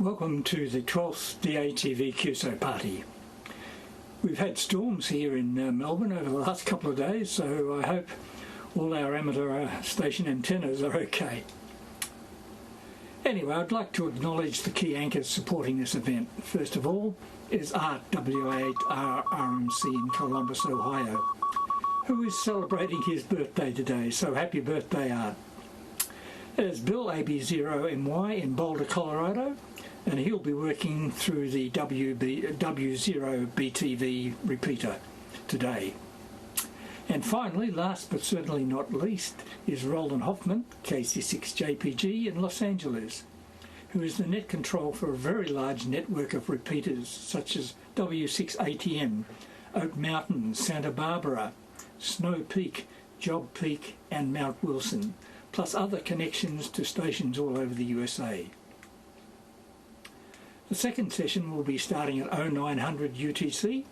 Welcome to the 12th ATV QSO party. We've had storms here in Melbourne over the last couple of days, so I hope all our amateur station antennas are okay. Anyway, I'd like to acknowledge the key anchors supporting this event. First of all is Art WA8RMC in Columbus, Ohio, who is celebrating his birthday today, so happy birthday, Art. There's Bill AB0MY in Boulder, Colorado, and he'll be working through the W0BTV repeater today. And finally, last but certainly not least, is Roland Hoffman, KC6JPG in Los Angeles, who is the net control for a very large network of repeaters such as W6ATM, Oak Mountain, Santa Barbara, Snow Peak, Job Peak and Mount Wilson, plus other connections to stations all over the USA. The second session will be starting at 0900 UTC.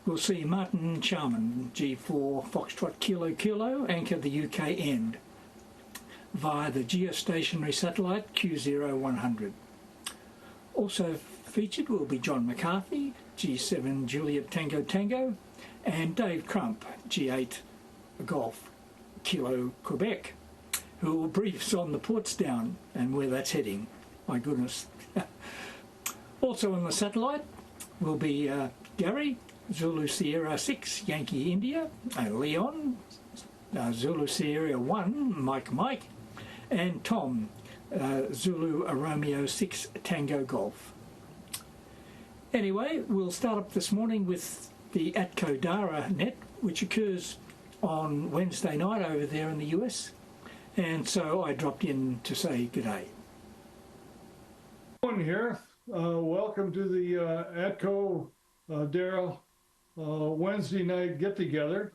We'll see Martin Charman, G4 Foxtrot Kilo Kilo, anchor the UK end via the geostationary satellite QSO. Also featured will be John McCarthy, G7 Juliet Tango Tango, and Dave Crump, G8 Golf Kilo Quebec, who will brief us on the ports down and where that's heading. My goodness. Also on the satellite will be Gary, Zulu Sierra 6, Yankee India, Leon, Zulu Sierra 1, Mike, and Tom, Zulu Romeo 6, Tango Golf. Anyway, we'll start up this morning with the ATCO Dara net, which occurs on Wednesday night over there in the US, and so I dropped in to say good day. Here. Welcome to the ATCO Dara Wednesday night get-together,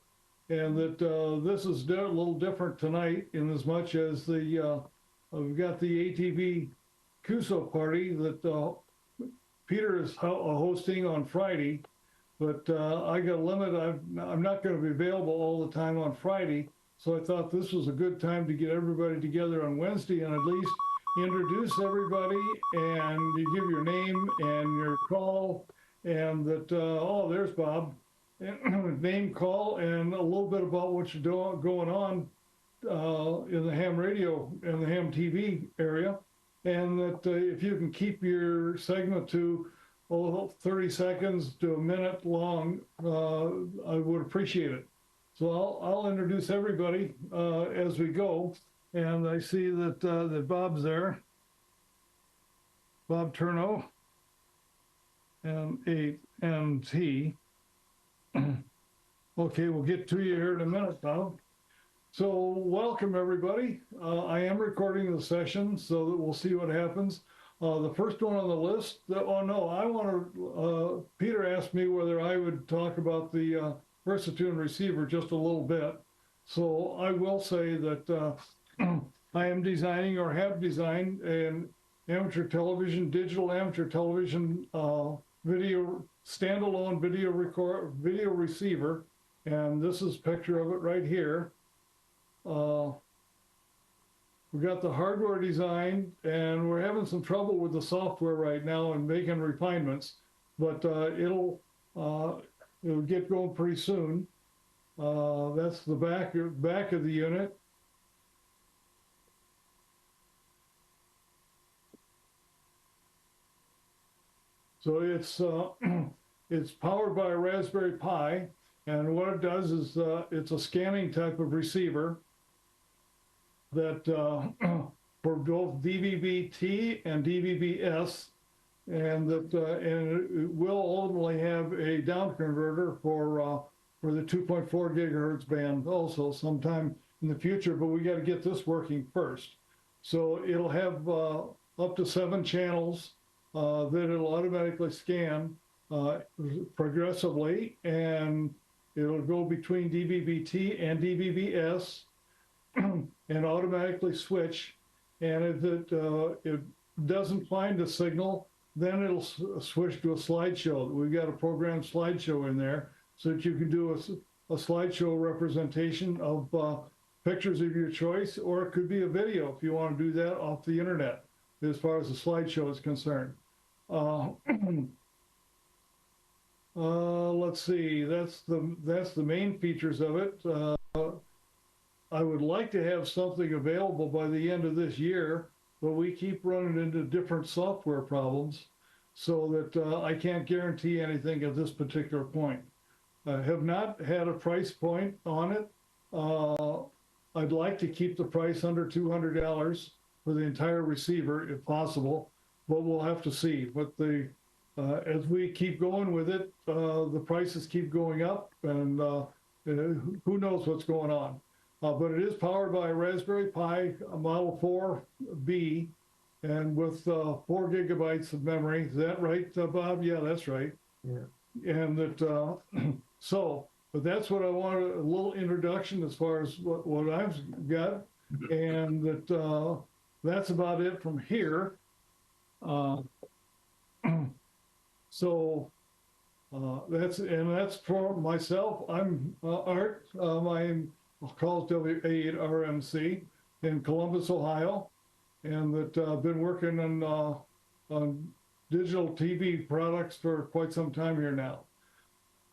and that this is a little different tonight in as much as the we've got the ATV QSO party that Peter is hosting on Friday, but I got a limit. I'm not going to be available all the time on Friday, so I thought this was a good time to get everybody together on Wednesday and at least introduce everybody and you give your name and your call, and that oh, there's Bob, name, call, and a little bit about what you're doing going on in the ham radio and the ham TV area, and that if you can keep your segment to 30 seconds to a minute long, I would appreciate it. So I'll introduce everybody as we go. And I see that that Bob's there, Bob Turno, and he. Okay, we'll get to you here in a minute, Bob. So welcome everybody. I am recording the session so that we'll see what happens. The first one on the list. Oh no, I want to. Peter asked me whether I would talk about the Versatune receiver just a little bit. So I will say that. I am designing or have designed an amateur television, digital amateur television standalone video receiver, and this is a picture of it right here. We got the hardware designed, and we're having some trouble with the software right now and making refinements, but it'll get going pretty soon. That's the back of the unit. So it's powered by a Raspberry Pi, and what it does is it's a scanning type of receiver that for both DVB-T and DVB-S, and that and it will ultimately have a down converter for the 2.4 gigahertz band also sometime in the future. But we got to get this working first. So it'll have up to 7 channels. That it'll automatically scan progressively, and it'll go between DVB-T and DVB-S and automatically switch. And if it doesn't find a signal, then it'll switch to a slideshow. We've got a programmed slideshow in there so that you can do a slideshow representation of pictures of your choice, or it could be a video if you want to do that off the internet as far as the slideshow is concerned. Uh, let's see, that's the main features of it. I would like to have something available by the end of this year, but we keep running into different software problems so that I can't guarantee anything at this particular point. I have not had a price point on it. I'd like to keep the price under $200 for the entire receiver if possible, but we'll have to see. But as we keep going with it, the prices keep going up, and who knows what's going on. But it is powered by a Raspberry Pi Model 4B, and with 4 gigabytes of memory. Is that right, Bob? Yeah, that's right. Yeah. And that, but that's what I wanted, a little introduction as far as what I've got, and that that's about it from here. That's for myself. I'm Art. My call is W8RMC in Columbus, Ohio, and that I've been working on digital TV products for quite some time here now.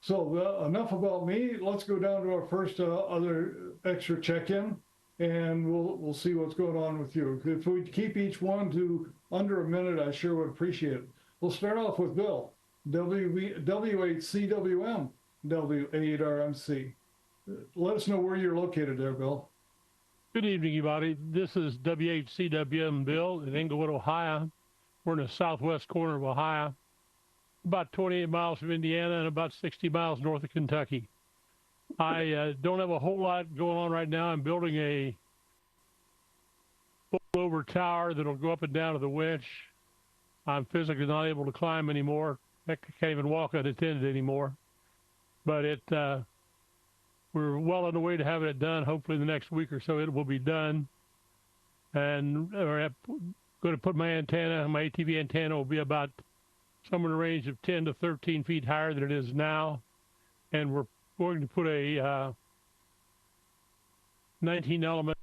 So enough about me. Let's go down to our first other extra check-in, and we'll see what's going on with you. If we keep each one to under a minute, I sure would appreciate it. We'll start off with Bill, W8CWM, W8RMC. Let us know where you're located there, Bill. Good evening, everybody. This is W8CWM Bill in Englewood, Ohio. We're in the southwest corner of Ohio, about 28 miles from Indiana and about 60 miles north of Kentucky. I don't have a whole lot going on right now. I'm building a over tower that'll go up and down to the winch. I'm physically not able to climb anymore. I can't even walk unattended anymore. But we're well on the way to having it done. Hopefully in the next week or so it will be done. And we're going to put my antenna, my ATV antenna will be about somewhere in the range of 10 to 13 feet higher than it is now. And we're going to put a 19 element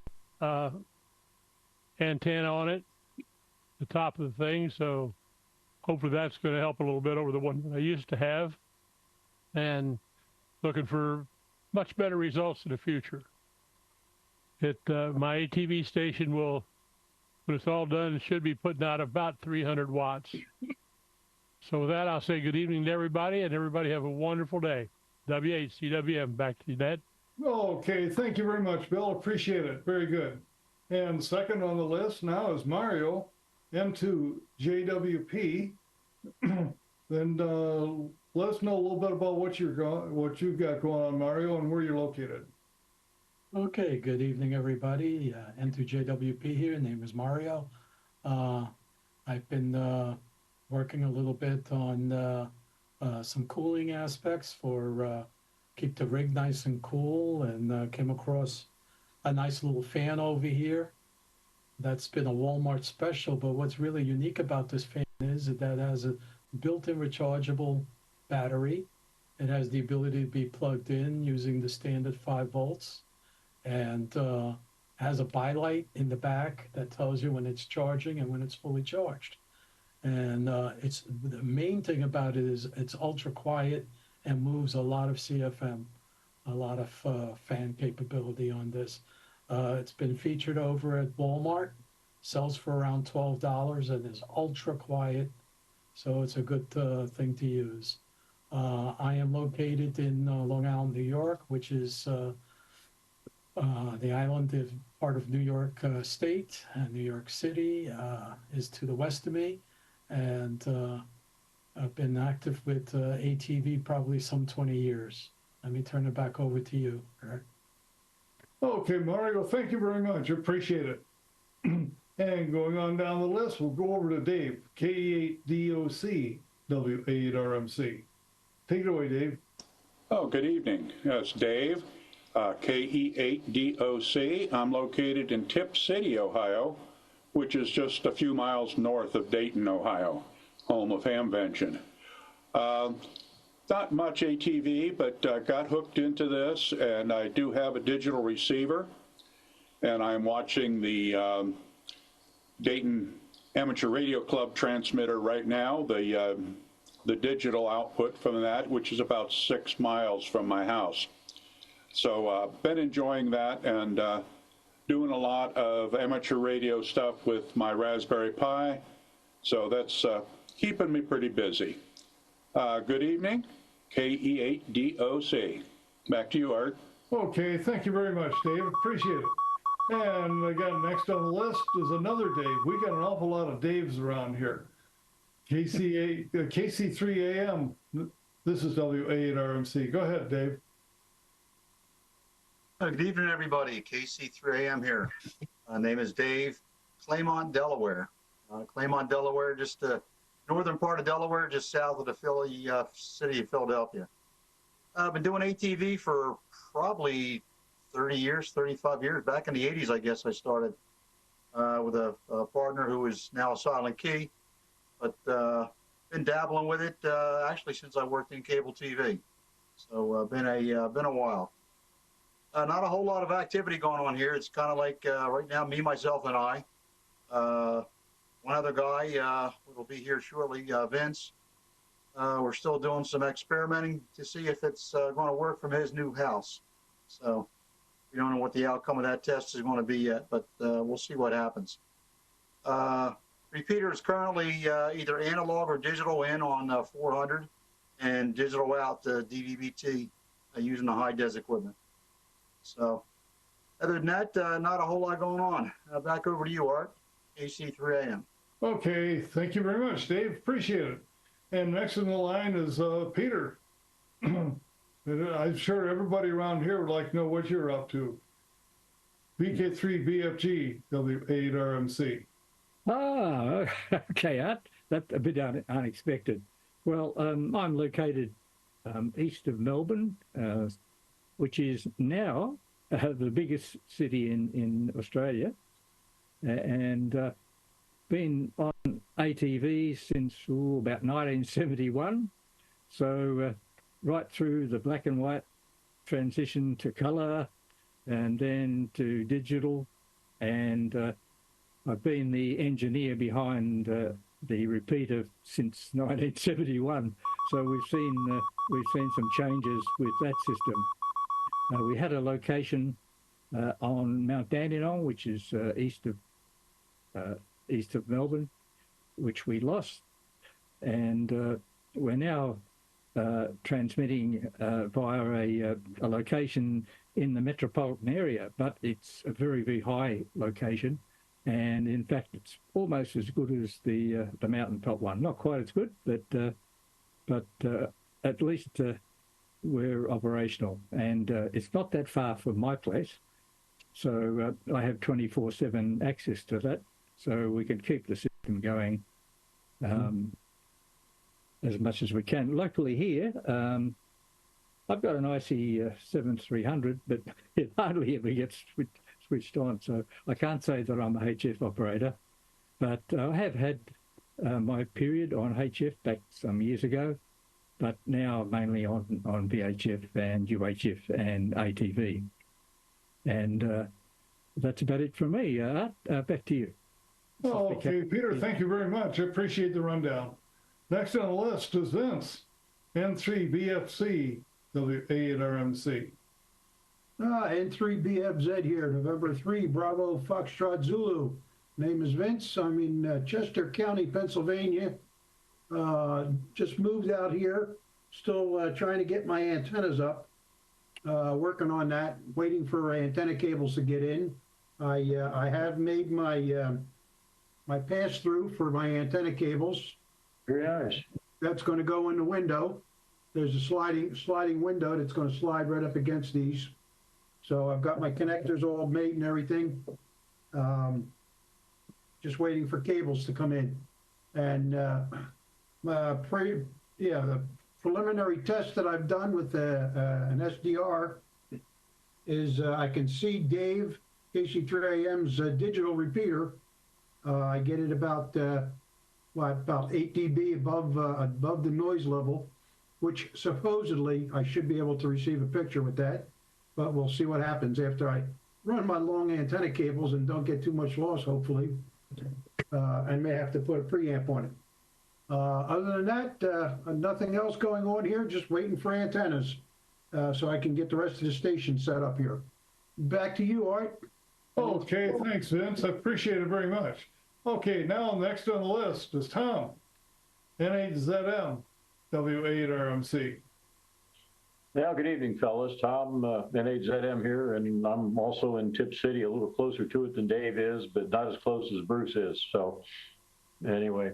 antenna on it, the top of the thing. So hopefully that's going to help a little bit over the one that I used to have. And looking for much better results in the future. My ATV station will, when it's all done, it should be putting out about 300 watts. So with that, I'll say good evening to everybody, and everybody have a wonderful day. W8CWM, back to you, Ned. Okay, thank you very much, Bill. Appreciate it. Very good. And second on the list now is Mario, M2JWP. Then let us know a little bit about what you've got going on, Mario, and where you're located. Okay, good evening, everybody. M2JWP here. Name is Mario. I've been working a little bit on some cooling aspects for keep the rig nice and cool, and came across a nice little fan over here. That's been a Walmart special, but what's really unique about this fan is that it has a built-in rechargeable battery. It has the ability to be plugged in using the standard 5 volts, and has a bylight in the back that tells you when it's charging and when it's fully charged. And it's the main thing about it is it's ultra quiet and moves a lot of CFM, a lot of fan capability on this. It's been featured over at Walmart, sells for around $12, and is ultra quiet, so it's a good thing to use. I am located in Long Island, New York, which is the island is part of New York State, and New York City is to the west of me. And I've been active with ATV probably some 20 years. Let me turn it back over to you, Eric. Okay, Mario, thank you very much. Appreciate it. And going on down the list, we'll go over to Dave, K8DOC, W8RMC. Take it away, Dave. Oh, good evening. It's Dave, KE8DOC. I'm located in Tip City, Ohio, which is just a few miles north of Dayton, Ohio, home of Hamvention. Not much ATV, but got hooked into this, and I do have a digital receiver, and I'm watching the Dayton Amateur Radio Club transmitter right now, the digital output from that, which is about 6 miles from my house. So been enjoying that and doing a lot of amateur radio stuff with my Raspberry Pi. So that's keeping me pretty busy. Good evening, KE8DOC. Back to you, Art. Okay, thank you very much, Dave. Appreciate it. And again, next on the list is another Dave. We got an awful lot of Daves around here. KC3AM. This is WA8RMC. Go ahead, Dave. Good evening, everybody. KC3AM here. Name is Dave. Claymont, Delaware. Claymont, Delaware, just the northern part of Delaware, just south of the city of Philadelphia. I've been doing ATV for probably 30 years, 35 years. Back in the 80s, I guess I started with a partner who is now a Silent Key, but been dabbling with it actually since I worked in cable TV. So been a while. Not a whole lot of activity going on here. It's kind of like right now, me, myself, and I. One other guy will be here shortly, Vince. We're still doing some experimenting to see if it's going to work from his new house. So we don't know what the outcome of that test is going to be yet, but we'll see what happens. Repeater is currently either analog or digital in on 400 and digital out to DVB-T using the high-des equipment. So other than that, not a whole lot going on. Back over to you, Art. KC3AM. Okay, thank you very much, Dave. Appreciate it. And next in the line is Peter. I'm sure everybody around here would like to know what you're up to. VK3BFG, W8RMC. Ah, okay, Art. That's a bit unexpected. Well, I'm located east of Melbourne, which is now the biggest city in Australia, and been on ATV since about 1971. So right through the black and white transition to colour and then to digital, and I've been the engineer behind the repeater since 1971. So we've seen some changes with that system. We had a location on Mount Dandenong, which is east of Melbourne, which we lost, and we're now transmitting via a location in the metropolitan area, but it's a very, very high location, and in fact it's almost as good as the mountaintop one. Not quite as good, but at least we're operational, and it's not that far from my place, so I have 24/7 access to that, so we can keep the system going as much as we can. Locally here, I've got an IC 7300, but it hardly ever gets switched on, so I can't say that I'm a HF operator, but I have had my period on HF back some years ago, but now mainly on VHF and UHF and ATV. And that's about it from me. Back to you. Oh, okay, Peter, thank you very much. I appreciate the rundown. Next on the list is Vince, N3BFC, W8RMC. N3BFZ here, November 3, Bravo, Foxtrot, Zulu. Name is Vince. I'm in Chester County, Pennsylvania. Just moved out here, still trying to get my antennas up. Working on that, waiting for antenna cables to get in. I have made my my pass-through for my antenna cables. Very nice. That's going to go in the window. There's a sliding window that's going to slide right up against these. So I've got my connectors all made and everything. Just waiting for cables to come in. And the preliminary test that I've done with an SDR is I can see Dave, KC3AM's digital repeater. I get it about 8 dB above the noise level, which supposedly I should be able to receive a picture with that, but we'll see what happens after I run my long antenna cables and don't get too much loss, hopefully. and may have to put a preamp on it. Other than that, nothing else going on here, just waiting for antennas so I can get the rest of the station set up here. Back to you, Art. Okay, thanks, Vince. I appreciate it very much. Okay, now next on the list is Tom, N8ZM, W8RMC. Yeah, good evening, fellas. Tom, N8ZM here, and I'm also in Tip City, a little closer to it than Dave is, but not as close as Bruce is. So anyway,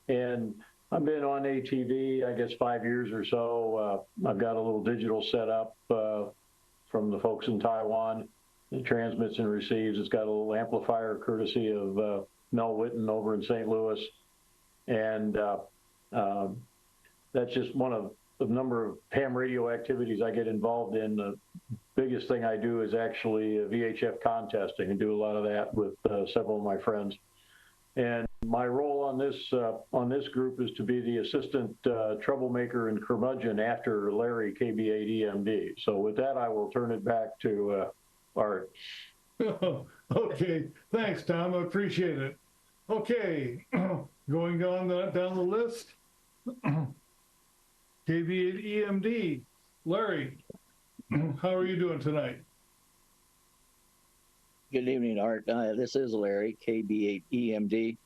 and I've been on ATV, I guess, 5 years or so. I've got a little digital setup from the folks in Taiwan. It transmits and receives. It's got a little amplifier courtesy of Mel Witten over in St. Louis. And that's just one of the number of ham radio activities I get involved in. The biggest thing I do is actually VHF contesting, and do a lot of that with several of my friends. And my role on this group is to be the assistant troublemaker and curmudgeon after Larry, KB8EMD. So with that, I will turn it back to Art. Okay, thanks, Tom. I appreciate it. Okay, going on down the list, KB8EMD. Larry, how are you doing tonight? Good evening, Art. This is Larry, KB8EMD.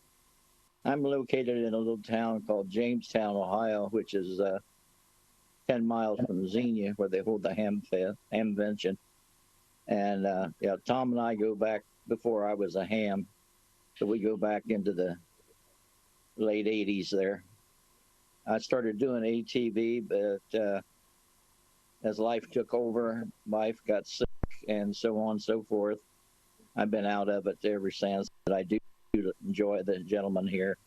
I'm located in a little town called Jamestown, Ohio, which is 10 miles from Xenia, where they hold the ham convention. And yeah, Tom and I go back before I was a ham, so we go back into the late 80s there. I started doing ATV, but as life took over, wife got sick, and so on and so forth. I've been out of it ever since, but I do enjoy the gentleman here,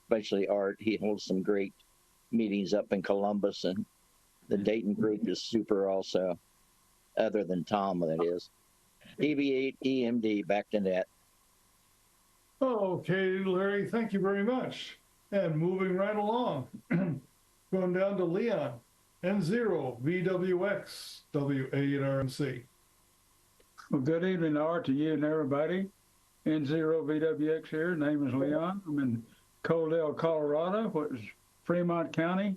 especially Art. He holds some great meetings up in Columbus, and the Dayton group is super also, other than Tom, that is. KB8EMD, back to net. Okay, Larry, thank you very much. And moving right along, going down to Leon, N0VWX, W8RMC. Well, good evening, Art, to you and everybody. N0VWX here. Name is Leon. I'm in Coaldale, Colorado, which is Fremont County.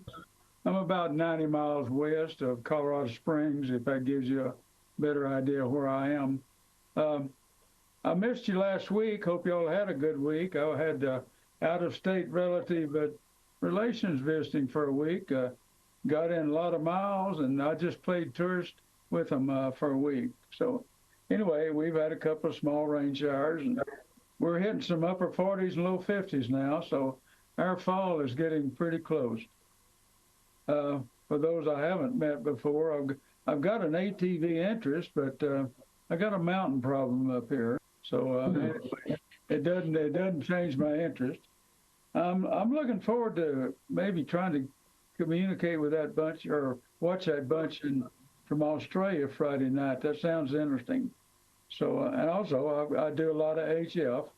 I'm about 90 miles west of Colorado Springs, if that gives you a better idea where I am. I missed you last week. Hope y'all had a good week. I had out-of-state relative relations visiting for a week. Got in a lot of miles, and I just played tourist with them for a week. So anyway, we've had a couple of small rain showers, and we're hitting some upper 40s and low 50s now, so our fall is getting pretty close. For those I haven't met before, I've got an ATV interest, but I got a mountain problem up here, so anyway, it doesn't change my interest. I'm looking forward to maybe trying to communicate with that bunch or watch that bunch from Australia Friday night. That sounds interesting. So, and also I do a lot of HF,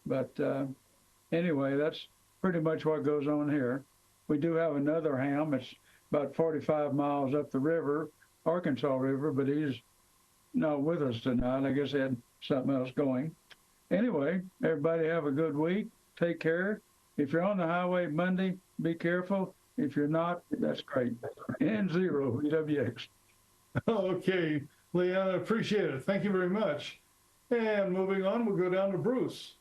but anyway, that's pretty much what goes on here. We do have another ham. It's about 45 miles up the river, Arkansas River, but he's not with us tonight. I guess he had something else going. Anyway, everybody have a good week. Take care. If you're on the highway Monday, be careful. If you're not, that's great. N0VWX. Okay, Leon, I appreciate it. Thank you very much. And moving on, we'll go down to Bruce,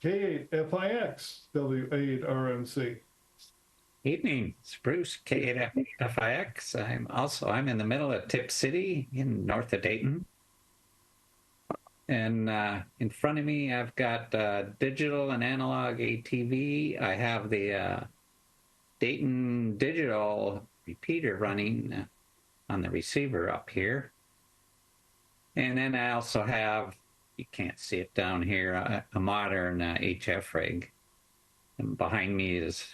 K8FIX, W8RMC. Evening, it's Bruce, K8FIX. I'm in the middle of Tip City in north of Dayton. And in front of me, I've got digital and analog ATV. I have the Dayton digital repeater running on the receiver up here. And then I also have, you can't see it down here, a modern HF rig. And behind me is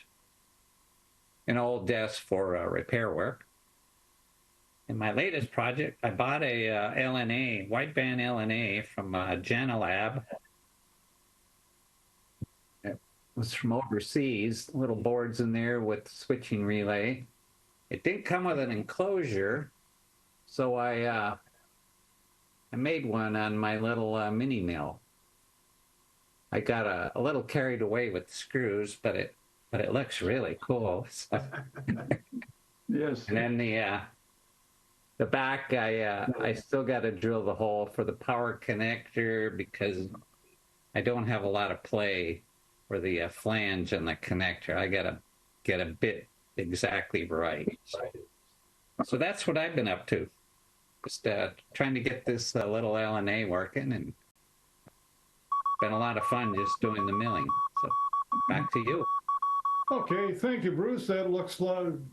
an old desk for repair work. In my latest project, I bought a LNA, wideband LNA from Janalab. It was from overseas, little boards in there with switching relay. It didn't come with an enclosure, so I made one on my little mini mill. I got a little carried away with the screws, but it looks really cool. So. Yes. And then the back, I still got to drill the hole for the power connector because I don't have a lot of play for the flange and the connector. I got to get a bit exactly right. So that's what I've been up to. Just trying to get this little LNA working, and been a lot of fun just doing the milling. So back to you. Okay, thank you, Bruce. That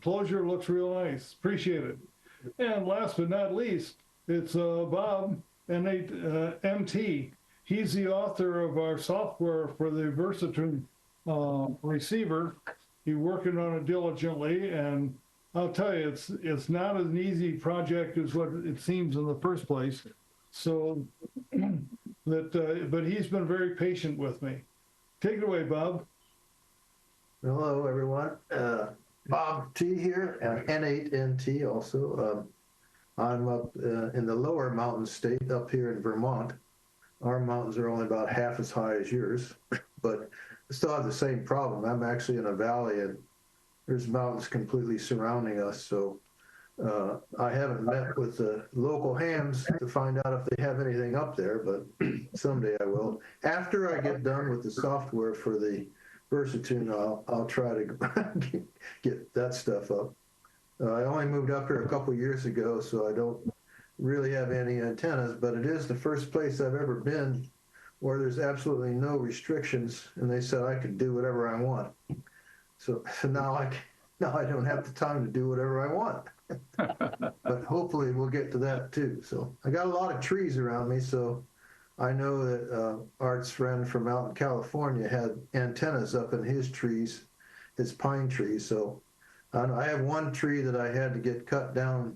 closure looks real nice. Appreciate it. And last but not least, it's Bob, MT. He's the author of our software for the Versatune receiver. He's working on it diligently, and I'll tell you, it's not an easy project as what it seems in the first place. So, but he's been very patient with me. Take it away, Bob. Hello, everyone. Bob T here, N8NT also. I'm up in the lower mountain state up here in Vermont. Our mountains are only about half as high as yours, but still have the same problem. I'm actually in a valley and there's mountains completely surrounding us. So I haven't met with the local hams to find out if they have anything up there, but someday I will. After I get done with the software for the Versatune, I'll try to get that stuff up. I only moved up here a couple years ago, so I don't really have any antennas, but it is the first place I've ever been where there's absolutely no restrictions, and they said I could do whatever I want. So now I don't have the time to do whatever I want. But hopefully we'll get to that too. So I got a lot of trees around me, so I know that Art's friend from out in California had antennas up in his trees, his pine trees. So I have one tree that I had to get cut down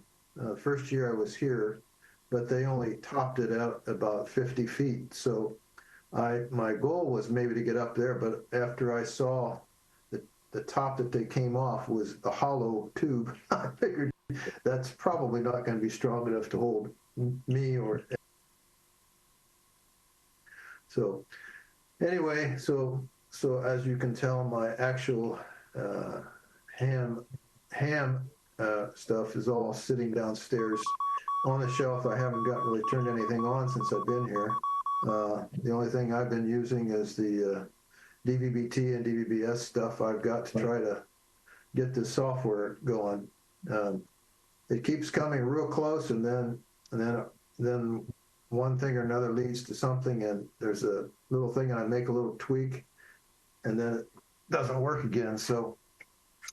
first year I was here, but they only topped it out about 50 feet. So my goal was maybe to get up there, but after I saw the top that they came off was a hollow tube, I figured that's probably not going to be strong enough to hold me or. So anyway, so as you can tell, my actual ham stuff is all sitting downstairs on the shelf. I haven't really turned anything on since I've been here. The only thing I've been using is the DVB-T and DVB-S stuff I've got to try to get the software going. It keeps coming real close, and then one thing or another leads to something, and there's a little thing, and I make a little tweak, and then it doesn't work again. So,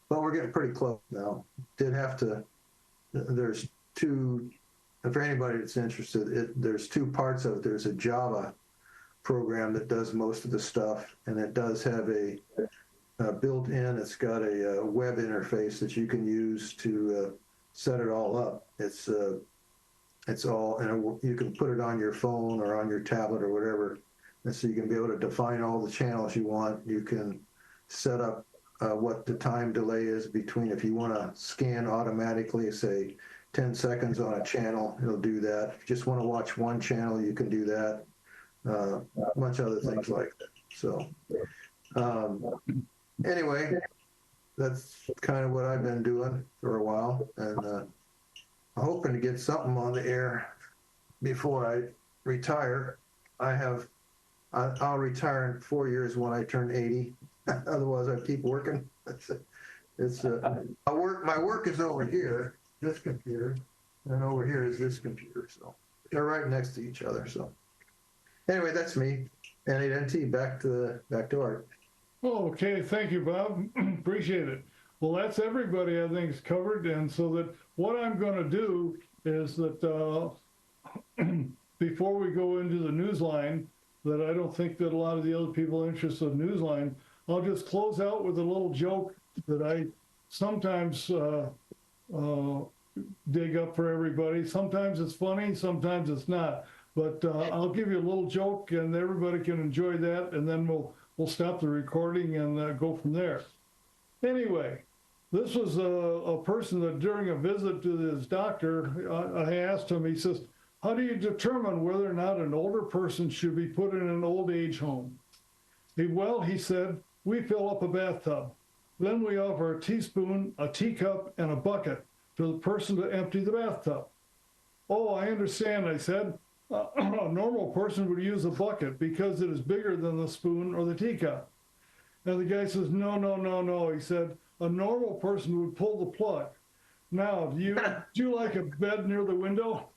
but we're getting pretty close now. Did have to. There's two. For anybody that's interested, there's two parts of it. There's a Java program that does most of the stuff, and it does have a built in. It's got a web interface that you can use to set it all up. It's all, and you can put it on your phone or on your tablet or whatever, and so you can be able to define all the channels you want. You can set up what the time delay is between, if you want to scan automatically, say 10 seconds on a channel, it'll do that. If you just want to watch one channel, you can do that. A bunch of other things like that. So anyway, that's kind of what I've been doing for a while, and I'm hoping to get something on the air before I retire. I'll retire in 4 years when I turn 80. Otherwise, I keep working. My work is over here, this computer, and over here is this computer. So they're right next to each other. So anyway, that's me. N8NT, back to Art. Oh, okay, thank you, Bob. Appreciate it. Well, that's everybody I think is covered, and so that what I'm going to do is that before we go into the newsline, that I don't think that a lot of the other people interested in newsline, I'll just close out with a little joke that I sometimes dig up for everybody. Sometimes it's funny, sometimes it's not. But I'll give you a little joke, and everybody can enjoy that, and then we'll stop the recording and go from there. Anyway, this was a person that during a visit to his doctor, I asked him, he says, how do you determine whether or not an older person should be put in an old age home? Well, he said, we fill up a bathtub. Then we offer a teaspoon, a teacup, and a bucket to the person to empty the bathtub. Oh, I understand, I said. A normal person would use a bucket because it is bigger than the spoon or the teacup. And the guy says, no, no, no, no. He said, a normal person would pull the plug. Now, do you like a bed near the window?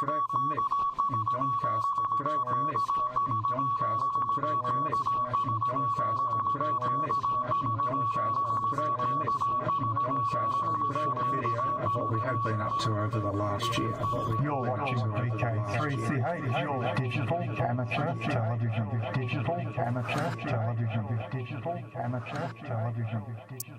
G'day from Mick in Doncaster. G'day from Mick in Doncaster. G'day from Mick in Doncaster. G'day from Mick in Doncaster. G'day from Mick in Doncaster. G'day from video of what we have been up to over the last year. You're watching VK3CH, your digital amateur television. Digital amateur television. Digital amateur television.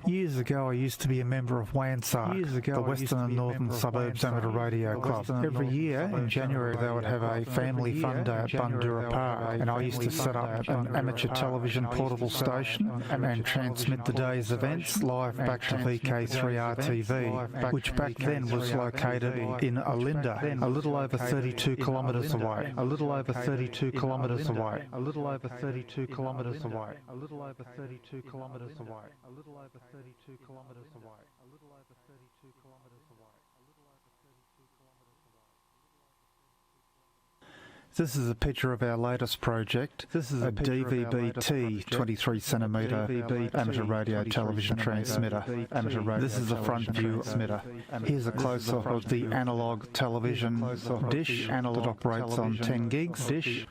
Years ago, I used to be a member of WANSARC, the Western and Northern Suburbs Amateur Radio Club. Every year in January, they would have a family fun day at Bundoora Park, and I used to set up an amateur television portable station and transmit the day's events live back to VK3RTV, which back then was located in Olinda, a little over 32 kilometres away. A little over 32 kilometres away. A little over 32 kilometres away. A little over 32 kilometres away. A little over 32 kilometres away. A little over 32 kilometres away. A little over 32 kilometres away. This is a picture of our latest project. This is a DVB-T 23cm amateur radio television transmitter. This is the front view transmitter. Here's a close-up of the analog television dish that operates on 10 gigs dish.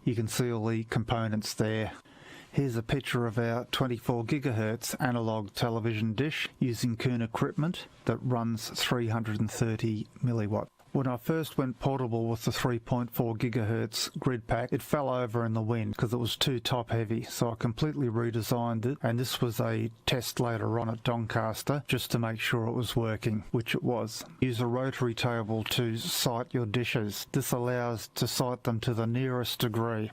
You can see all the components there. Here's a picture of our 24 gigahertz analog television dish using Kuhn equipment that runs 330 milliwatt. When I first went portable with the 3.4 gigahertz grid pack, it fell over in the wind because it was too top heavy, so I completely redesigned it, and this was a test later on at Doncaster just to make sure it was working, which it was. Use a rotary table to sight your dishes. This allows to sight them to the nearest degree.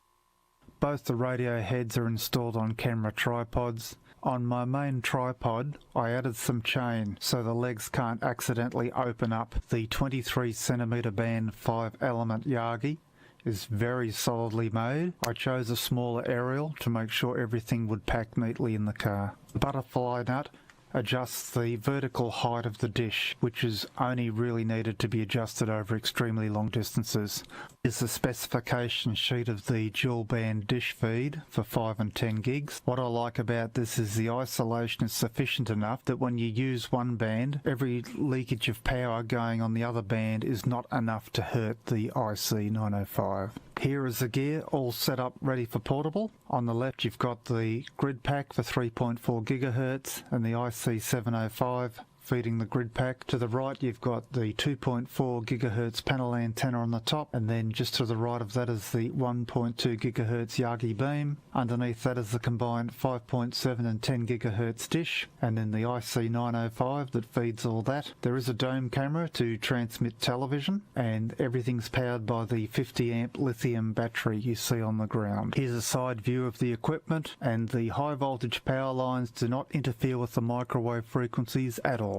Both the radio heads are installed on camera tripods. On my main tripod, I added some chain so the legs can't accidentally open up. The 23cm band 5-element Yagi is very solidly made. I chose a smaller aerial to make sure everything would pack neatly in the car. The butterfly nut adjusts the vertical height of the dish, which is only really needed to be adjusted over extremely long distances. Is the specification sheet of the dual band dish feed for 5 and 10 gigs. What I like about this is the isolation is sufficient enough that when you use one band, every leakage of power going on the other band is not enough to hurt the IC905. Here is the gear all set up ready for portable. On the left you've got the grid pack for 3.4 gigahertz and the IC705 feeding the grid pack. To the right you've got the 2.4 gigahertz panel antenna on the top, and then just to the right of that is the 1.2 gigahertz Yagi beam. Underneath that is the combined 5.7 and 10 gigahertz dish, and then the IC905 that feeds all that. There is a dome camera to transmit television, and everything's powered by the 50 amp lithium battery you see on the ground. Here's a side view of the equipment, and the high voltage power lines do not interfere with the microwave frequencies at all.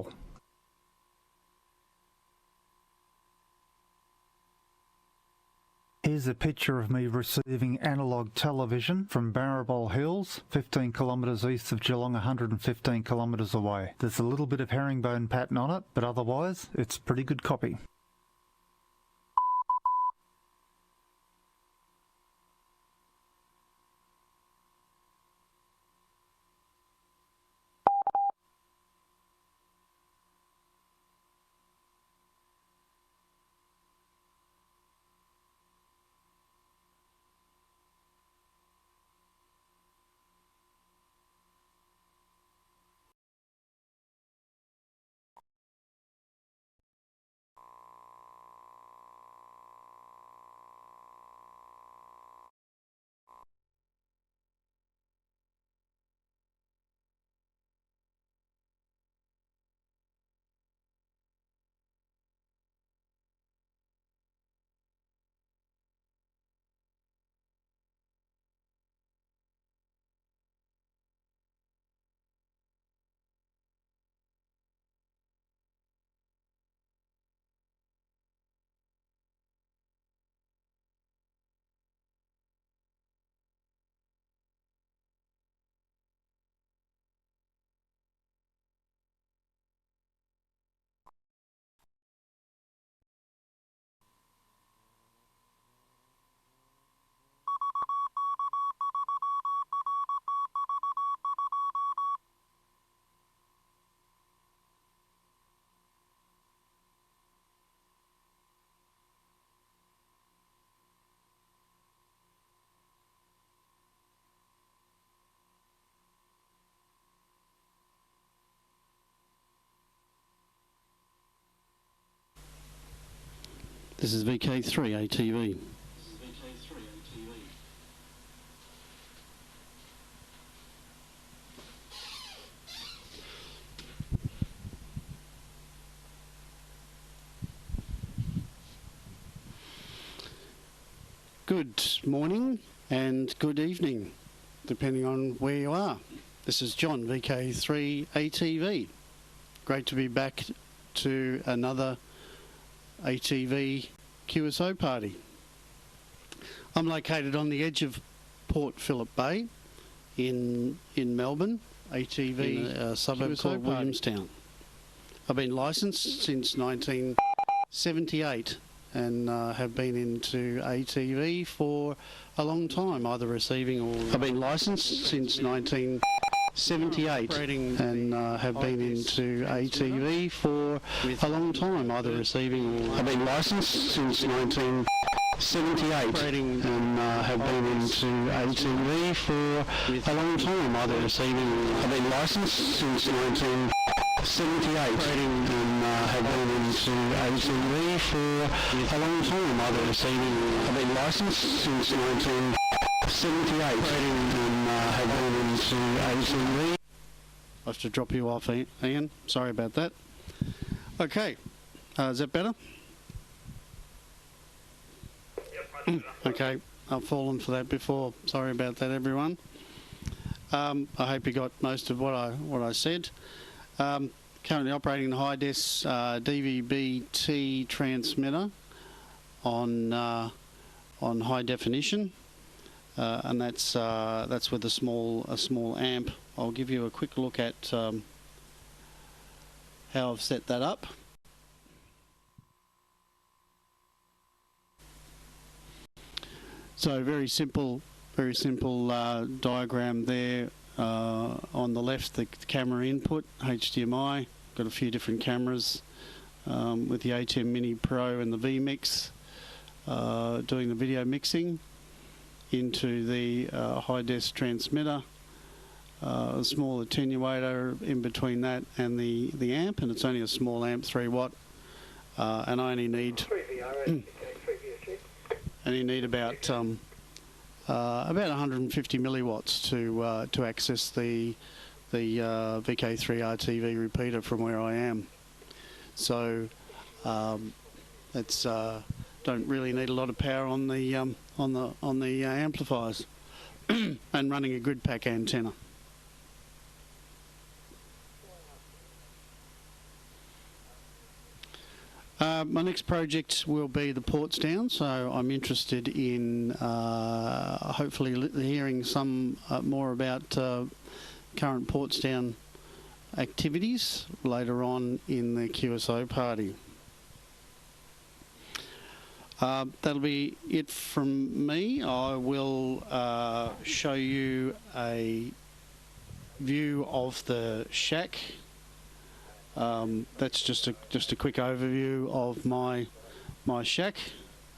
Here's a picture of me receiving analogue television from Barrabol Hills, 15 kilometres east of Geelong, 115 kilometres away. There's a little bit of herringbone pattern on it, but otherwise it's pretty good copy. This is VK3 ATV. Good morning and good evening, depending on where you are. This is John, VK3 ATV. Great to be back to another ATV QSO party. I'm located on the edge of Port Phillip Bay in Melbourne, ATV, in a suburb QSO called Williamstown. I've been licensed since 1978 and have been into ATV for a long time, either receiving or... I've been licensed since 1978 and have been into ATV for a long time, either receiving or... I've been licensed since 1978 and have been into ATV for a long time, either receiving or... I've been licensed since 1978 and have been into ATV for a long time, either receiving or... I've been licensed since 1978 and have been into ATV. I have to drop you off, Ian. Sorry about that. Okay, is that better? Yep. Okay, I've fallen for that before. Sorry about that, everyone. I hope you got most of what I said. Currently operating the high-des DVB-T transmitter on high definition, and that's with a small amp. I'll give you a quick look at how I've set that up. So very simple diagram there. On the left, the camera input, HDMI. Got a few different cameras with the ATM Mini Pro and the vMix doing the video mixing into the high-des transmitter. A small attenuator in between that and the amp, and it's only a small amp, 3 watt, and I only need about 150 milliwatts to access the VK3 RTV repeater from where I am. So it's don't really need a lot of power on the amplifiers and running a grid pack antenna. My next project will be the ports down, so I'm interested in hopefully hearing some more about current ports down activities later on in the QSO party. That'll be it from me. I will show you a view of the shack. That's just a quick overview of my shack,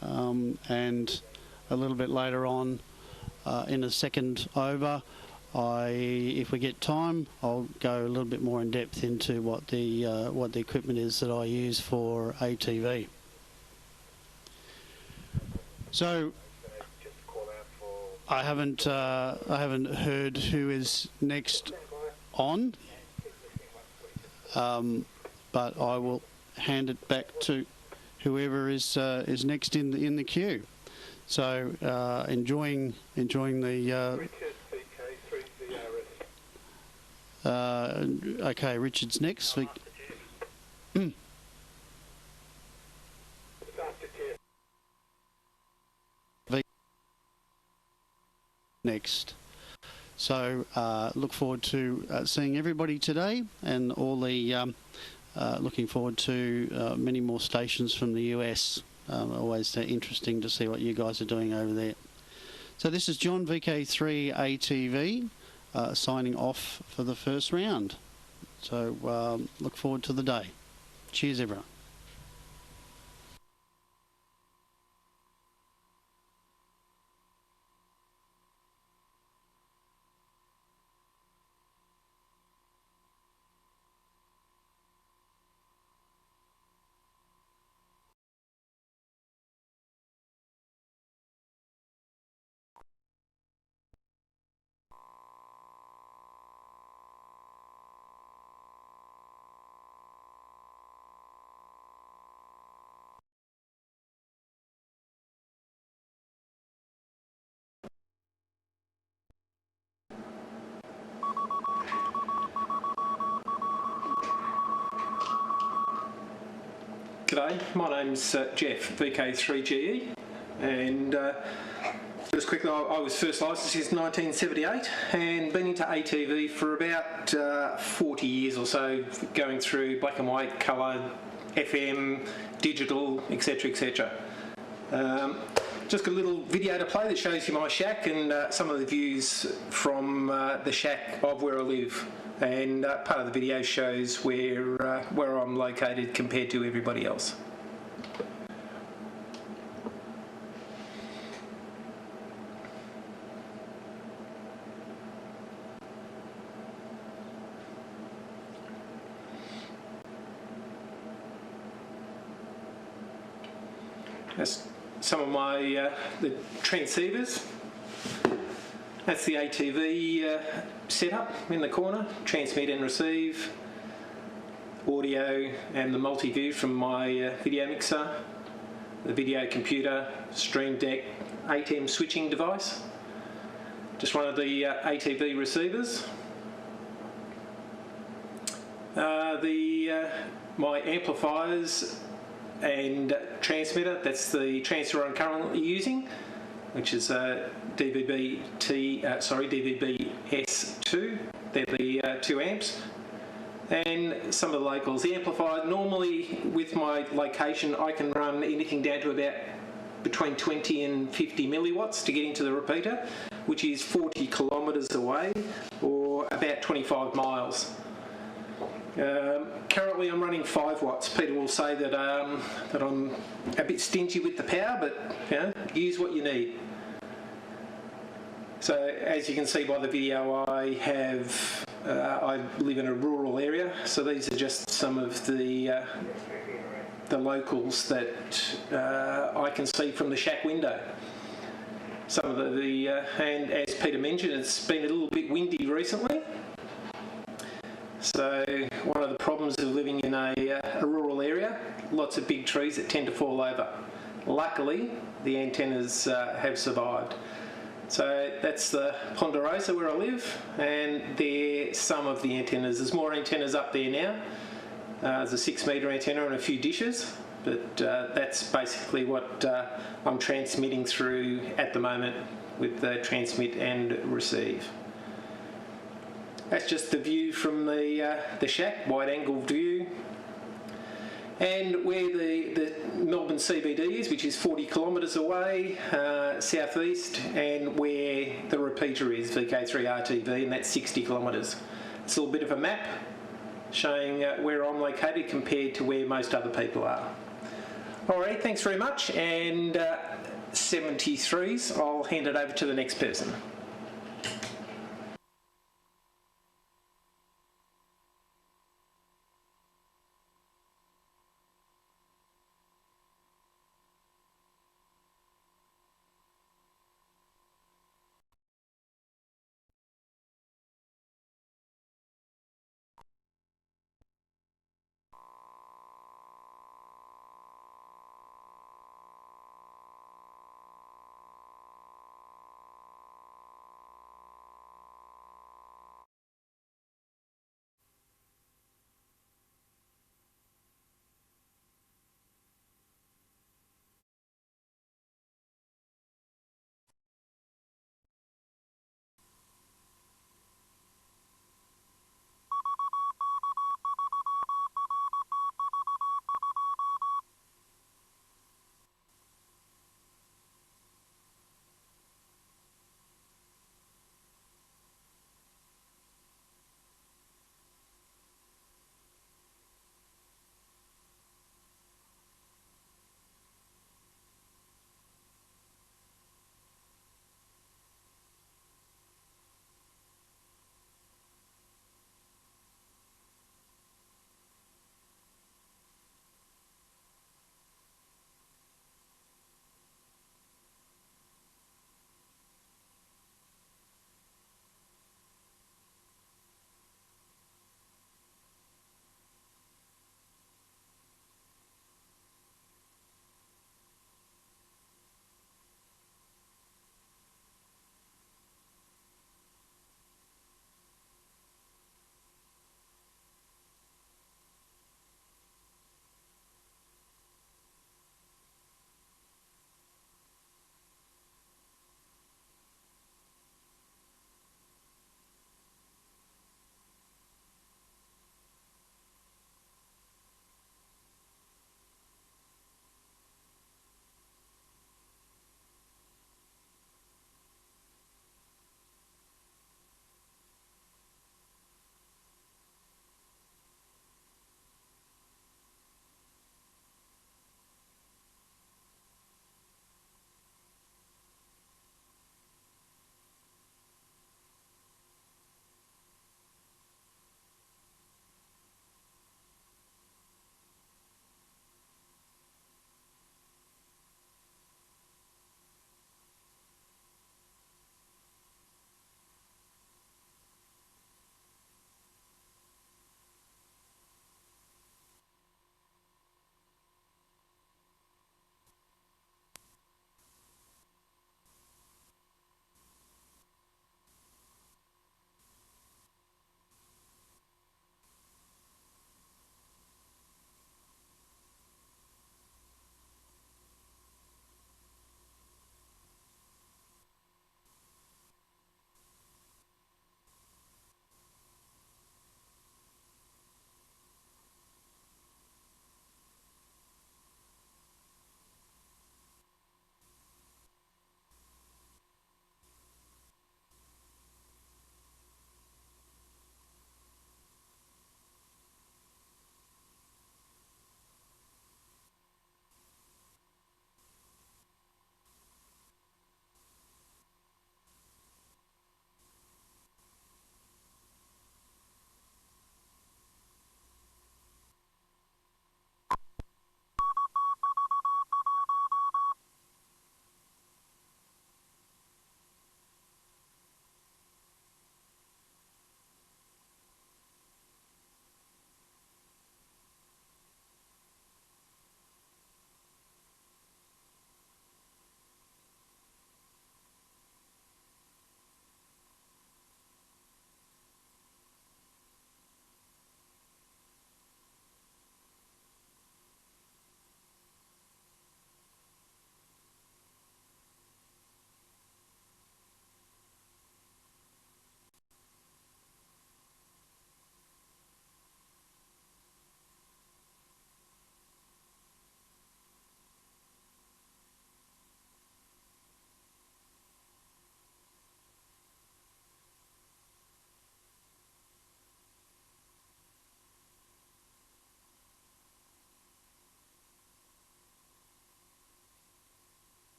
and a little bit later on in a second over, if we get time, I'll go a little bit more in depth into what the equipment is that I use for ATV. So I haven't heard who is next on. But I will hand it back to whoever is next in the queue. So enjoying the. Okay, Richard's next. Next. So look forward to seeing everybody today, and all the looking forward to many more stations from the US. Always interesting to see what you guys are doing over there. So this is John, VK3 ATV, signing off for the first round. So look forward to the day. Cheers, everyone. G'day, my name's Jeff, VK3GE, and just quickly, I was first licensed in 1978 and been into ATV for about 40 years or so, going through black and white, colour, FM, digital, etc, etc. Just got a little video to play that shows you my shack and some of the views from the shack of where I live. And part of the video shows where I'm located compared to everybody else. That's some of my the transceivers. That's the ATV setup in the corner, transmit and receive, audio and the multi-view from my video mixer, the video computer, stream deck, ATEM switching device, just one of the ATV receivers, my amplifiers and transmitter, that's the transmitter I'm currently using, which is DVB-S2. They're the 2 amps. And some of the locals. The amplifier, normally with my location, I can run anything down to about between 20 and 50 milliwatts to get into the repeater, which is 40 kilometres away or about 25 miles. Currently I'm running 5 watts. Peter will say that I'm a bit stingy with the power, but use what you need. So as you can see by the video, I live in a rural area, so these are just some of the locals that I can see from the shack window. Some of and as Peter mentioned, it's been a little bit windy recently. So one of the problems of living in a rural area, lots of big trees that tend to fall over. Luckily, the antennas have survived. So that's the Ponderosa where I live, and there's some of the antennas. There's more antennas up there now. There's a 6 metre antenna and a few dishes, but that's basically what I'm transmitting through at the moment with the transmit and receive. That's just the view from the shack, wide angle view. And where the Melbourne CBD is, which is 40 kilometres away, southeast, and where the repeater is, VK3RTV, and that's 60 kilometres. It's a little bit of a map showing where I'm located compared to where most other people are. Alright, thanks very much, and 73s, I'll hand it over to the next person.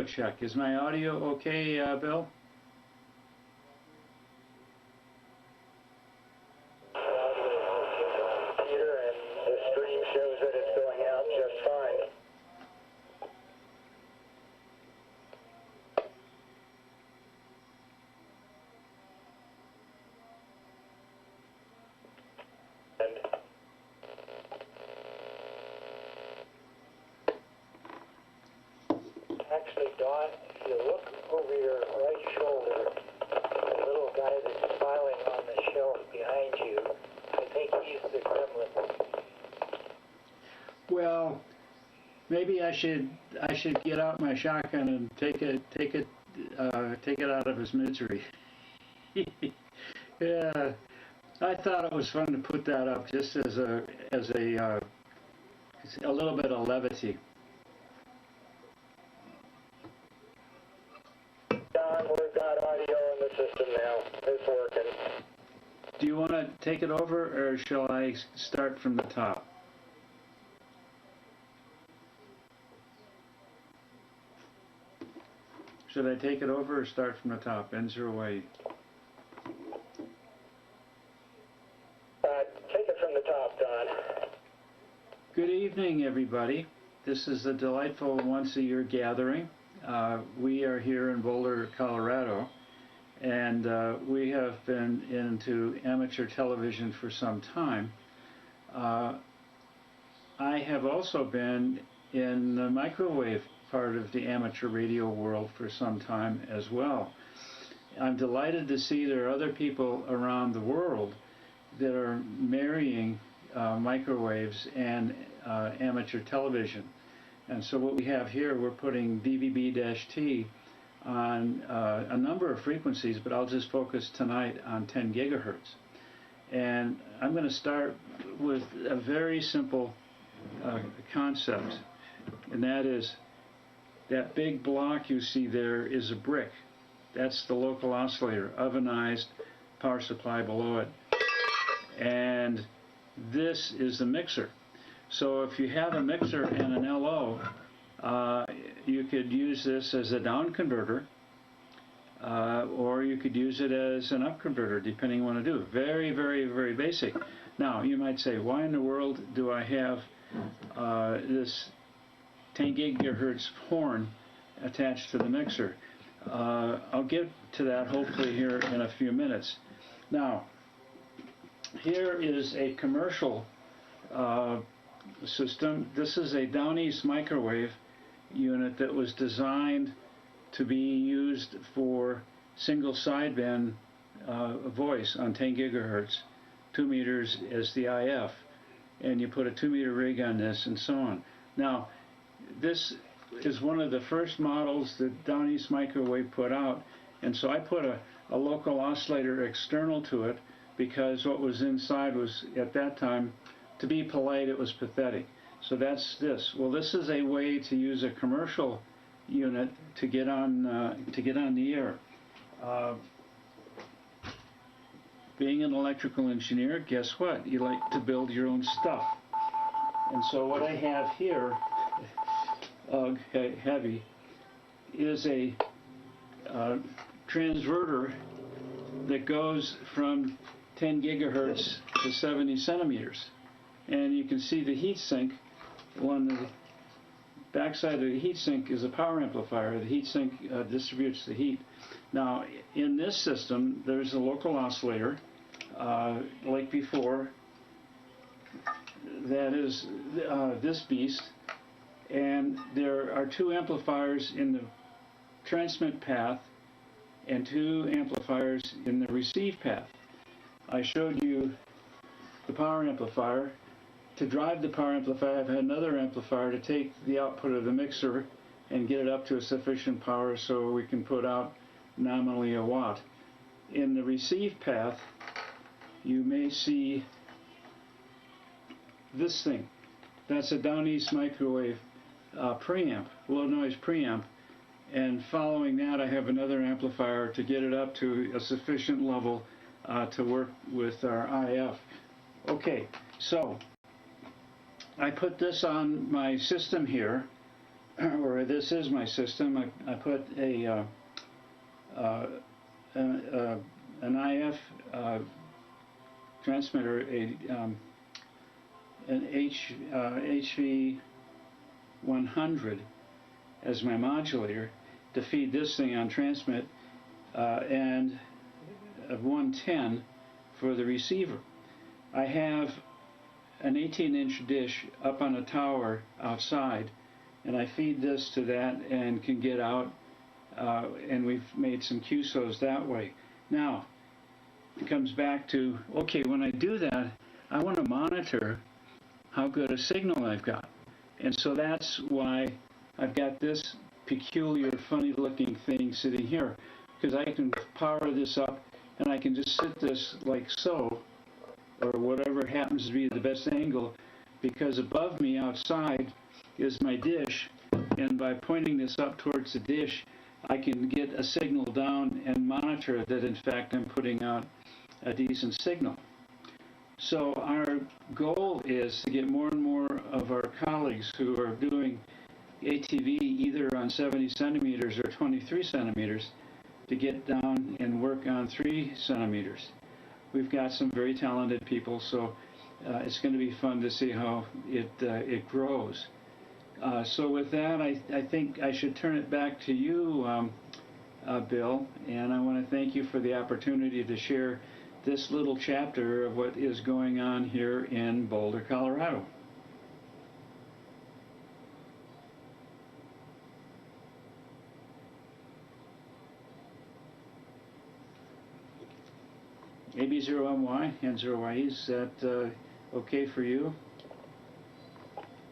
check. Is my audio okay, Bill? Peter, and the stream shows that it's going out just fine. Actually, Don, if you look over your right shoulder, the little guy that's smiling on the shelf behind you, I think he's the gremlin. Well, maybe I should get out my shotgun and take it out of his misery. Yeah, I thought it was fun to put that up just as a little bit of levity. Don, we've got audio in the system now. It's working. Do you want to take it over, or shall I start from the top? Should I take it over or start from the top? N0A. Take it from the top, Don. Good evening, everybody. This is a delightful once-a-year gathering. We are here in Boulder, Colorado, and we have been into amateur television for some time. I have also been in the microwave part of the amateur radio world for some time as well. I'm delighted to see there are other people around the world that are marrying microwaves and amateur television. And so what we have here, we're putting DVB-T on a number of frequencies, but I'll just focus tonight on 10 gigahertz. And I'm going to start with a very simple concept, and that is that big block you see there is a brick. That's the local oscillator, ovenized, power supply below it. And this is the mixer. So if you have a mixer and an LO, you could use this as a down converter, or you could use it as an up converter, depending on what you want to do. Very, very, very basic. Now, you might say, why in the world do I have this 10 gigahertz horn attached to the mixer? I'll get to that hopefully here in a few minutes. Now, here is a commercial system. This is a Down East microwave unit that was designed to be used for single sideband voice on 10 gigahertz, 2 meters as the IF, and you put a 2-meter rig on this and so on. Now, this is one of the first models that Down East Microwave put out, and so I put a local oscillator external to it because what was inside was, at that time, to be polite, it was pathetic. So that's this. Well, this is a way to use a commercial unit to get on the air. Being an electrical engineer, guess what? You like to build your own stuff. And so what I have here, heavy, is a transverter that goes from 10 gigahertz to 70 centimeters. And you can see the heat sink. On the backside of the heat sink is a power amplifier. The heat sink distributes the heat. Now, in this system, there's a local oscillator, like before. That is this beast. And there are 2 amplifiers in the transmit path and 2 amplifiers in the receive path. I showed you the power amplifier. To drive the power amplifier, I've had another amplifier to take the output of the mixer and get it up to a sufficient power so we can put out nominally a watt. In the receive path, you may see this thing. That's a Down East Microwave preamp, low noise preamp. And following that, I have another amplifier to get it up to a sufficient level to work with our IF. Okay, so I put this on my system here, or this is my system. I put an IF transmitter, an HV 100 as my modulator to feed this thing on transmit, and a 110 for the receiver. I have an 18-inch dish up on a tower outside, and I feed this to that and can get out, and we've made some QSOs that way. Now, it comes back to, okay, when I do that, I want to monitor how good a signal I've got. And so that's why I've got this peculiar, funny-looking thing sitting here, because I can power this up, and I can just sit this like so, or whatever happens to be the best angle, because above me outside is my dish, and by pointing this up towards the dish, I can get a signal down and monitor that in fact I'm putting out a decent signal. So our goal is to get more and more of our colleagues who are doing ATV either on 70 centimeters or 23 centimeters to get down and work on 3 centimeters. We've got some very talented people, so it's going to be fun to see how it grows. So with that, I think I should turn it back to you, Bill, and I want to thank you for the opportunity to share this little chapter of what is going on here in Boulder, Colorado. AB0MY and 0YE, is that okay for you?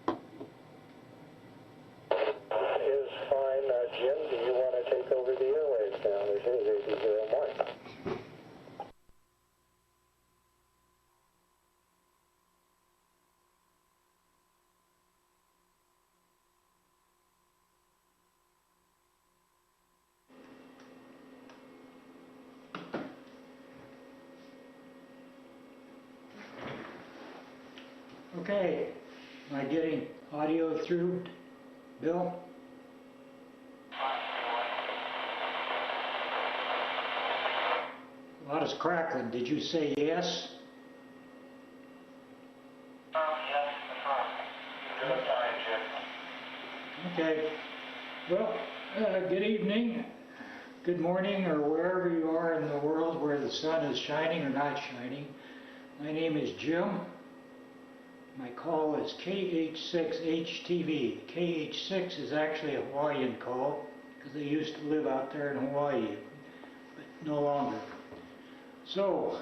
Is fine. Jim, do you want to take over the airwaves now? This is AB0MY. Okay, am I getting audio through, Bill? A lot is crackling. Did you say yes? Yes, you're doing fine, Jim. Okay. Well, good evening, good morning, or wherever you are in the world where the sun is shining or not shining. My name is Jim. My call is KH6HTV. KH6 is actually a Hawaiian call because they used to live out there in Hawaii, but no longer. So,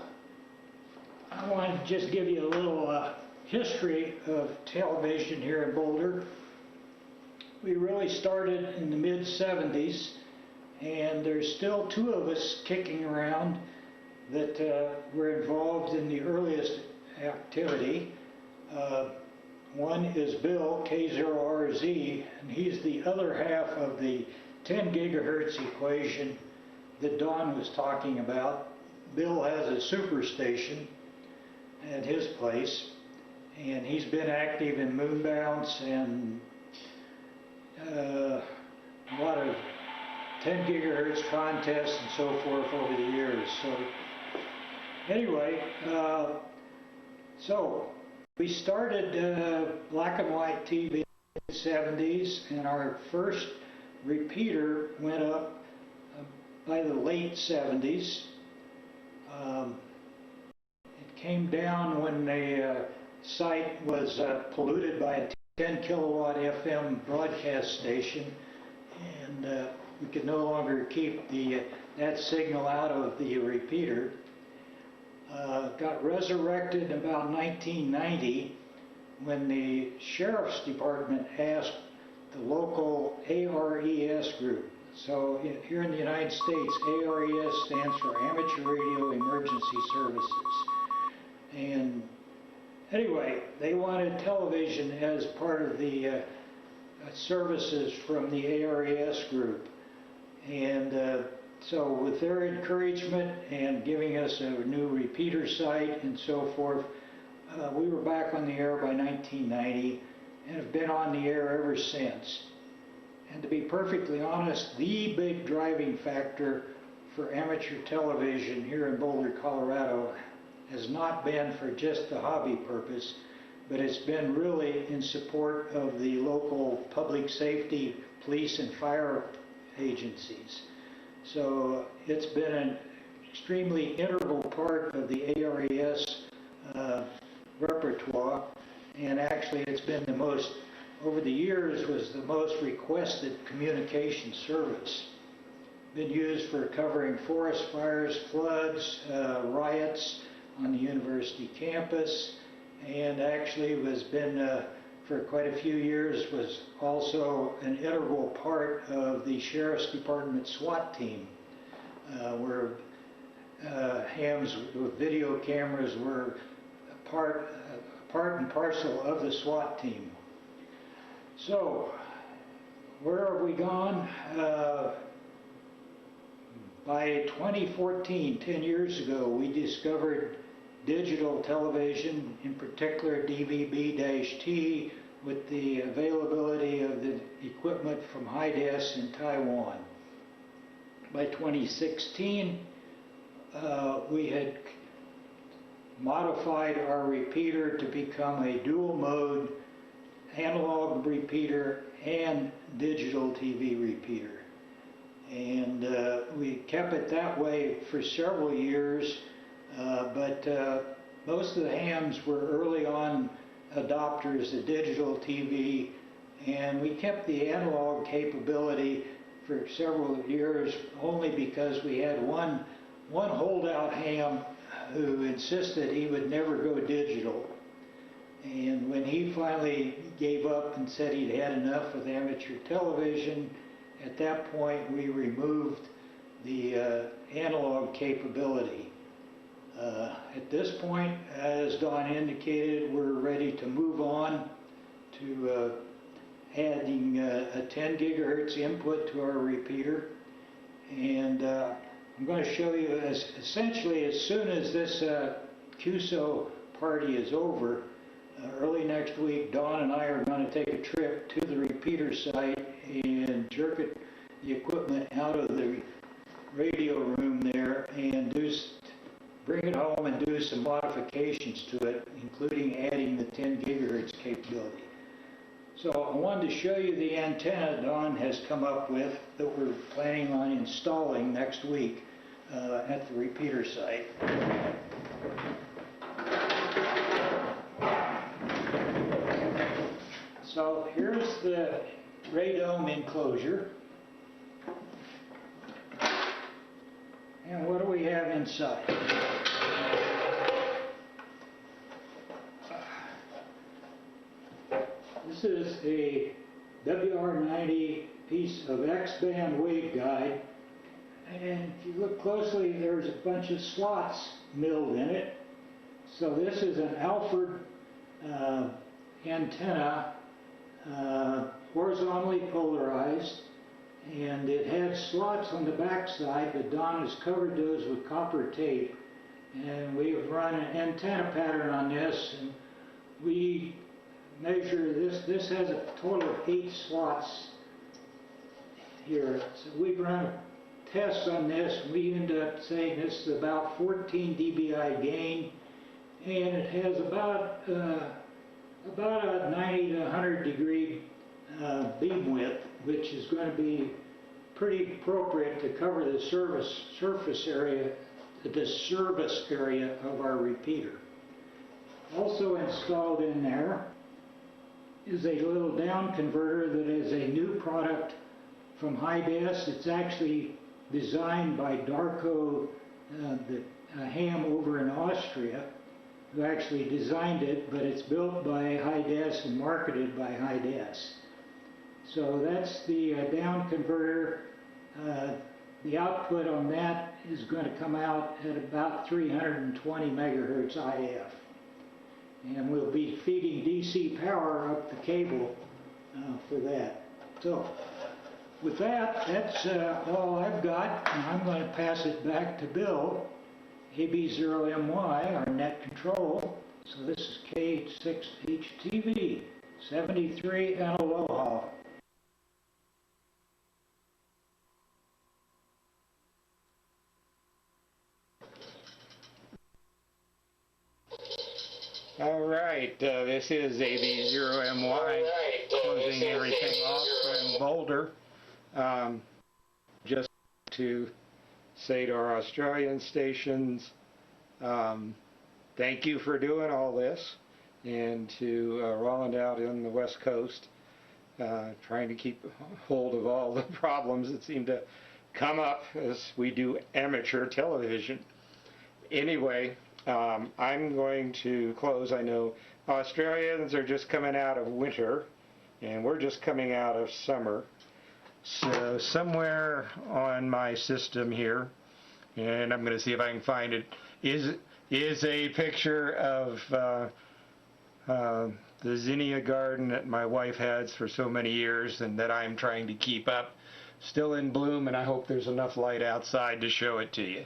I want to just give you a little history of television here in Boulder. We really started in the mid-70s, and there's still 2 of us kicking around that were involved in the earliest activity. One is Bill, K0RZ, and he's the other half of the 10 gigahertz equation that Don was talking about. Bill has a superstation at his place, and he's been active in moon bounce and a lot of 10 gigahertz contests and so forth over the years. So anyway, so we started black and white TV in the 70s, and our first repeater went up by the late 70s. It came down when the site was polluted by a 10 kilowatt FM broadcast station, and we could no longer keep that signal out of the repeater. Got resurrected in about 1990 when the Sheriff's Department asked the local ARES group. So here in the United States, ARES stands for Amateur Radio Emergency Services. And anyway, they wanted television as part of the services from the ARES group. And so with their encouragement and giving us a new repeater site and so forth, we were back on the air by 1990 and have been on the air ever since. And to be perfectly honest, the big driving factor for amateur television here in Boulder, Colorado has not been for just the hobby purpose, but it's been really in support of the local public safety, police and fire agencies. So it's been an extremely integral part of the ARES repertoire, and actually it's been the most, over the years, was the most requested communication service. Been used for covering forest fires, floods, riots on the university campus, and actually was been for quite a few years was also an integral part of the Sheriff's Department SWAT team, where hams with video cameras were part and parcel of the SWAT team. So, where have we gone? By 2014, 10 years ago, we discovered digital television, in particular DVB-T, with the availability of the equipment from HIDES in Taiwan. By 2016, we had modified our repeater to become a dual mode analog repeater and digital TV repeater. And we kept it that way for several years, but most of the hams were early on adopters of digital TV, and we kept the analog capability for several years only because we had one holdout ham who insisted he would never go digital. And when he finally gave up and said he'd had enough with amateur television, at that point we removed the analog capability. At this point, as Don indicated, we're ready to move on to adding a 10 gigahertz input to our repeater. And I'm going to show you, essentially as soon as this QSO party is over, early next week, Don and I are going to take a trip to the repeater site and jerk the equipment out of the radio room there and bring it home and do some modifications to it, including adding the 10 gigahertz capability. So I wanted to show you the antenna Don has come up with that we're planning on installing next week at the repeater site. So here's the radome enclosure. And what do we have inside? This is a WR90 piece of X-band waveguide, and if you look closely, there's a bunch of slots milled in it. So this is an Alford antenna, horizontally polarized, and it has slots on the back side, but Don has covered those with copper tape, and we have run an antenna pattern on this, and we measure this has a total of 8 slots here. So we've run tests on this, and we end up saying this is about 14 dBi gain, and it has about a 90 to 100 degree beam width, which is going to be pretty appropriate to cover the surface area, the service area of our repeater. Also installed in there is a little down converter that is a new product from HIDES. It's actually designed by Darko, the ham over in Austria, who actually designed it, but it's built by HIDES and marketed by HIDES. So that's the down converter. The output on that is going to come out at about 320 megahertz IF. And we'll be feeding DC power up the cable for that. So with that, that's all I've got, and I'm going to pass it back to Bill, AB0MY, our net control. So this is K6HTV, 73 and Aloha. All right, this is AV0MY, closing everything off in Boulder. Just to say to our Australian stations, thank you for doing all this, and to Roland out in the West Coast, trying to keep hold of all the problems that seem to come up as we do amateur television. Anyway, I'm going to close. I know Australians are just coming out of winter, and we're just coming out of summer. So somewhere on my system here, and I'm going to see if I can find it, is a picture of the zinnia garden that my wife has for so many years and that I'm trying to keep up. Still in bloom, and I hope there's enough light outside to show it to you.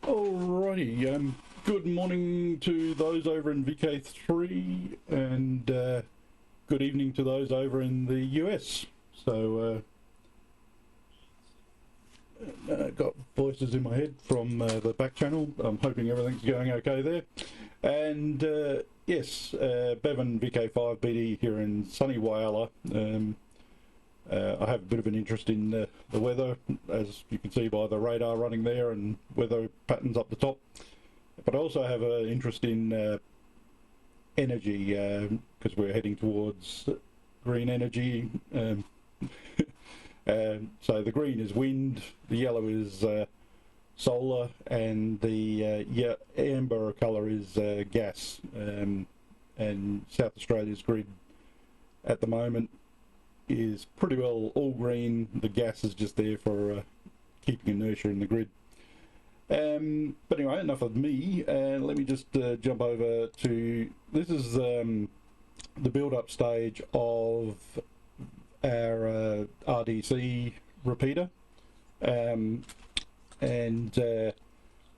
Alrighty, good morning to those over in VK3 and good evening to those over in the US. So, got voices in my head from the back channel. I'm hoping everything's going okay there. And yes, Bevan VK5BD here in sunny Whyalla. I have a bit of an interest in the weather, as you can see by the radar running there and weather patterns up the top. But I also have an interest in energy, because we're heading towards green energy. So the green is wind, the yellow is solar, and the amber colour is gas. And South Australia's grid at the moment is pretty well all green. The gas is just there for keeping inertia in the grid. But anyway, enough of me. Let me just jump over to, this is the build-up stage of our RDC repeater. And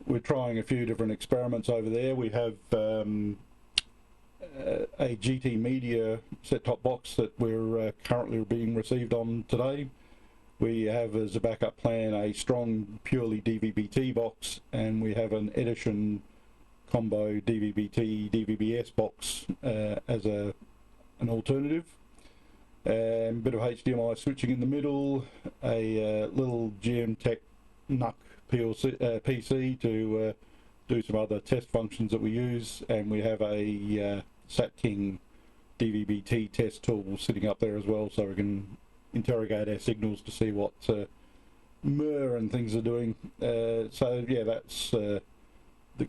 we're trying a few different experiments over there. We have a GT Media set-top box that we're currently being received on today. We have as a backup plan a strong purely DVB-T box, and we have an Edison combo DVB-T DVB-S box as an alternative. Bit of HDMI switching in the middle, a little GM Tech NUC PC to do some other test functions that we use, and we have a SatKing DVB-T test tool sitting up there as well, so we can interrogate our signals to see what MIR and things are doing. So yeah, that's the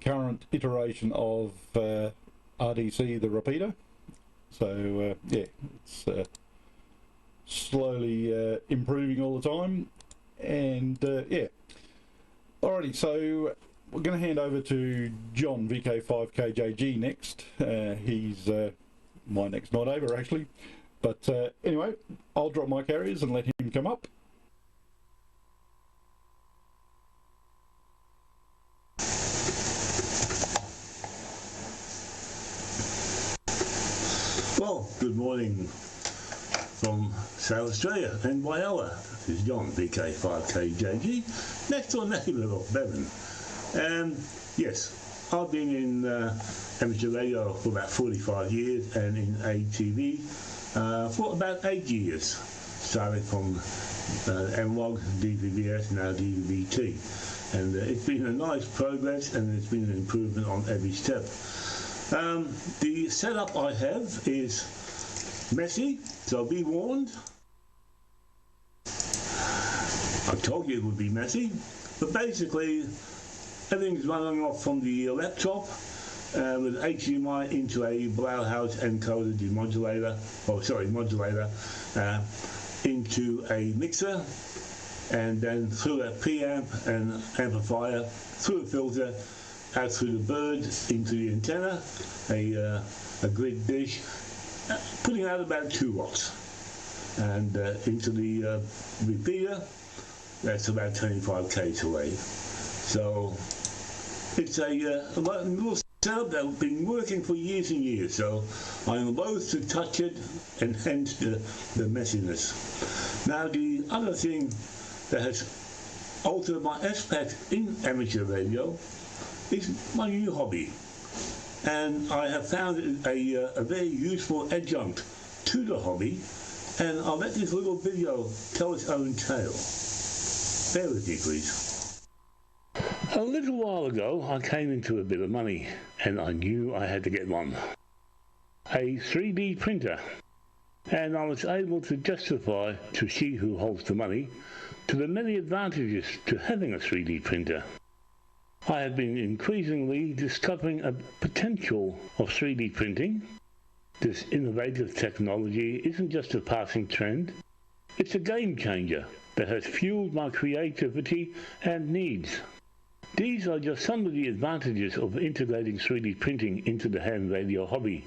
current iteration of RDC, the repeater. So yeah, it's slowly improving all the time, and yeah. Alrighty, so we're going to hand over to John, VK5KJG, next. He's my next night over, actually. But anyway, I'll drop my carriers and let him come up. Well, good morning from South Australia and Whyalla. This is John, VK5KJG, next door neighbour of Bevan. And yes, I've been in amateur radio for about 45 years and in ATV for about 8 years, starting from analog, DVBS, now DVB-T. And it's been a nice progress and it's been an improvement on every step. The setup I have is messy, so be warned. I told you it would be messy, but basically everything's running off from the laptop with HDMI into a Blauhaus encoder demodulator, modulator into a mixer, and then through a preamp and amplifier, through a filter, out through the bird into the antenna, a grid dish, putting out about 2 watts, and into the repeater, that's about 25 k's away. So it's a little setup that's been working for years and years, so I'm loath to touch it, and hence the messiness. Now the other thing that has altered my aspect in amateur radio is my new hobby, and I have found it a very useful adjunct to the hobby, and I'll let this little video tell its own tale. Bear with me, please. A little while ago I came into a bit of money and I knew I had to get one. A 3D printer, and I was able to justify to she who holds the money to the many advantages to having a 3D printer. I have been increasingly discovering a potential of 3D printing. This innovative technology isn't just a passing trend, it's a game changer that has fueled my creativity and needs. These are just some of the advantages of integrating 3D printing into the ham radio hobby.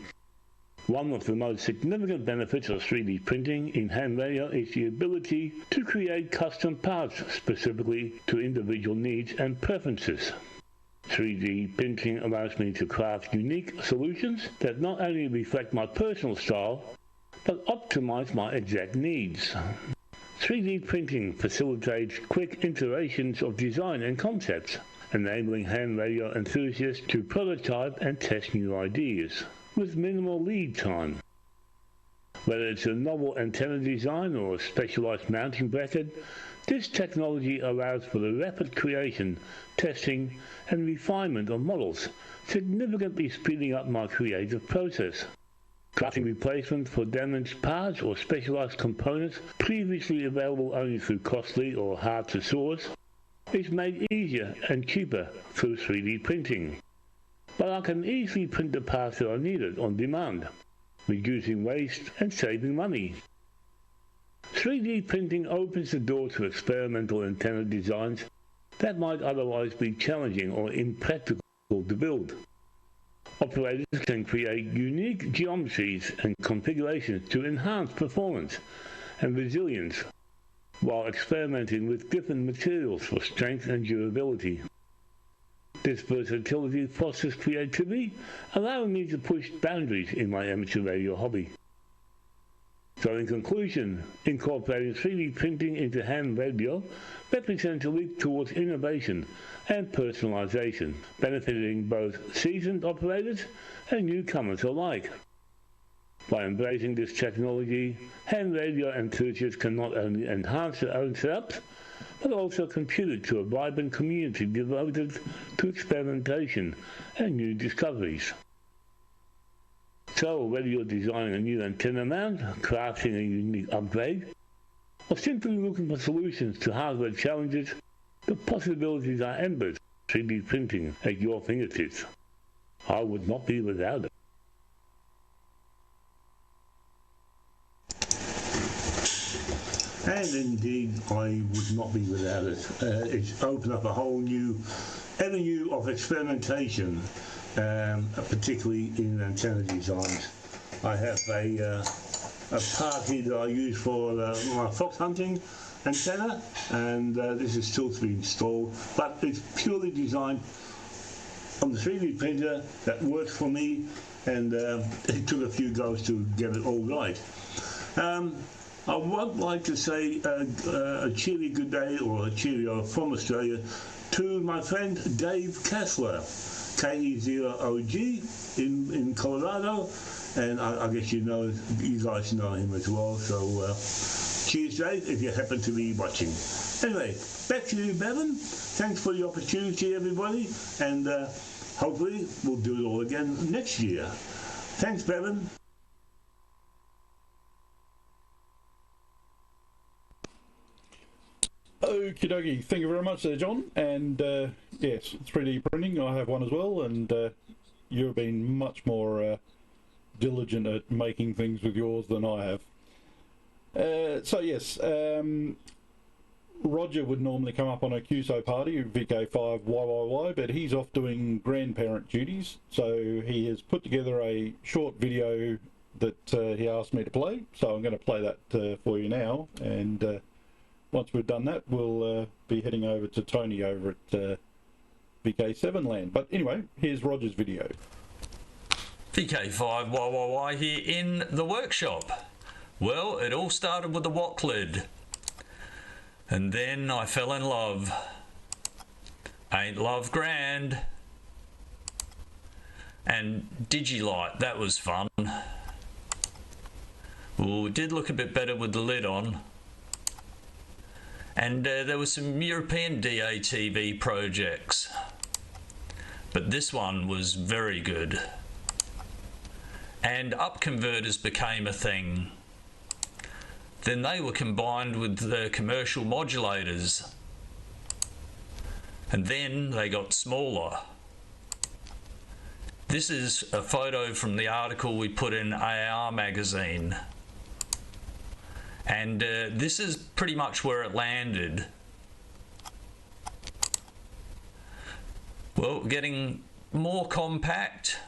One of the most significant benefits of 3D printing in ham radio is the ability to create custom parts specifically to individual needs and preferences. 3D printing allows me to craft unique solutions that not only reflect my personal style, but optimize my exact needs. 3D printing facilitates quick iterations of design and concepts, enabling ham radio enthusiasts to prototype and test new ideas with minimal lead time. Whether it's a novel antenna design or a specialized mounting bracket, this technology allows for the rapid creation, testing, and refinement of models, significantly speeding up my creative process. Crafting replacements for damaged parts or specialized components previously available only through costly or hard to source is made easier and cheaper through 3D printing. But I can easily print the parts that are needed on demand, reducing waste and saving money. 3D printing opens the door to experimental antenna designs that might otherwise be challenging or impractical to build. Operators can create unique geometries and configurations to enhance performance and resilience while experimenting with different materials for strength and durability. This versatility fosters creativity, allowing me to push boundaries in my amateur radio hobby. So in conclusion, incorporating 3D printing into ham radio represents a leap towards innovation and personalization, benefiting both seasoned operators and newcomers alike. By embracing this technology, ham radio enthusiasts can not only enhance their own setups, but also contribute to a vibrant community devoted to experimentation and new discoveries. So, whether you're designing a new antenna mount, crafting a unique upgrade, or simply looking for solutions to hardware challenges, the possibilities are endless. 3D printing at your fingertips. I would not be without it. And and indeed I would not be without it. It's opened up a whole new avenue of experimentation, particularly in antenna designs. I have a part here that I use for my fox hunting antenna, and this is still to be installed, but it's purely designed on the 3D printer that works for me, and it took a few goes to get it all right. I would like to say a cheery good day or a cheerio from Australia to my friend Dave Kessler, KE0OG in Colorado, and I guess you guys know him as well, so cheers Dave if you happen to be watching. Anyway, back to you Bevan. Thanks for the opportunity everybody, and hopefully we'll do it all again next year. Thanks Bevan. Okie dokie, thank you very much there, John. And yes, 3D printing, I have one as well, and you've been much more diligent at making things with yours than I have. So yes, Roger would normally come up on a QSO party, VK5YYY, but he's off doing grandparent duties, so he has put together a short video that he asked me to play, so I'm going to play that for you now, and once we've done that, we'll be heading over to Tony over at VK7 land. But anyway, here's Roger's video. VK5YYY here in the workshop. Well, it all started with the wok lid. And then I fell in love. Ain't love grand. And Digilight, that was fun. Well, it did look a bit better with the lid on. And there were some European DATV projects. But this one was very good. And up converters became a thing. Then they were combined with the commercial modulators. And then they got smaller. This is a photo from the article we put in AR magazine. And this is pretty much where it landed. Well, getting more compact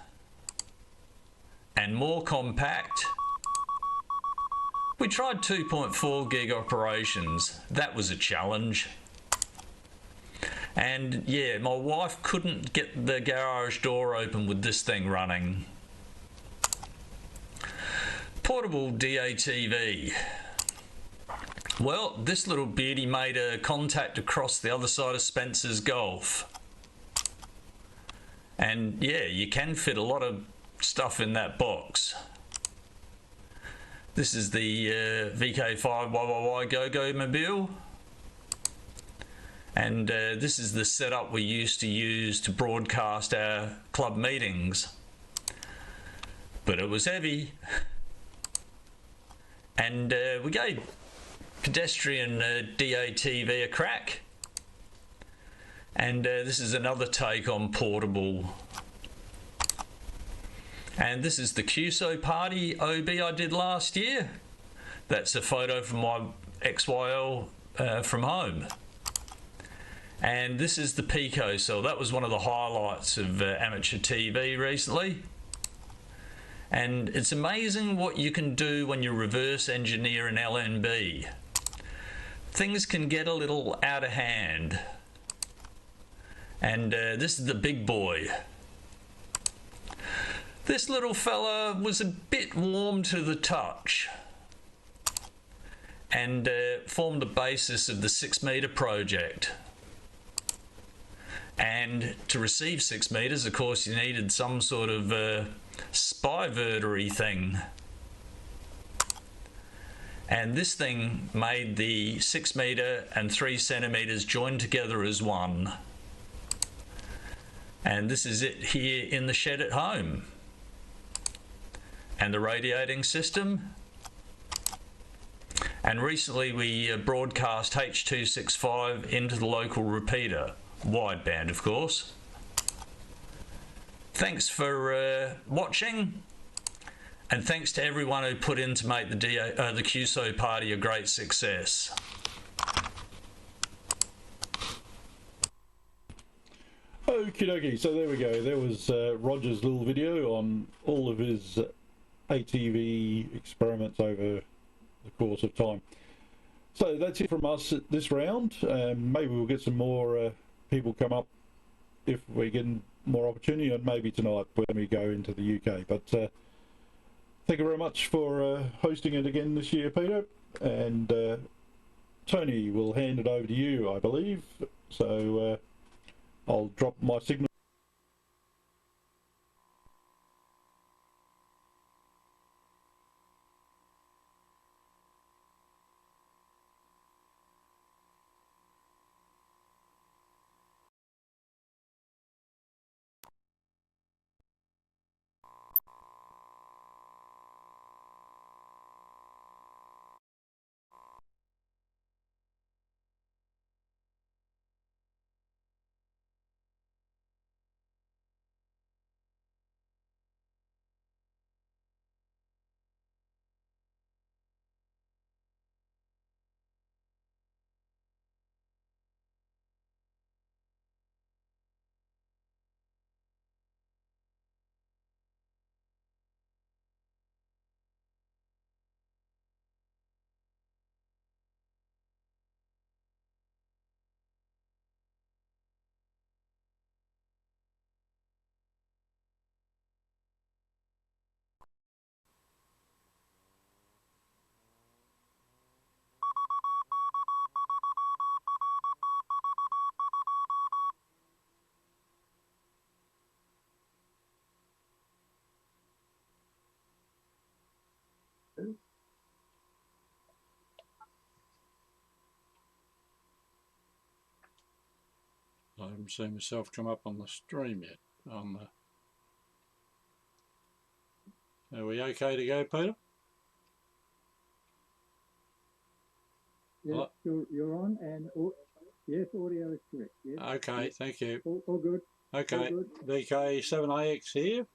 and more compact. We tried 2.4 gig operations. That was a challenge. And yeah, my wife couldn't get the garage door open with this thing running. Portable DATV. Well, this little beauty made a contact across the other side of Spencer's Gulf. And yeah, you can fit a lot of stuff in that box. This is the VK5YYY Go-Go Mobile. And this is the setup we used to use to broadcast our club meetings. But it was heavy. And we gave pedestrian DATV a crack. And this is another take on portable. And this is the QSO party OB I did last year. That's a photo from my XYL from home. And this is the Pico cell. That was one of the highlights of amateur TV recently. And it's amazing what you can do when you reverse engineer an LNB. Things can get a little out of hand. And this is the big boy. This little fella was a bit warm to the touch and formed the basis of the 6 metre project. And to receive 6 metres, of course, you needed some sort of spy-vertery thing. And this thing made the 6 metre and 3 centimetres joined together as one. And this is it here in the shed at home. And the radiating system. And recently we broadcast H.265 into the local repeater, wideband of course. Thanks for watching. And thanks to everyone who put in to make the QSO party a great success. Okie dokie, so there we go. There was Roger's little video on all of his ATV experiments over the course of time. So that's it from us at this round. Maybe we'll get some more people come up if we get more opportunity, and maybe tonight when we go into the UK. But thank you very much for hosting it again this year, Peter. And Tony, will hand it over to you, I believe. So I'll drop my signal. I haven't seen myself come up on the stream yet. Are we okay to go, Peter? Yes, you're on, and yes, audio is correct. Yes. Okay, yes. Thank you. All good. Okay, all good. VK7AX here,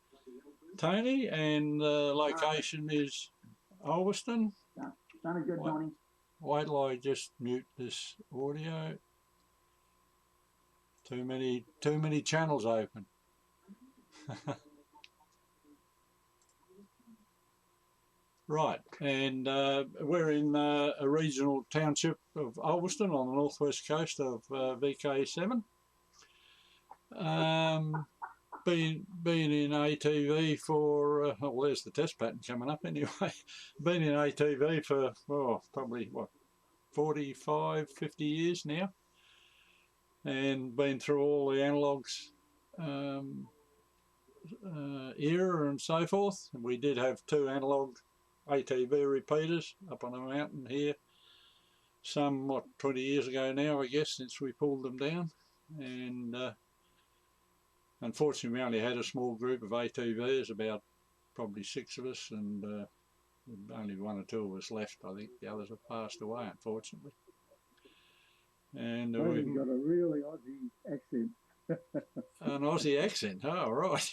Tony, and the location is Ulverston. Done a good morning. Wait till I just mute this audio. Too many channels open. Right, and we're in a regional township of Ulverston on the northwest coast of VK7. Been in ATV for, well, there's the test pattern coming up anyway. Been in ATV for, probably, 45, 50 years now. And been through all the analogues era and so forth. We did have 2 analogue ATV repeaters up on a mountain here some 20 years ago now, I guess, since we pulled them down. And unfortunately we only had a small group of ATVs, about probably 6 of us, and only 1 or 2 of us left. I think the others have passed away, unfortunately. And we've got a really Aussie accent. An Aussie accent, oh right.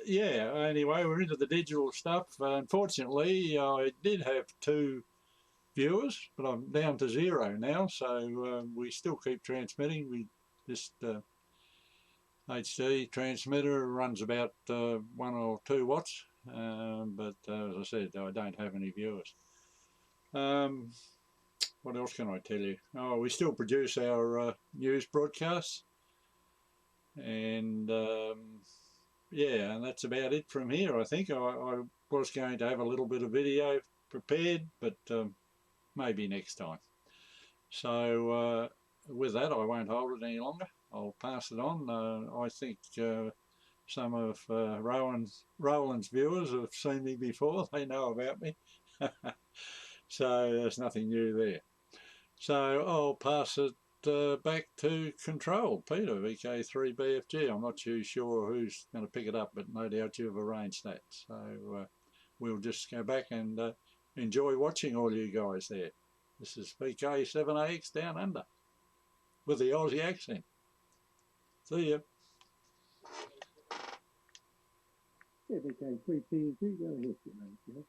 Yeah, anyway, we're into the digital stuff. Unfortunately, I did have 2 viewers, but I'm down to 0 now, so we still keep transmitting. We just HD transmitter runs about 1 or 2 watts, but as I said, I don't have any viewers. What else can I tell you? Oh, we still produce our news broadcasts, and yeah, and that's about it from here. I think I was going to have a little bit of video prepared, but maybe next time. So with that, I won't hold it any longer. I'll pass it on. I think some of Roland's viewers have seen me before. They know about me. So there's nothing new there. So I'll pass it back to control. Peter, VK3BFG. I'm not too sure who's going to pick it up, but no doubt you've arranged that. So we'll just go back and enjoy watching all you guys there. This is VK7AX Down Under with the Aussie accent. See ya. VK3PZ, go ahead, Jeff.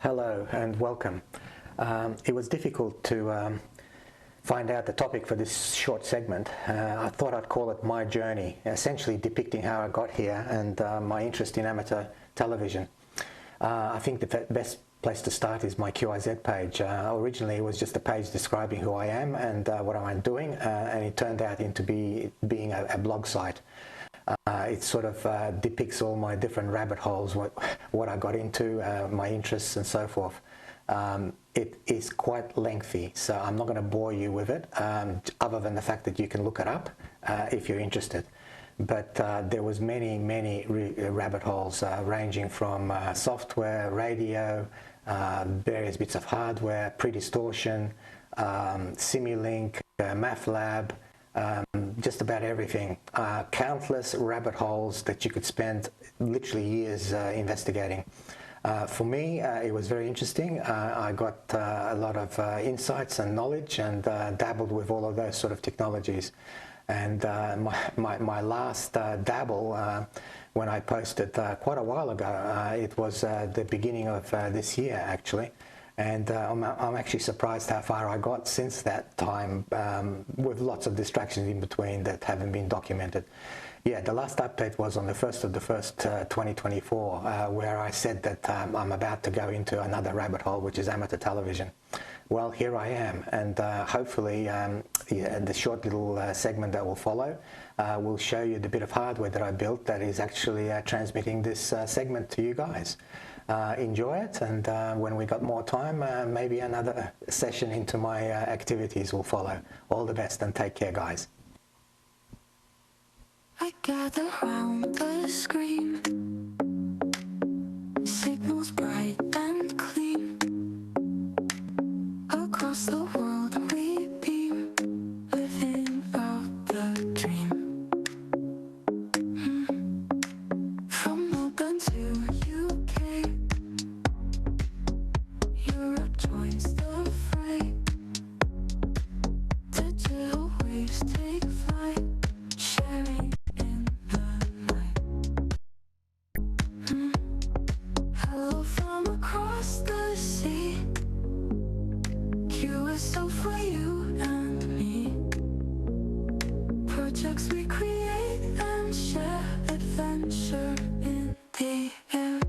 Hello and welcome. It was difficult to find out the topic for this short segment. I thought I'd call it My Journey, essentially depicting how I got here and my interest in amateur television. I think the best place to start is my QIZ page. Originally it was just a page describing who I am and what I'm doing, and it turned out into being a blog site. It sort of depicts all my different rabbit holes, what I got into, my interests and so forth. It is quite lengthy, so I'm not going to bore you with it, other than the fact that you can look it up if you're interested. But there was many rabbit holes ranging from software, radio, various bits of hardware, pre-distortion, Simulink, MathLab, just about everything. Countless rabbit holes that you could spend literally years investigating. For me, it was very interesting. I got a lot of insights and knowledge and dabbled with all of those sort of technologies. And my last dabble, when I posted quite a while ago, it was the beginning of this year actually. And I'm actually surprised how far I got since that time, with lots of distractions in between that haven't been documented. Yeah, the last update was on the 1st of the 1st, 2024, where I said that I'm about to go into another rabbit hole, which is amateur television. Well, here I am, and hopefully the short little segment that will follow will show you the bit of hardware that I built that is actually transmitting this segment to you guys. Enjoy it, and when we got more time, maybe another session into my activities will follow. All the best and take care, guys. I gather round the screen, signals bright and clean. Across the world we beam, living out the dream. From Melbourne to UK, Europe joins the fray. Digital waves take flight, sharing in the night. Hello from across the sea, QSO for you and me. Projects we create and share, adventure in the air.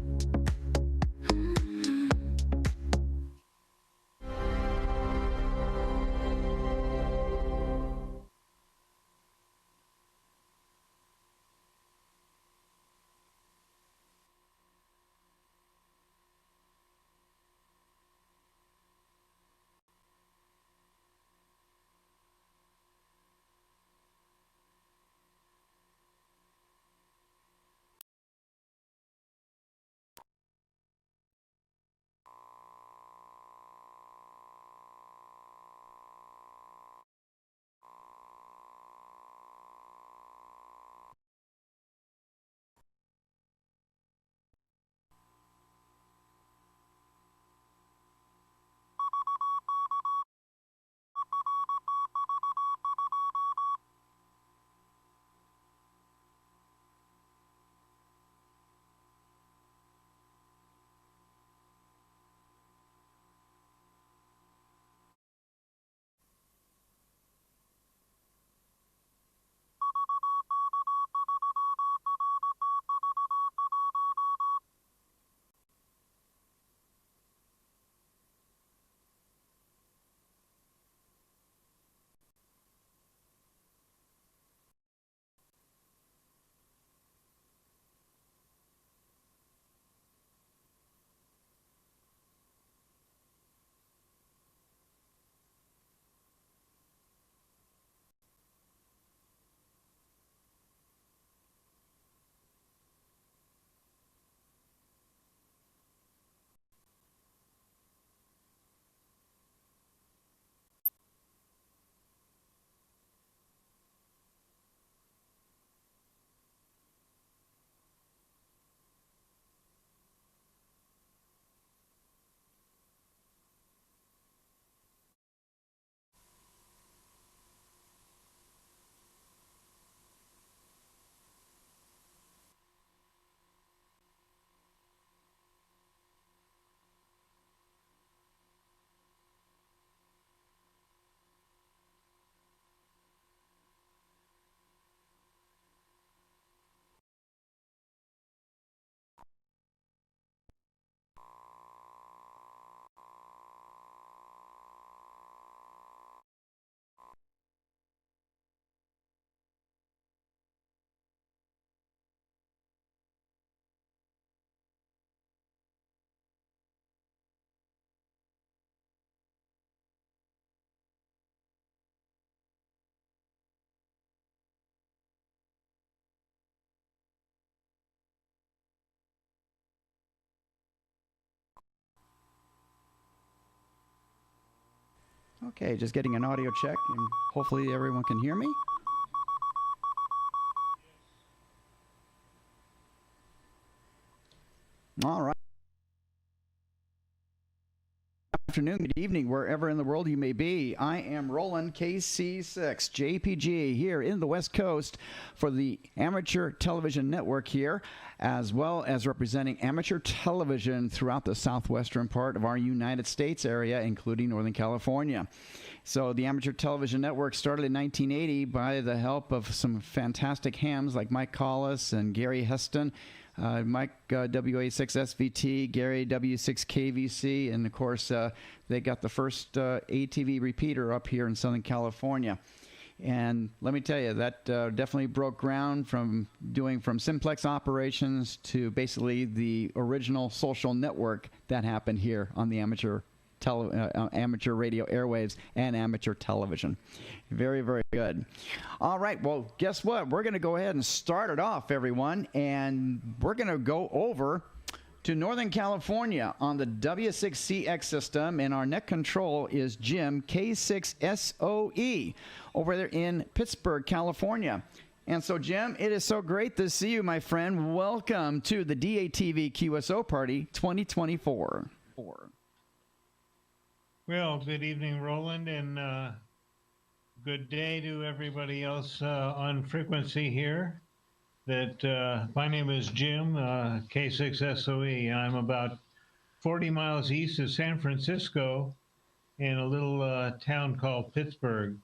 Okay, just getting an audio check, and hopefully everyone can hear me. All right. Good afternoon, good evening, wherever in the world you may be. I am Roland KC6 JPG here in the West Coast for the Amateur Television Network here, as well as representing amateur television throughout the southwestern part of our United States area, including Northern California. So the Amateur Television Network started in 1980 by the help of some fantastic hams like Mike Collis and Gary Heston. Mike WA6SVT, Gary W6KVC, and of course they got the first ATV repeater up here in Southern California. And let me tell you, that definitely broke ground from doing from simplex operations to basically the original social network that happened here on the amateur radio airwaves and amateur television. Very, very good. All right, well, guess what? We're going to go ahead and start it off, everyone, and we're going to go over to Northern California on the W6CX system, and our net control is Jim K6SOE over there in Pittsburgh, California. And so, Jim, it is so great to see you, my friend. Welcome to the ATV QSO Party 2024. Well, good evening, Roland, and good day to everybody else on frequency here. My name is Jim, K6SOE, and I'm about 40 miles east of San Francisco in a little town called Pittsburgh.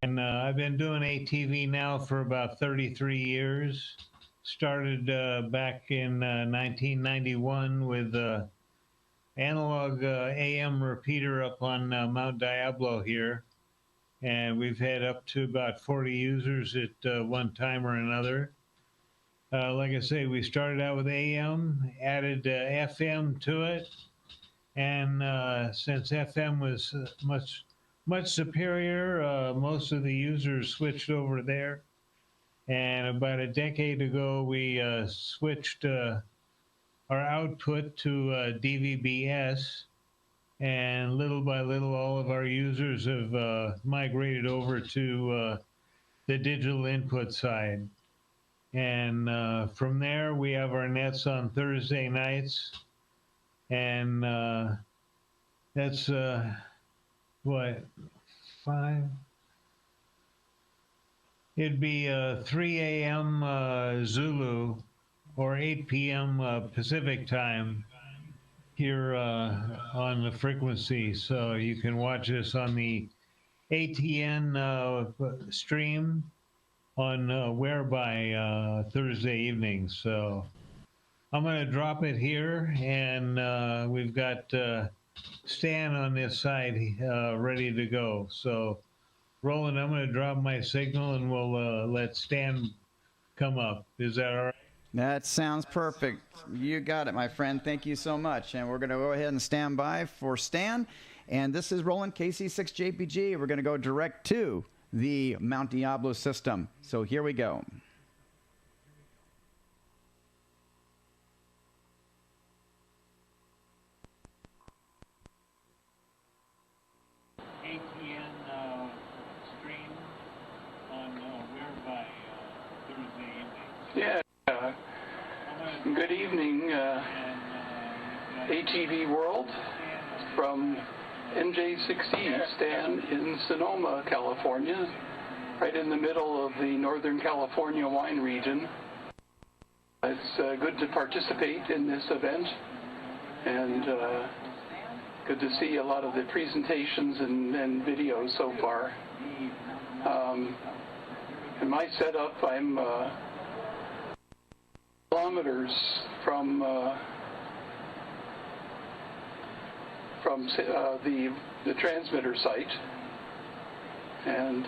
And I've been doing ATV now for about 33 years. Started back in 1991 with analog AM repeater up on Mount Diablo here, and we've had up to about 40 users at one time or another. Like I say, we started out with AM, added FM to it, and since FM was much superior, most of the users switched over there. And about a decade ago, we switched our output to DVB-S, and little by little all of our users have migrated over to the digital input side. And from there we have our nets on Thursday nights, and that's what, 5? It'd be 3 a.m. Zulu or 8 p.m. Pacific time here on the frequency. So you can watch us on the ATN stream on Whereby Thursday evening. So I'm going to drop it here, and we've got Stan on this side ready to go. So Roland, I'm going to drop my signal, and we'll let Stan come up. Is that all right? That sounds perfect. You got it, my friend. Thank you so much. And we're going to go ahead and stand by for Stan. And this is Roland KC6JPG. We're going to go direct to the Mount Diablo system. So here we go. ATN stream on Whereby Thursday evening. Yeah. Good evening, ATV World from NJ6E, Stan in Sonoma, California, right in the middle of the Northern California wine region. It's good to participate in this event, and good to see a lot of the presentations and videos so far. In my setup, I'm kilometers from the transmitter site, and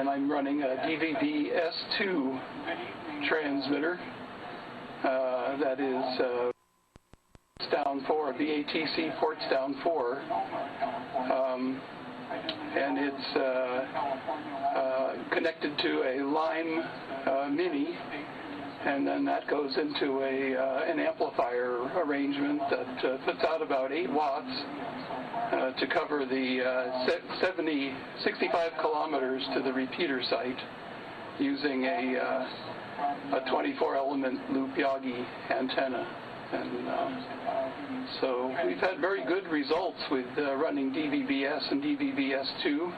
I'm running a DVB-S2 transmitter that is down 4, BATC ports down 4, and it's connected to a Lime Mini and then that goes into an amplifier arrangement that puts out about 8 watts to cover the 65 kilometers to the repeater site using a 24-element loop Yagi antenna. And so we've had very good results with running DVB-S and DVB-S2.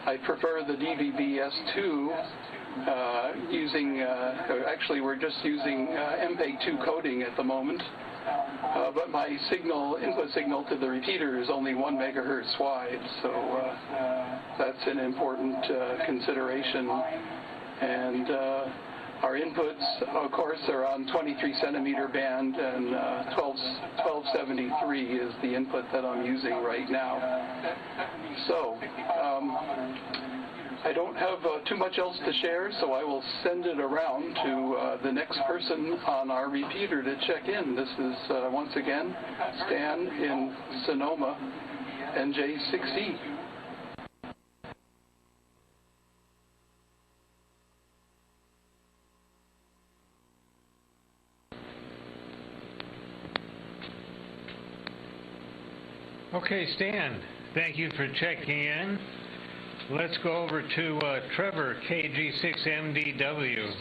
I prefer the DVB-S2 actually we're just using MPEG-2 coding at the moment, but my input signal to the repeater is only 1 megahertz wide, so that's an important consideration. And our inputs, of course, are on 23 centimeter band, and 1273 is the input that I'm using right now. So I don't have too much else to share, so I will send it around to the next person on our repeater to check in. This is, once again, Stan in Sonoma, NJ6E. Okay, Stan, thank you for checking in. Let's go over to Trevor, KG6MDW.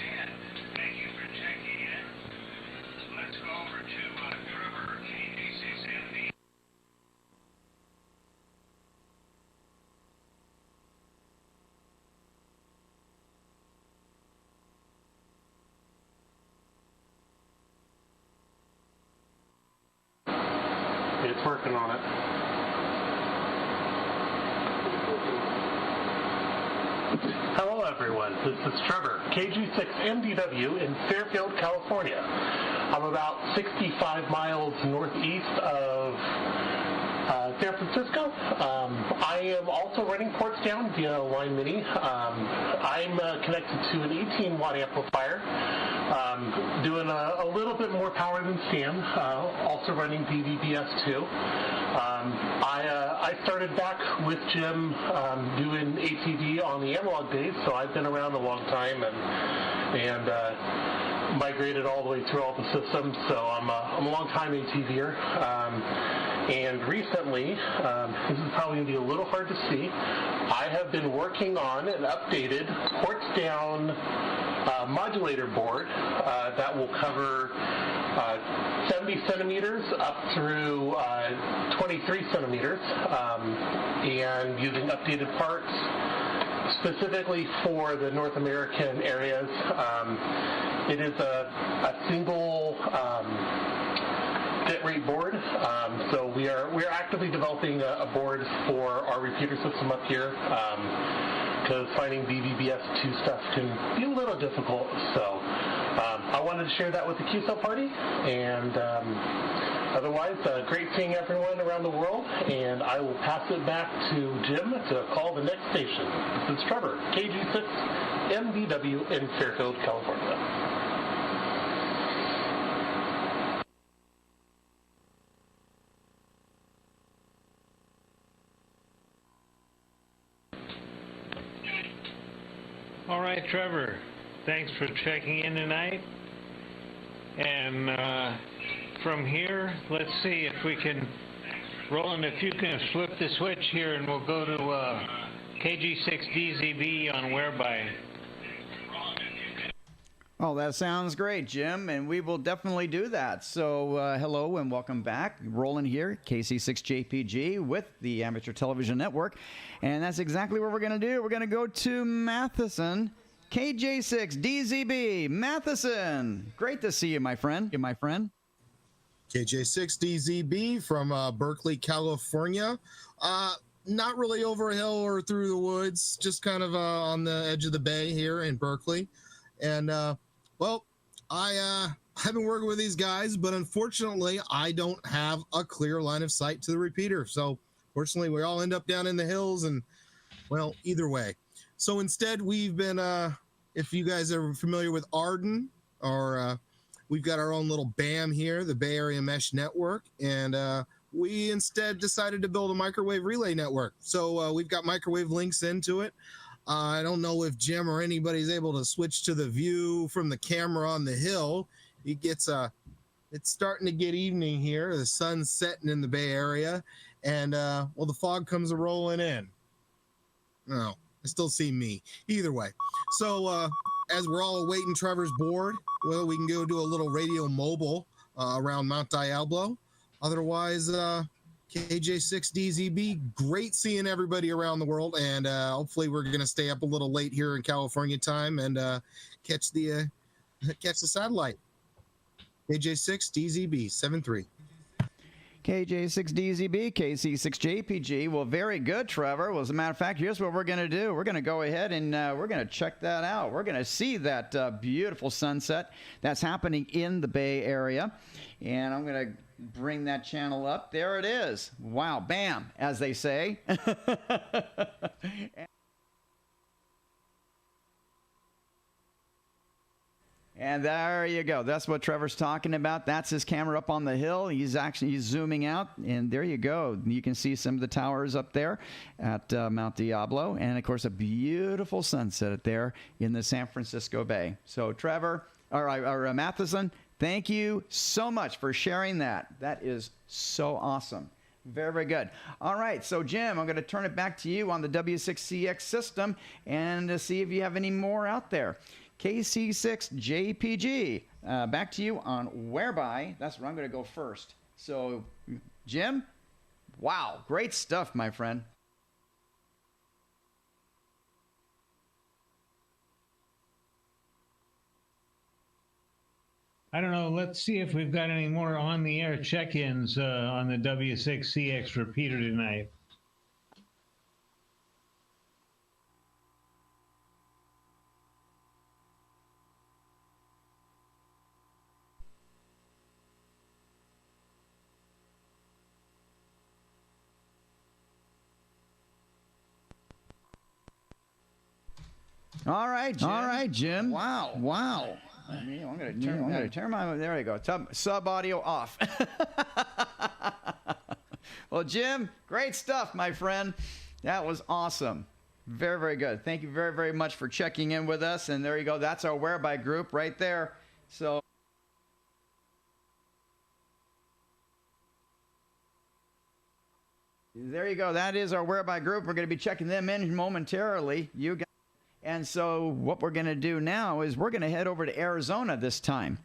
It's working on it. Hello everyone, this is Trevor, KG6MDW in Fairfield, California. I'm about 65 miles northeast of San Francisco. I am also running ports down via Line Mini. I'm connected to an 18-watt amplifier, doing a little bit more power than Stan, also running DVB-S2. I started back with Jim doing ATV on the analog days, so I've been around a long time and migrated all the way through all the systems, so I'm a long-time ATVer. And recently, this is probably going to be a little hard to see, I have been working on an updated ports down modulator board that will cover 70 centimeters up through 23 centimeters, and using updated parts specifically for the North American areas. It is a single bit rate board, so we are actively developing a board for our repeater system up here, because finding DVB-S2 stuff can be a little difficult. So I wanted to share that with the QSO party, and otherwise, great seeing everyone around the world, and I will pass it back to Jim to call the next station. This is Trevor, KG6MDW in Fairfield, California. All right, Trevor, thanks for checking in tonight. And from here, let's see if we can, Roland, if you can flip the switch here and we'll go to KG6DZB on Whereby. Oh, that sounds great, Jim, and we will definitely do that. So hello and welcome back. Roland here, KC6JPG with the Amateur Television Network. And that's exactly what we're going to do. We're going to go to Matheson, KJ6DZB. Matheson, great to see you, my friend. KJ6DZB from Berkeley, California. Not really over a hill or through the woods, just kind of on the edge of the bay here in Berkeley. And, well, I've been working with these guys, but unfortunately, I don't have a clear line of sight to the repeater. So, fortunately, we all end up down in the hills and, well, either way. So instead, we've been, if you guys are familiar with Arden, or we've got our own little BAM here, the Bay Area Mesh Network, and we instead decided to build a microwave relay network. So we've got microwave links into it. I don't know if Jim or anybody's able to switch to the view from the camera on the hill. It's starting to get evening here. The sun's setting in the Bay Area, and well, the fog comes rolling in. No, I still see me. Either way. So as we're all awaiting Trevor's board, well, we can go do a little radio mobile around Mount Diablo. Otherwise, KJ6DZB, great seeing everybody around the world, and hopefully we're going to stay up a little late here in California time and catch the satellite. KJ6DZB 73. KJ6DZB, KC6JPG. Well, very good, Trevor. Well, as a matter of fact, here's what we're going to do. We're going to go ahead and we're going to check that out. We're going to see that beautiful sunset that's happening in the Bay Area. And I'm going to bring that channel up. There it is. Wow, bam, as they say. And there you go. That's what Trevor's talking about. That's his camera up on the hill. He's zooming out, and there you go. You can see some of the towers up there at Mount Diablo, and of course a beautiful sunset there in the San Francisco Bay. So Trevor, or Matheson, thank you so much for sharing that. That is so awesome. Very, very good. All right, so Jim, I'm going to turn it back to you on the W6CX system and to see if you have any more out there. KC6JPG, back to you on Whereby. That's where I'm going to go first. So, Jim, wow, great stuff, my friend. I don't know. Let's see if we've got any more on-the-air check-ins on the W6CX repeater tonight. All right, Jim. All right, Jim. Wow. Wow. I'm going to turn my, there you go. Sub audio off. Well, Jim, great stuff, my friend. That was awesome. Very, very good. Thank you very, very much for checking in with us. And there you go. That's our Whereby group right there. So there you go. That is our Whereby group. We're going to be checking them in momentarily. You guys. And so what we're going to do now is we're going to head over to Arizona this time.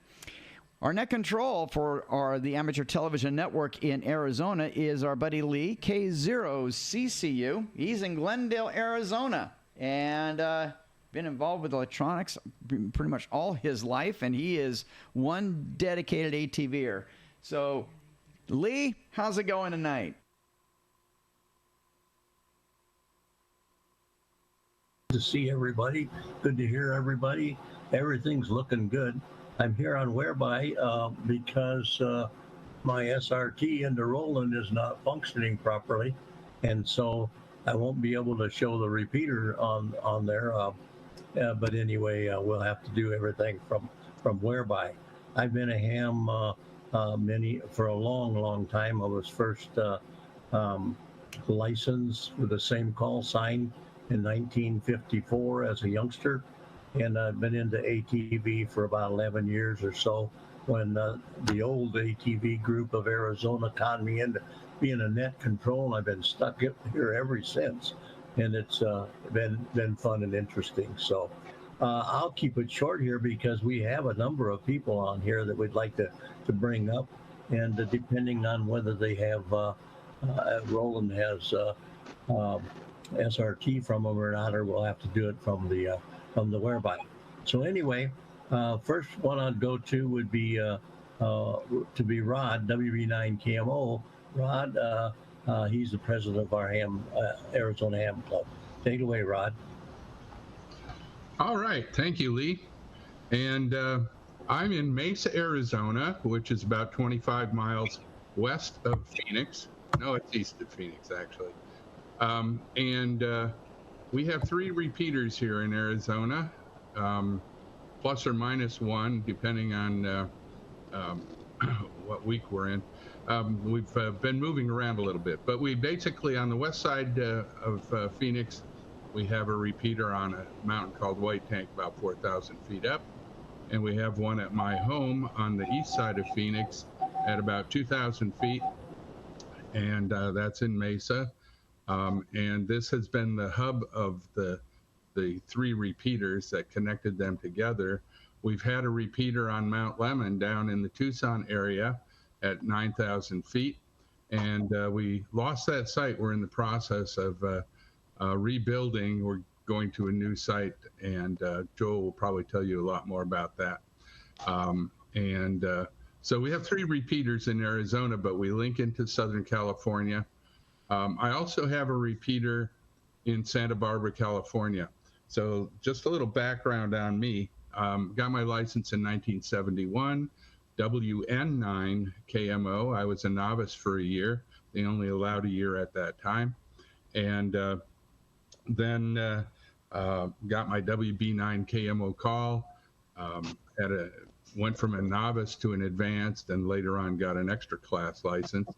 Our net control for the amateur television network in Arizona is our buddy Lee, K0CCU. He's in Glendale, Arizona, and been involved with electronics pretty much all his life, and he is one dedicated ATVer. So, Lee, how's it going tonight? To see everybody, good to hear everybody. Everything's looking good. I'm here on Whereby because my SRT into Roland is not functioning properly, and so I won't be able to show the repeater on there. But anyway, we'll have to do everything from Whereby. I've been a ham for a long time. I was first licensed with the same call sign in 1954 as a youngster, and I've been into ATV for about 11 years or so. When the old ATV group of Arizona conned me into being a net control, and I've been stuck here ever since, and it's been fun and interesting. So I'll keep it short here because we have a number of people on here that we'd like to bring up, and depending on whether they have Roland has SRT from them or not, or we'll have to do it from the Whereby. So anyway, first one I'd go to would be Rod, WB9KMO. Rod, he's the president of our Arizona Ham Club. Take it away, Rod. All right, thank you, Lee. And I'm in Mesa, Arizona, which is about 25 miles west of Phoenix. No, it's east of Phoenix, actually. And we have 3 repeaters here in Arizona, plus or minus 1, depending on what week we're in. We've been moving around a little bit, but we basically, on the west side of Phoenix, We have a repeater on a mountain called White Tank, about 4,000 feet up. And we have one at my home on the east side of Phoenix at about 2,000 feet. And that's in Mesa. And this has been the hub of the three repeaters that connected them together. We've had a repeater on Mount Lemmon down in the Tucson area at 9,000 feet. And we lost that site. We're in the process of rebuilding. We're going to a new site, and Joel will probably tell you a lot more about that. So we have three repeaters in Arizona, but we link into Southern California. I also have a repeater in Santa Barbara, California. So just a little background on me. Got my license in 1971, WN9 KMO. I was a novice for a year. They only allowed a year at that time. And then got my WB9 KMO call, went from a novice to an advanced, and later on got an extra class license.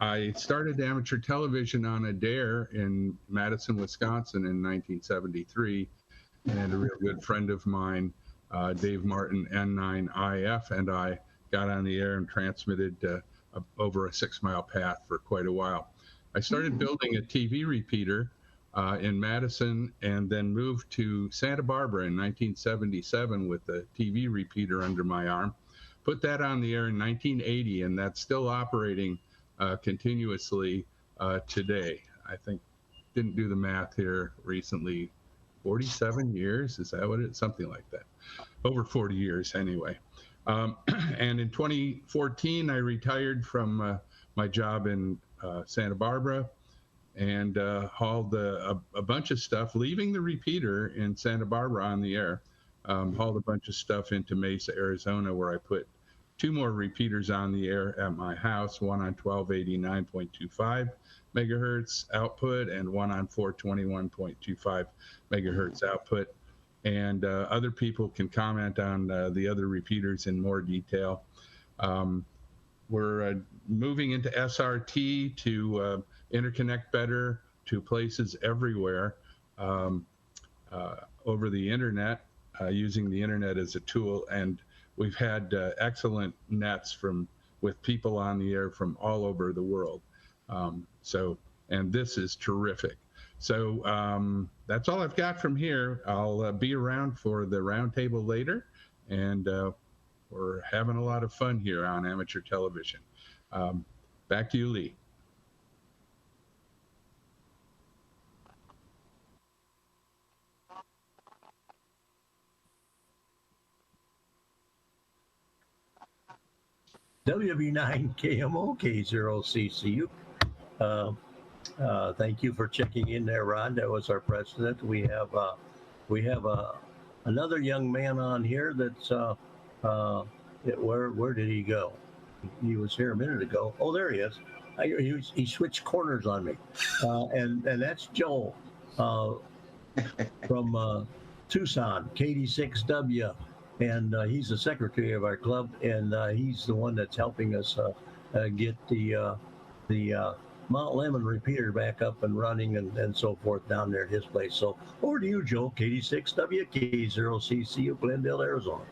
I started amateur television on a dare in Madison, Wisconsin in 1973, and a real good friend of mine, Dave Martin, N9IF, and I got on the air and transmitted over a 6-mile path for quite a while. I started building a TV repeater in Madison, and then moved to Santa Barbara in 1977 with the TV repeater under my arm. Put that on the air in 1980, and that's still operating continuously today. I think, didn't do the math here recently, 47 years, is that what it is? Something like that. Over 40 years anyway. And in 2014, I retired from my job in Santa Barbara, and hauled a bunch of stuff, leaving the repeater in Santa Barbara on the air, hauled a bunch of stuff into Mesa, Arizona, where I put 2 more repeaters on the air at my house, one on 1289.25 megahertz output and one on 421.25 megahertz output. And other people can comment on the other repeaters in more detail. We're moving into SRT to interconnect better to places everywhere over the internet, using the internet as a tool. And we've had excellent nets with people on the air from all over the world. And this is terrific. So that's all I've got from here. I'll be around for the roundtable later, and we're having a lot of fun here on amateur television. Back to you, Lee. WB9 KMO K0CCU. Thank you for checking in there, Ron. That was our president. We have another young man on here that's where did he go? He was here a minute ago. Oh, there he is. He switched corners on me, and that's Joel from Tucson, KD6W, and he's the secretary of our club, and he's the one that's helping us get the Mount Lemmon repeater back up and running and so forth down there at his place. So over to you, Joel, KD6W, K0CCU, Glendale, Arizona.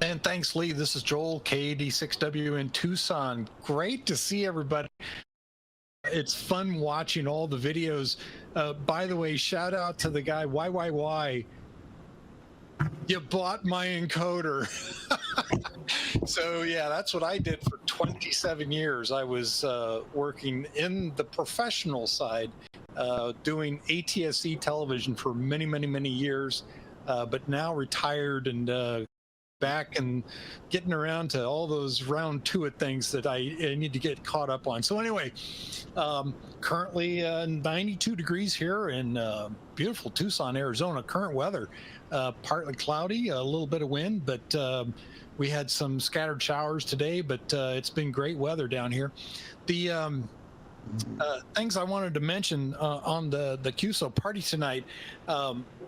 And thanks, Lee. This is Joel, KD6W in Tucson. Great to see everybody. It's fun watching all the videos. By the way, shout out to the guy, YYY. You bought my encoder. So yeah, that's what I did for 27 years. I was working in the professional side, doing ATSC television for many, many, many years, but now retired and back and getting around to all those round two of things that I need to get caught up on. So anyway, currently 92 degrees here in beautiful Tucson, Arizona. Current weather, partly cloudy, a little bit of wind, but we had some scattered showers today, but it's been great weather down here. The things I wanted to mention on the QSO party tonight,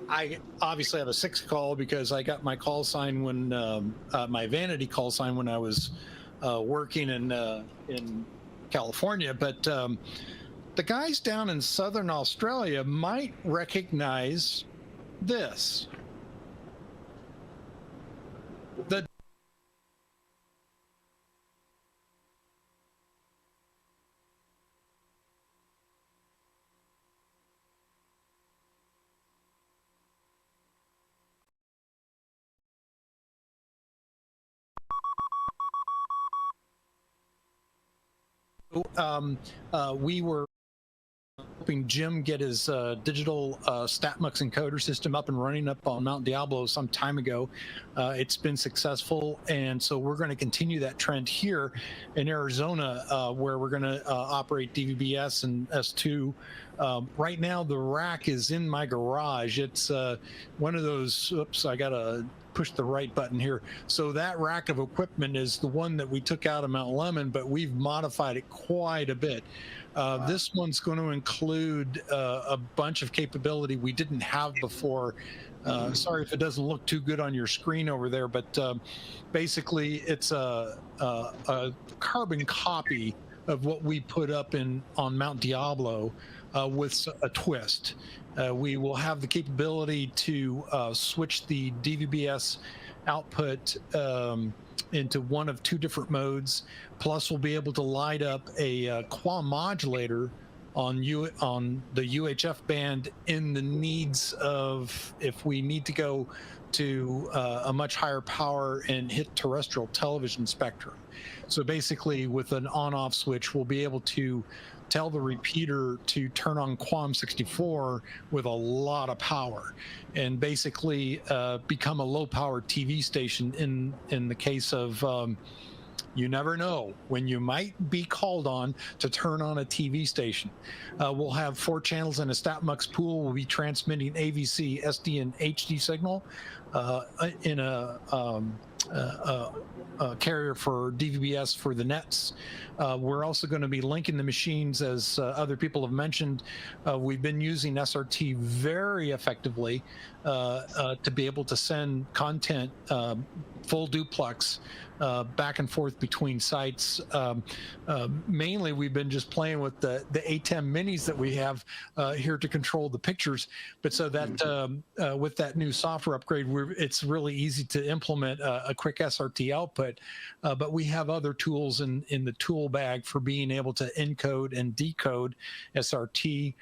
I obviously have a 6 call because I got my call sign when my vanity call sign when I was working in California, but the guys down in southern Australia might recognize this. The we were helping Jim get his digital StatMux encoder system up and running up on Mount Diablo some time ago. It's been successful, and so we're going to continue that trend here in Arizona, where we're going to operate DVB-S and S2. Right now, the rack is in my garage. It's one of those, oops, I got to push the right button here. So that rack of equipment is the one that we took out of Mount Lemmon, but we've modified it quite a bit. This one's going to include a bunch of capability we didn't have before. Sorry if it doesn't look too good on your screen over there, but basically it's a carbon copy of what we put up on Mount Diablo with a twist. We will have the capability to switch the DVB-S output into one of two different modes. Plus, we'll be able to light up a QA modulator on the UHF band in the needs of if we need to go to a much higher power and hit terrestrial television spectrum. So basically, with an on-off switch, we'll be able to tell the repeater to turn on QAM 64 with a lot of power, and basically become a low-power TV station in the case of you never know when you might be called on to turn on a TV station. We'll have 4 channels in a StatMux pool. We'll be transmitting AVC, SD, and HD signal in a carrier for DVB-S for the nets. We're also going to be linking the machines, as other people have mentioned. We've been using SRT very effectively to be able to send content full duplex back and forth between sites. Mainly, we've been just playing with the A10 minis that we have here to control the pictures. But so that with that new software upgrade, it's really easy to implement a quick SRT output. But we have other tools in the tool bag for being able to encode and decode SRT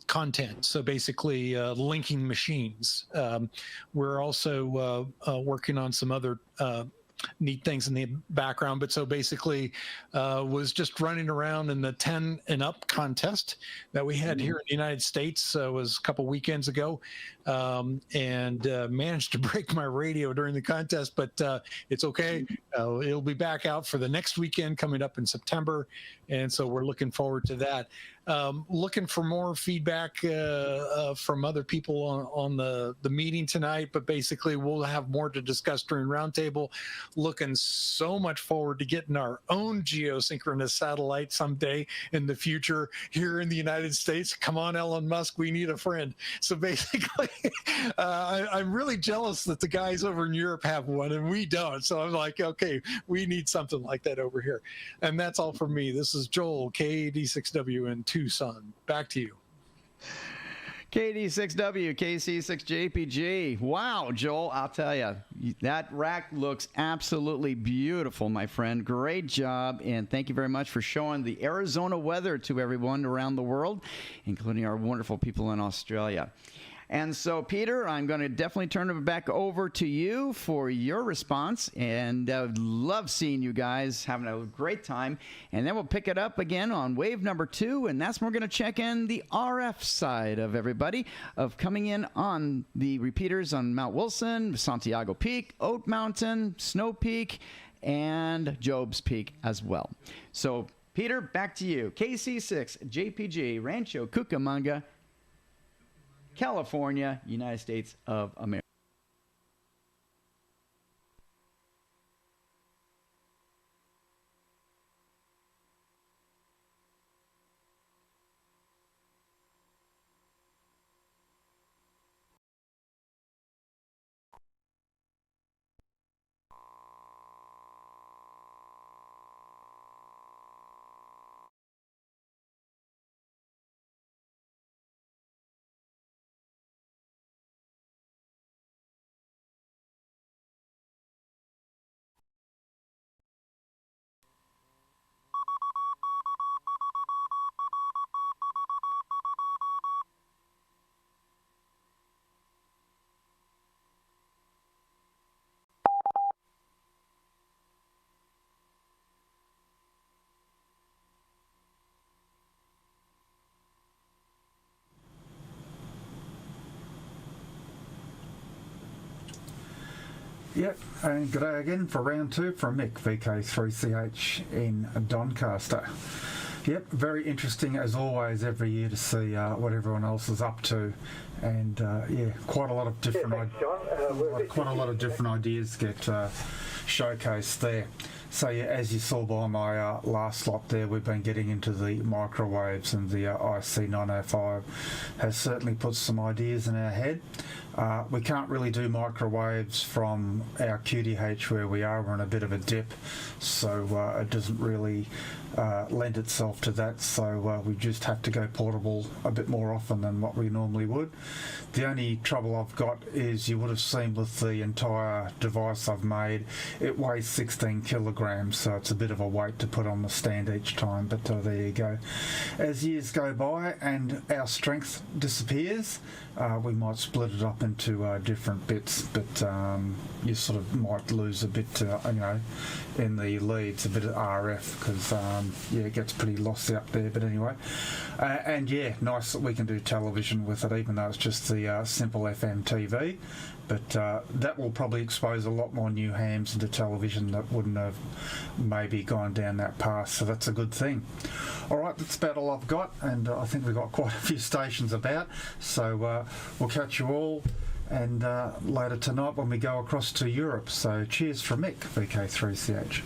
content. So basically linking machines. We're also working on some other neat things in the background, but so basically was just running around in the 10 and up contest that we had here in the United States. Was a couple weekends ago, and managed to break my radio during the contest, but it's okay. It'll be back out for the next weekend coming up in September, and so we're looking forward to that. Looking for more feedback from other people on the meeting tonight, but basically we'll have more to discuss during roundtable. Looking so much forward to getting our own geosynchronous satellite someday in the future here in the United States. Come on, Elon Musk, we need a friend. So basically, I'm really jealous that the guys over in Europe have one and we don't. So I'm like, okay, we need something like that over here. And that's all for me. This is Joel, KD6W in Tucson. Back to you. KD6W, KC6JPG. Wow, Joel, I'll tell you, that rack looks absolutely beautiful, my friend. Great job, and thank you very much for showing the Arizona weather to everyone around the world, including our wonderful people in Australia. And so, Peter, I'm going to definitely turn it back over to you for your response. And love seeing you guys having a great time. And then we'll pick it up again on wave number 2. And that's when we're going to check in the RF side of everybody, of coming in on the repeaters on Mount Wilson, Santiago Peak, Oat Mountain, Snow Peak, and Job's Peak as well. So, Peter, back to you. KC6, JPG, Rancho Cucamonga, California, United States of America. Yep, and good day again for round 2 from Mick, VK3CH in Doncaster. Yep, very interesting as always every year to see what everyone else is up to, and yeah, quite a lot of different ideas get showcased there. So yeah, as you saw by my last lot there, we've been getting into the microwaves, and the IC905 has certainly put some ideas in our head. We can't really do microwaves from our QTH where we are. We're in a bit of a dip, so it doesn't really lend itself to that, so we just have to go portable a bit more often than what we normally would. The only trouble I've got is, you would have seen with the entire device I've made, it weighs 16 kilograms, so it's a bit of a weight to put on the stand each time, but there you go. As years go by and our strength disappears, we might split it up into different bits, but you sort of might lose a bit, you know, in the leads, a bit of RF, because yeah, it gets pretty lossy up there, but anyway. And yeah, nice that we can do television with it, even though it's just the simple FM TV. But that will probably expose a lot more new hams into television that wouldn't have maybe gone down that path, so that's a good thing. Alright, that's about all I've got, and I think we've got quite a few stations about, so we'll catch you all and later tonight when we go across to Europe. So cheers from Mick, VK3CH.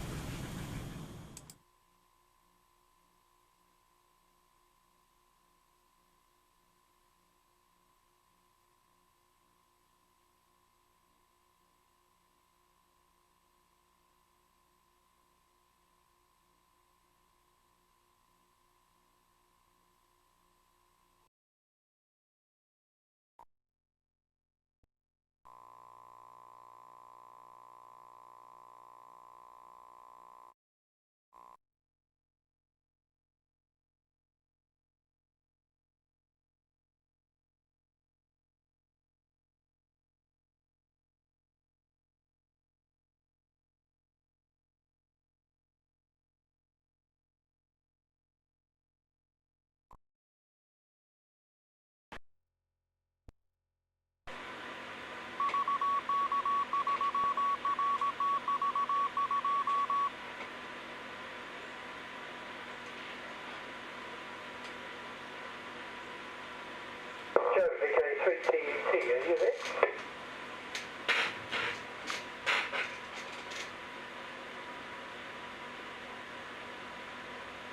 VK3TT, are you there?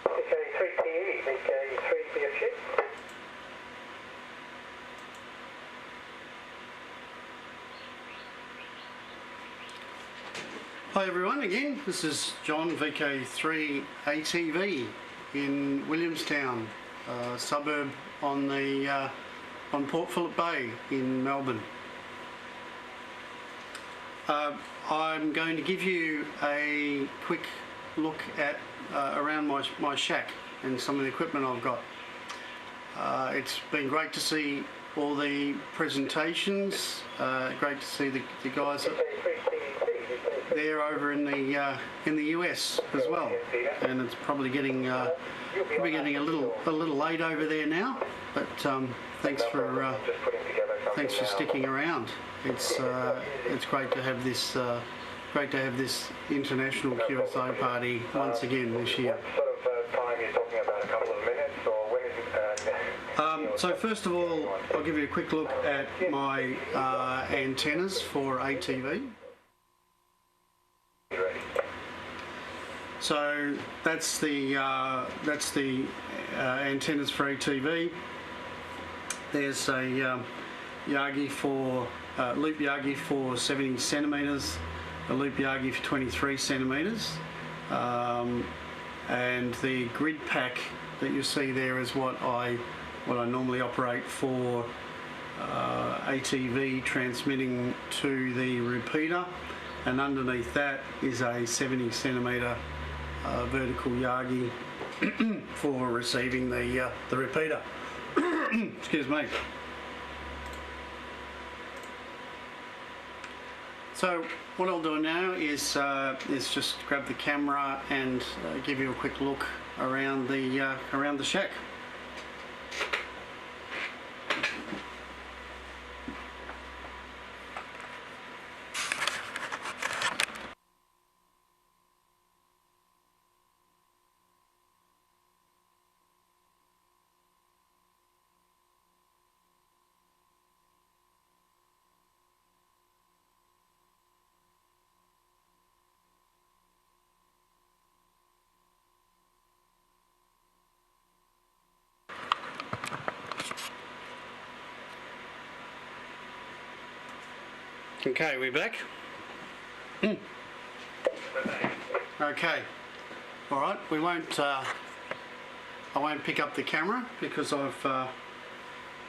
VK3TE, VK3BFG. Hi everyone, again, this is John, VK3 ATV in Williamstown, suburb on the on Port Phillip Bay in Melbourne. I'm going to give you a quick look at around my shack and some of the equipment I've got. It's been great to see all the presentations, great to see the guys there over in the US as well, and it's probably getting a little late over there now, but thanks for sticking around. It's great to have this international QSO party once again this year. What sort of time you're talking about? A couple of minutes, or when is it? So first of all, I'll give you a quick look at my antennas for ATV. So that's the antennas for ATV. There's a Yagi for loop Yagi for 70 centimeters, a loop Yagi for 23 centimeters, and the grid pack that you see there is what I normally operate for ATV transmitting to the repeater, and underneath that is a 70 centimeter vertical Yagi for receiving the repeater. Excuse me. So what I'll do now is just grab the camera and give you a quick look around the shack. Okay, we back? Okay. All right, we won't, I won't pick up the camera because I've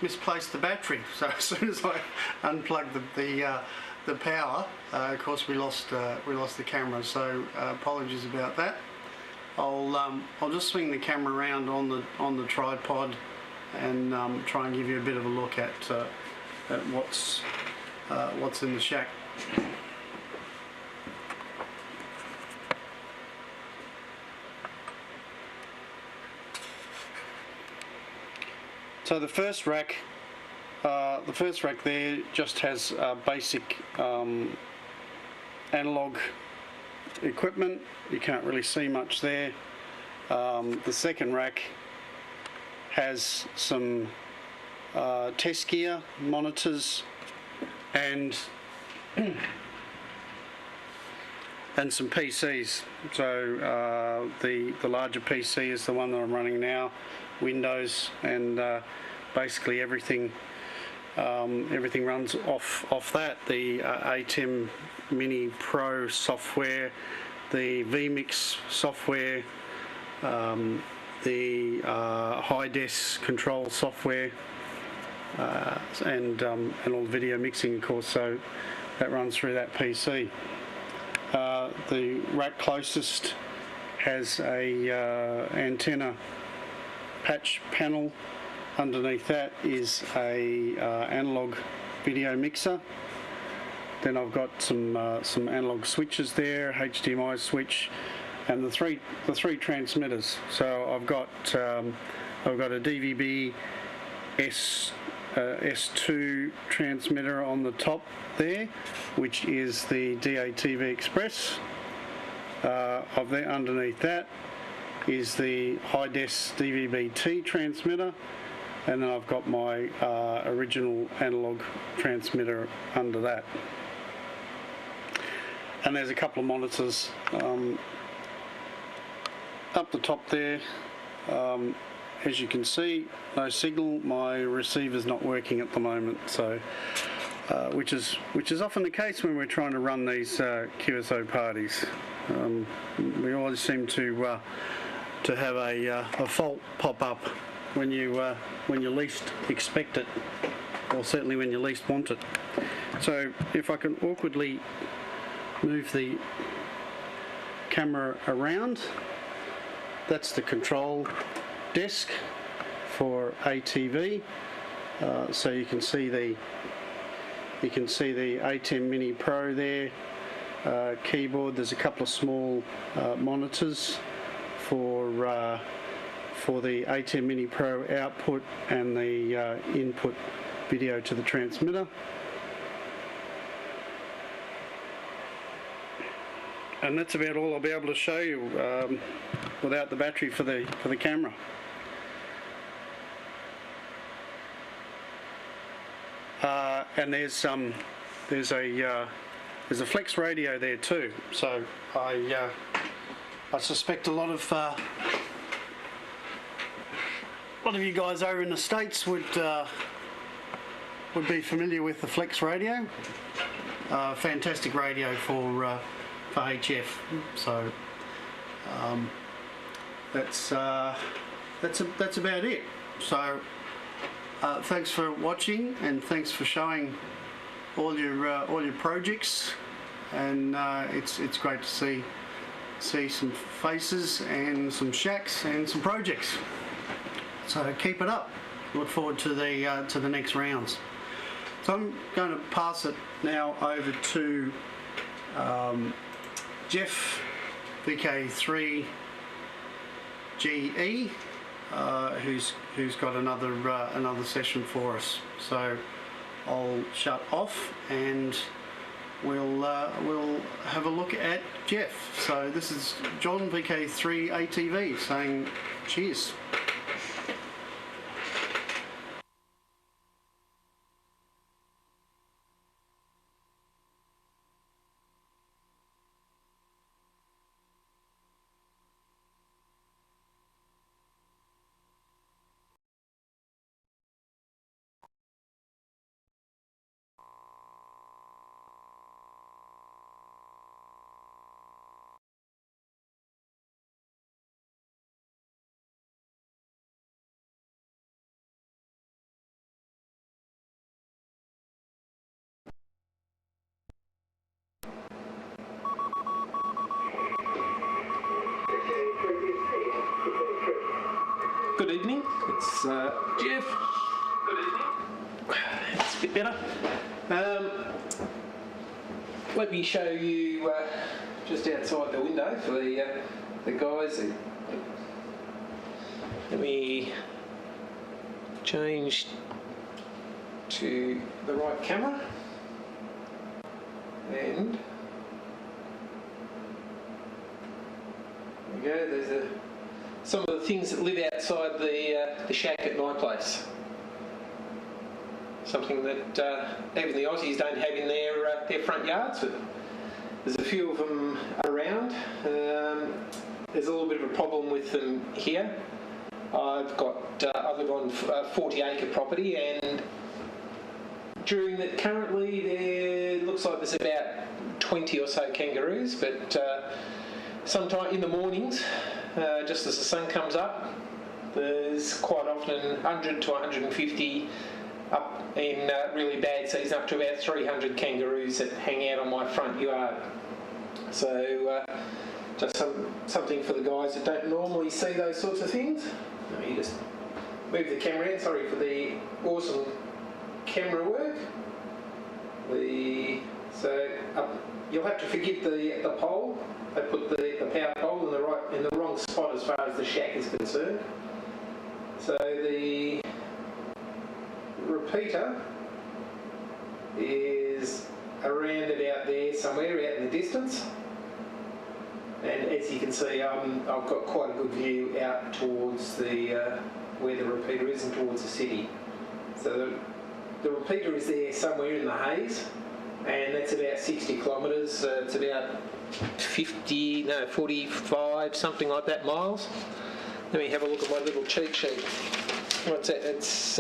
misplaced the battery. So as soon as I unplugged the power, of course we lost the camera. So apologies about that. I'll just swing the camera around on the tripod and try and give you a bit of a look at what's in the shack. So the first rack there just has basic analog equipment. You can't really see much there. The second rack has some test gear, monitors, and some PCs. So the larger PC is the one that I'm running now, Windows, and basically everything runs off that. The ATEM Mini Pro software, the vMix software, the high-des control software, and all the video mixing, of course, so that runs through that PC. The rack closest has a antenna patch panel. Underneath that is a analog video mixer. Then I've got some analog switches there, HDMI switch, and the three transmitters. So I've got a DVB S2 transmitter on the top there, which is the DATV Express. Underneath that is the high-des DVB-T transmitter, and then I've got my original analog transmitter under that. And there's a couple of monitors up the top there. As you can see, no signal. My receiver's not working at the moment, so which is often the case when we're trying to run these QSO parties. We always seem to have a fault pop up when you least expect it, or certainly when you least want it. So if I can awkwardly move the camera around, that's the control desk for ATV. So you can see the ATEM Mini Pro there. Keyboard. There's a couple of small monitors for the ATEM Mini Pro output and the input video to the transmitter. And that's about all I'll be able to show you without the battery for the camera. And there's a flex radio there too. So I suspect a lot of you guys over in the States would be familiar with the flex radio. Fantastic radio for HF. So that's about it. So thanks for watching, and thanks for showing all your projects, and it's great to see some faces and some shacks and some projects. So keep it up. Look forward to the next rounds. So I'm going to pass it now over to Jeff, VK3 GE, who's got another session for us. So I'll shut off and we'll have a look at Jeff. So this is John, VK3 ATV, saying cheers. It's Jeff. It's a bit better. Let me show you just outside the window for the guys. Let me change to the right camera, and there we go. There's some of the things that live outside the shack at my place. Something that even the Aussies don't have in their front yards, but there's a few of them around. There's a little bit of a problem with them here. I live on a 40-acre property, and currently there looks like there's about 20 or so kangaroos, but sometime in the mornings, just as the sun comes up, there's quite often 100 to 150, up in really bad season up to about 300 kangaroos that hang out on my front yard. So just something for the guys that don't normally see those sorts of things. Let me just move the camera in. Sorry for the awesome camera work. You'll have to forgive the pole. They put the power pole in the wrong spot as far as the shack is concerned. So the repeater is around about there somewhere out in the distance, and as you can see, I've got quite a good view out towards where the repeater is and towards the city. So the repeater is there somewhere in the haze, and that's about 60 kilometres. It's about 45, something like that, miles. Let me have a look at my little cheat sheet. What's that? It's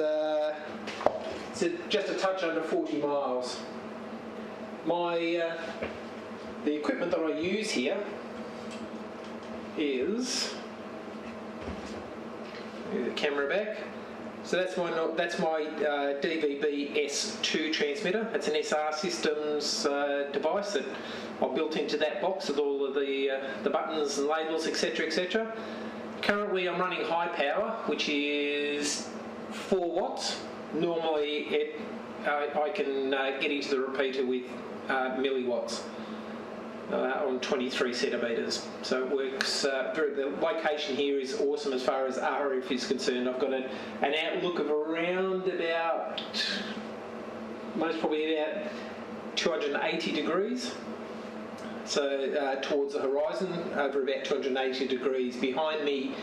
just a touch under 40 miles. The equipment that I use here is, move the camera back. So that's my DVB S2 transmitter. It's an SR Systems device that I built into that box with all of the buttons and labels, etc., etc. Currently, I'm running high power, which is 4 watts. Normally, I can get into the repeater with milliwatts on 23 centimetres. So it works. The location here is awesome as far as RF is concerned. I've got an outlook of around about, most probably about 280 degrees. So towards the horizon, over about 280 degrees. Behind me,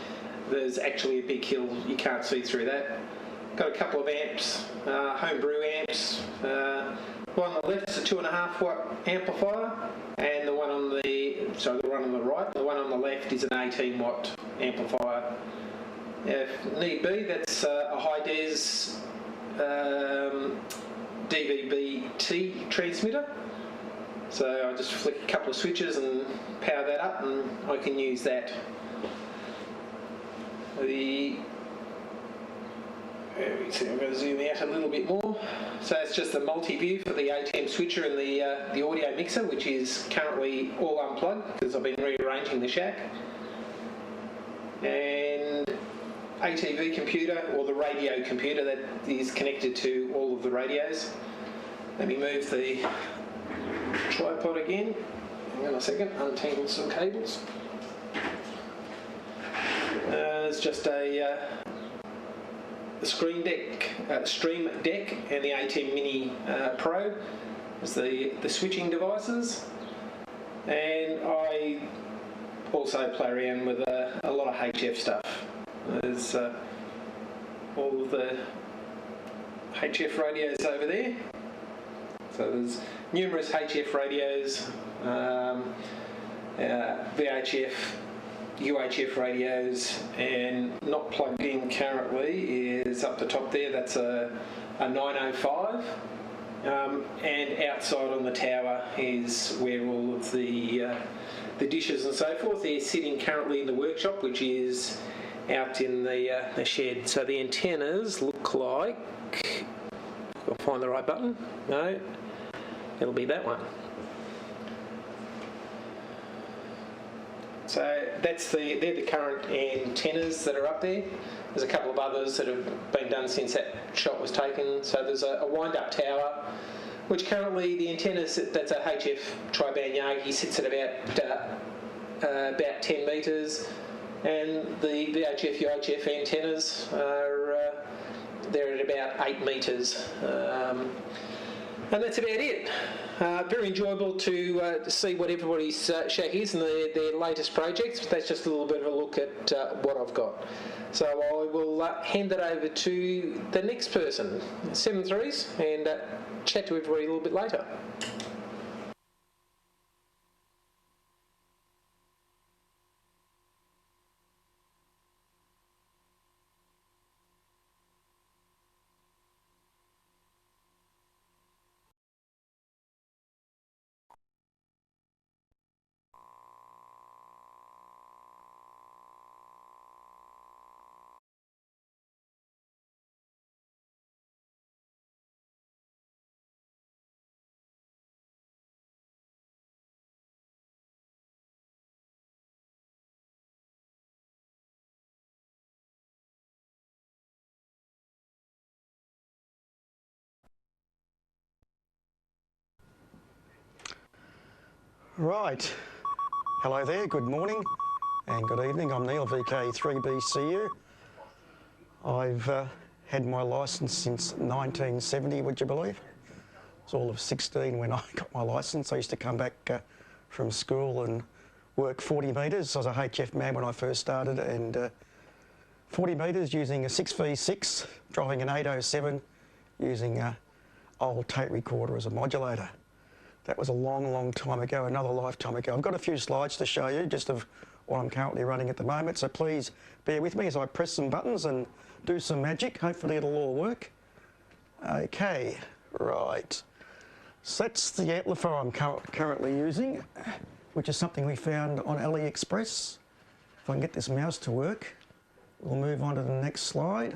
there's actually a big hill. You can't see through that. Got a couple of amps, homebrew amps. The one on the left is a 2.5 watt amplifier, and the one on the right, the one on the left is an 18 watt amplifier. If need be, that's a high des DVB-T transmitter. So I just flick a couple of switches and power that up, and I can use that. I'm going to zoom out a little bit more. So it's just a multi-view for the ATM switcher and the audio mixer, which is currently all unplugged because I've been rearranging the shack. And ATV computer, or the radio computer that is connected to all of the radios. Let me move the tripod again. Hang on a second, untangle some cables. It's just a Stream Deck and the ATM Mini Pro as the switching devices, and I also play around with a lot of HF stuff. There's all of the HF radios over there. So there's numerous HF radios, VHF, UHF radios, and not plugged in currently is up the top there. That's a 905, and outside on the tower is where all of the dishes and so forth. They're sitting currently in the workshop, which is out in the shed. So the antennas look like, I'll find the right button. No, it'll be that one. So they're the current antennas that are up there. There's a couple of others that have been done since that shot was taken. So there's a wind-up tower, which currently the antennas, that's a HF tri-band Yagi, sits at about 10 metres, and the VHF UHF antennas are they're at about 8 metres. And that's about it. Very enjoyable to see what everybody's shack is and their latest projects. That's just a little bit of a look at what I've got. So I will hand it over to the next person, 7-3s, and chat to everybody a little bit later. Right. Hello there, good morning and good evening. I'm Neil, VK3BCU. I've had my licence since 1970, would you believe? I was all of 16 when I got my licence. I used to come back from school and work 40 metres. I was a HF man when I first started, and 40 metres using a 6v6, driving an 807, using an old tape recorder as a modulator. That was a long, long time ago, another lifetime ago. I've got a few slides to show you just of what I'm currently running at the moment, so please bear with me as I press some buttons and do some magic. Hopefully it'll all work. Okay, right. So that's the amplifier I'm currently using, which is something we found on AliExpress. If I can get this mouse to work, we'll move on to the next slide.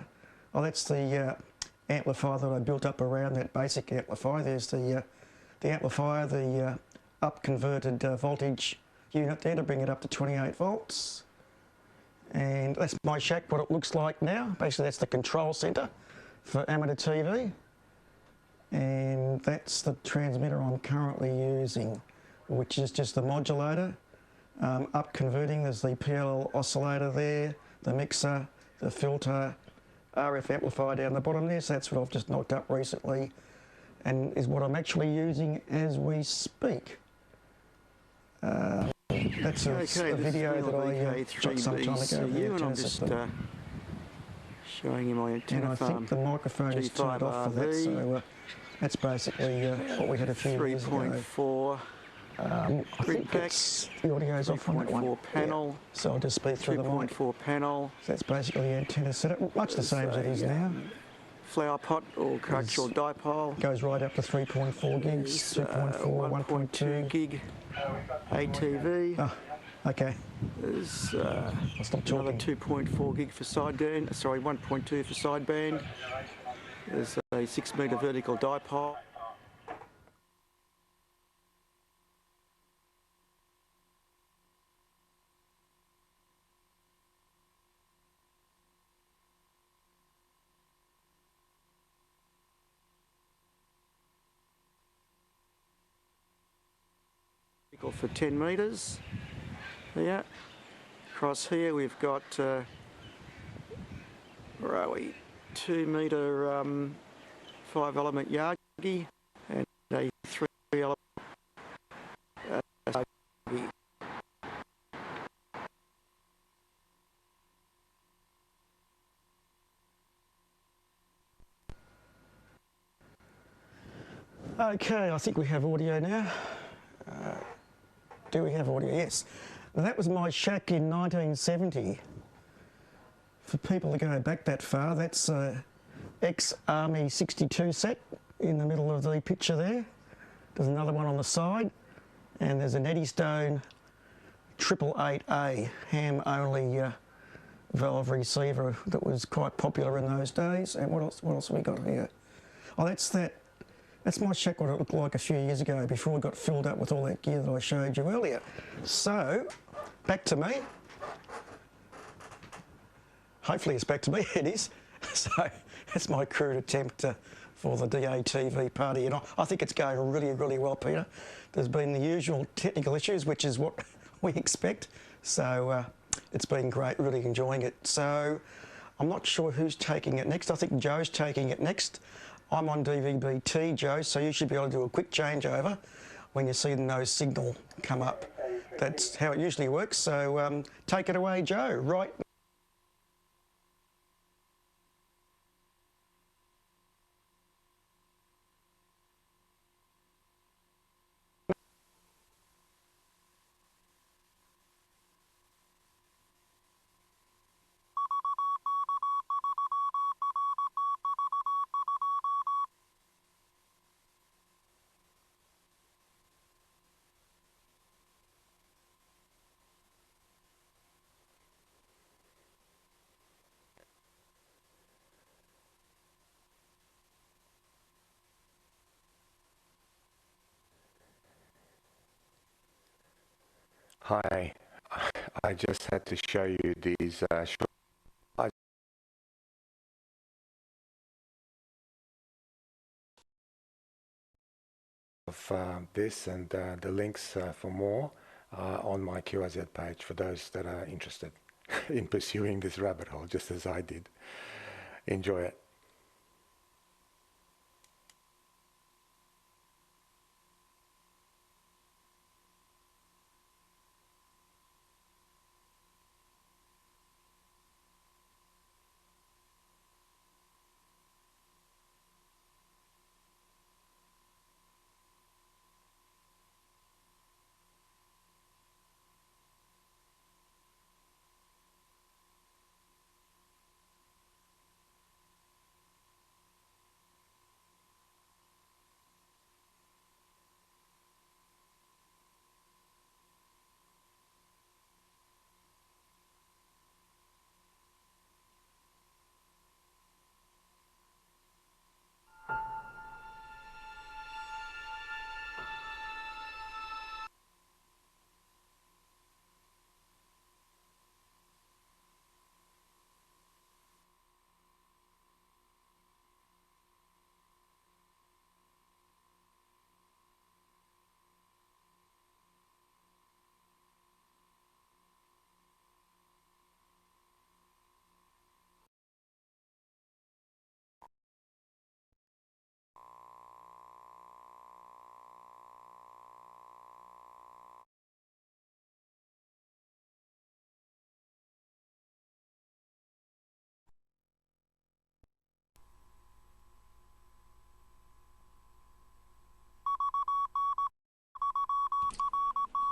Oh, that's the amplifier that I built up around that basic amplifier. There's the amplifier, the up-converted voltage unit there to bring it up to 28 volts. And that's my shack, what it looks like now. Basically, that's the control centre for amateur TV. And that's the transmitter I'm currently using, which is just the modulator. Up-converting, there's the PL oscillator there, the mixer, the filter, RF amplifier down the bottom there. So that's what I've just knocked up recently, and is what I'm actually using as we speak. That's a video that I shot some time ago. And I'm just showing you my antenna and I farm. think the microphone is turned off for that, so that's basically what we had a few years ago. 3.4 I think that's, the audio's off on that one. 3.4 panel. Yeah. So I'll just speak through the mic. 2.4 panel. So that's basically the antenna setup, much the same as it is now. Flower pot or coaxial dipole. Goes right up to 3.4 gigs, 2.4, 1.2 gig ATV. Oh, okay. There's I'll stop another talking. 2.4 gig for sideband. Sorry, 1.2 for sideband. There's a 6 metre vertical dipole. For 10 metres. Yeah. Across here we've got where are we? 2 metre 5 element Yagi and a 3 element Yagi. Okay, I think we have audio now. Do we have audio? Yes. Now, that was my shack in 1970. For people to go back that far, that's ex-Army 62 set in the middle of the picture there. There's another one on the side, and there's an Eddystone 888A ham-only valve receiver that was quite popular in those days. And what else have we got here? Oh, that's That's my shack what it looked like a few years ago before it got filled up with all that gear that I showed you earlier. So, back to me. Hopefully it's back to me, it is. So, that's my crude attempt for the ATV party. And I think it's going really, really well, Peter. There's been the usual technical issues, which is what we expect. So, it's been great, really enjoying it. So, I'm not sure who's taking it next. I think Joe's taking it next. I'm on DVB-T, Joe, so you should be able to do a quick changeover when you see the no signal come up. That's how it usually works. So take it away, Joe. Right. Hi, I just had to show you these short of this and the links for more on my QRZ page for those that are interested in pursuing this rabbit hole just as I did. Enjoy it.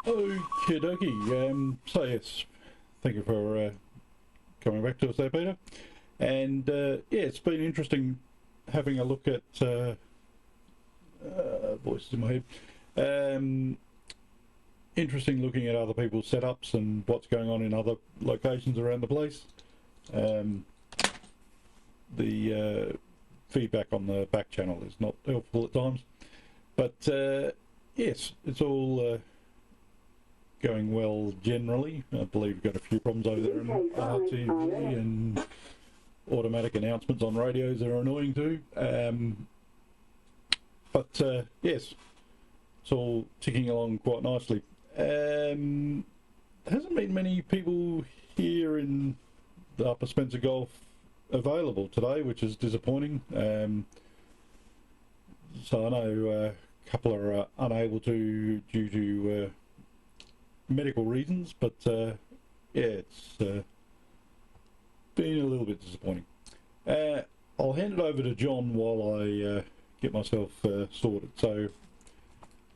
Okie dokie. So yes, thank you for coming back to us there, Peter. And yeah, it's been interesting having a look at voices in my head. Interesting looking at other people's setups and what's going on in other locations around the place. The feedback on the back channel is not helpful at times, but yes, it's all going well generally. I believe we've got a few problems over there in RTV and automatic announcements on radios that are annoying too. But yes, it's all ticking along quite nicely. Hasn't been many people here in the Upper Spencer Gulf available today, which is disappointing. So I know a couple are unable to due to medical reasons, but yeah, it's been a little bit disappointing. I'll hand it over to John while I get myself sorted. So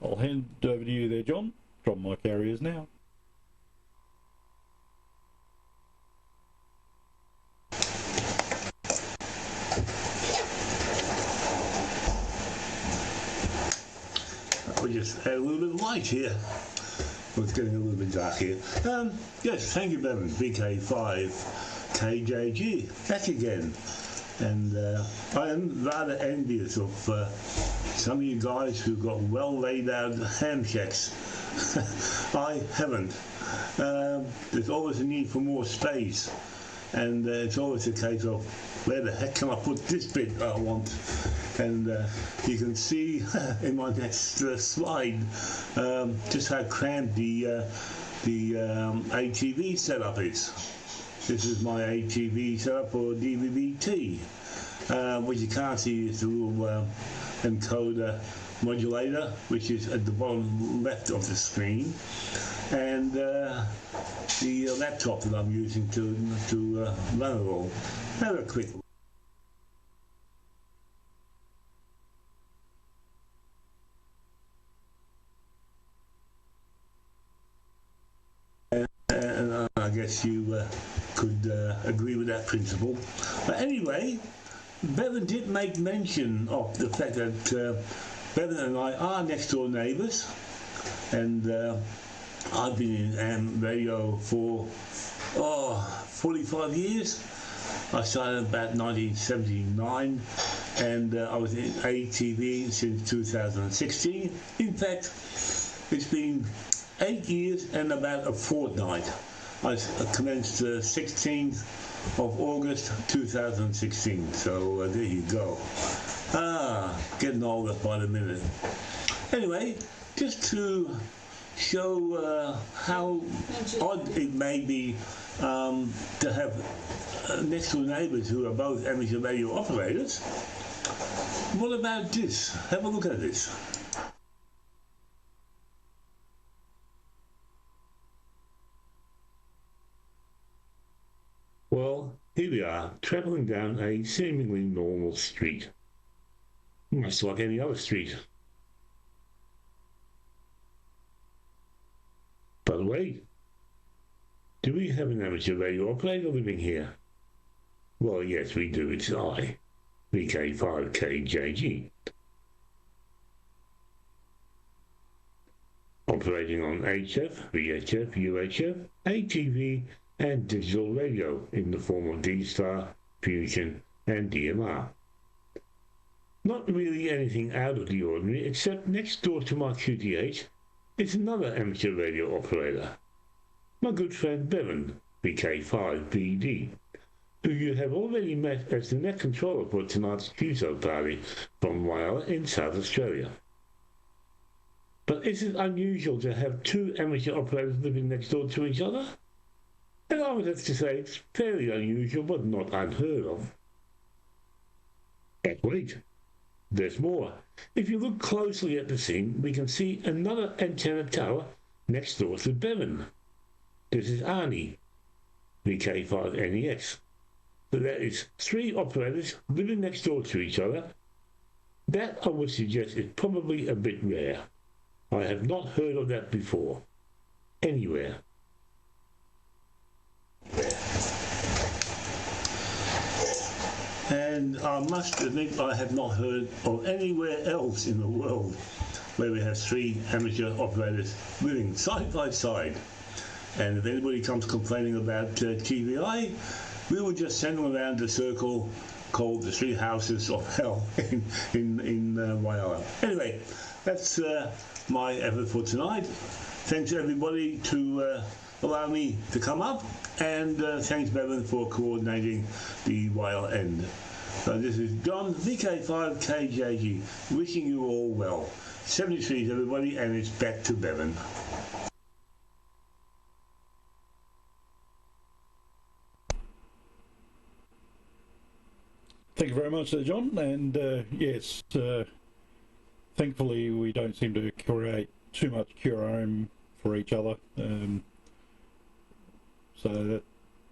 I'll hand it over to you there, John. Drop my carriers now. We just had a little bit of light here. It's getting a little bit dark here. Yes, thank you very much, VK5 KJG. Back again. And I am rather envious of some of you guys who've got well laid out ham shacks. I haven't. There's always a need for more space, and it's always a case of where the heck can I put this bit I want? And you can see in my next slide just how cramped the ATV setup is. This is my ATV setup for DVB-T. What you can't see is the little encoder modulator, which is at the bottom left of the screen, and the laptop that I'm using to run it all. Have a quick look. And I guess you could agree with that principle. But anyway, Bevan did make mention of the fact that Bevan and I are next door neighbours, and I've been in AM radio for 45 years. I started about 1979, and I was in ATV since 2016. In fact, it's been 8 years and about a fortnight. I commenced the 16th of August 2016, so there you go. Getting older by the minute. Anyway, just to show how odd it may be to have next door neighbours who are both amateur radio operators. What about this? Have a look at this. Well, here we are, travelling down a seemingly normal street. Much like any other street. By the way, do we have an amateur radio operator living here? Well, yes, we do. It's I, VK5KJG. Operating on HF, VHF, UHF, ATV, and digital radio in the form of D-Star, Fusion, and DMR. Not really anything out of the ordinary, except next door to my QTH is another amateur radio operator, my good friend Bevan, VK5BD, who you have already met as the net controller for tonight's QSO party from Whyalla in South Australia. But is it unusual to have two amateur operators living next door to each other? And I would have to say it's fairly unusual, but not unheard of. But wait, there's more. If you look closely at the scene, we can see another antenna tower next door to Bevan. This is Arnie, VK5NEX. So there is three operators living next door to each other. That, I would suggest, is probably a bit rare. I have not heard of that before, anywhere. And I must admit I have not heard of anywhere else in the world where we have three amateur operators living side by side. And if anybody comes complaining about TVI, we will just send them around the circle called the Three Houses of Hell in Whyalla. Anyway, that's my effort for tonight. Thanks everybody to allow me to come up, and thanks Bevan for coordinating the Whyalla end. So this is John, VK5KJG, wishing you all well. 73s everybody, and it's back to Bevan. Thank you very much there, John, and yes, thankfully we don't seem to create too much QRM for each other, so that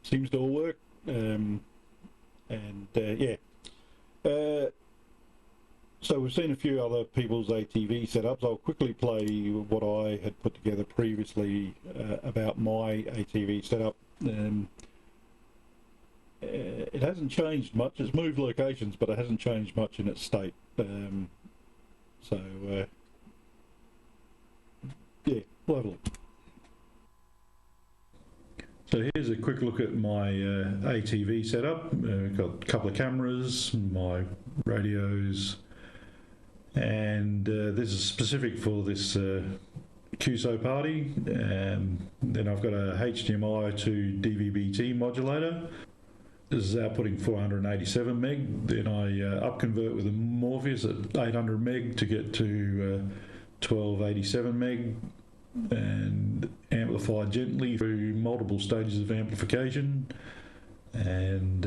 seems to all work, yeah. So we've seen a few other people's ATV setups. I'll quickly play what I had put together previously about my ATV setup. It hasn't changed much. It's moved locations, but it hasn't changed much in its state. Yeah, we'll have a look. So here's a quick look at my ATV setup. Got a couple of cameras, my radios, and this is specific for this QSO party. Then I've got a HDMI to DVB-T modulator. This is outputting 487 meg. Then I upconvert with a Morpheus at 800 meg to get to 1287 meg, and amplify gently through multiple stages of amplification. And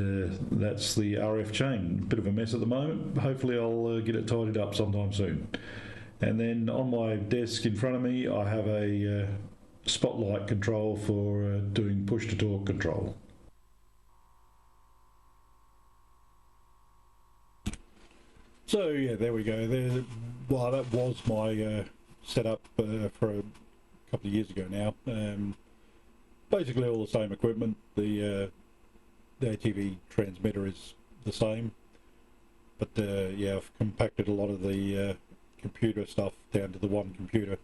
that's the RF chain. Bit of a mess at the moment. Hopefully I'll get it tidied up sometime soon. And then on my desk in front of me I have a spotlight control for doing push to talk control. So yeah, there we go. Well, that was my setup for a couple of years ago now. Basically all the same equipment. The ATV transmitter is the same, but yeah, I've compacted a lot of the computer stuff down to the one computer,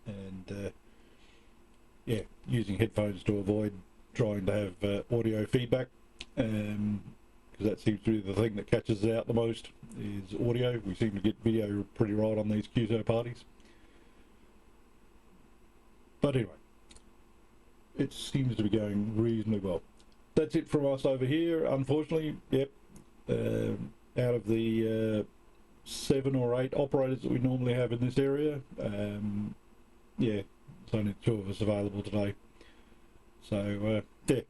and yeah, using headphones to avoid trying to have audio feedback, because that seems to be the thing that catches us out the most, is audio. We seem to get video pretty right on these QSO parties. But anyway, it seems to be going reasonably well. That's it from us over here, unfortunately. Yep, out of the 7 or 8 operators that we normally have in this area, yeah, there's only 2 of us available today. So yeah,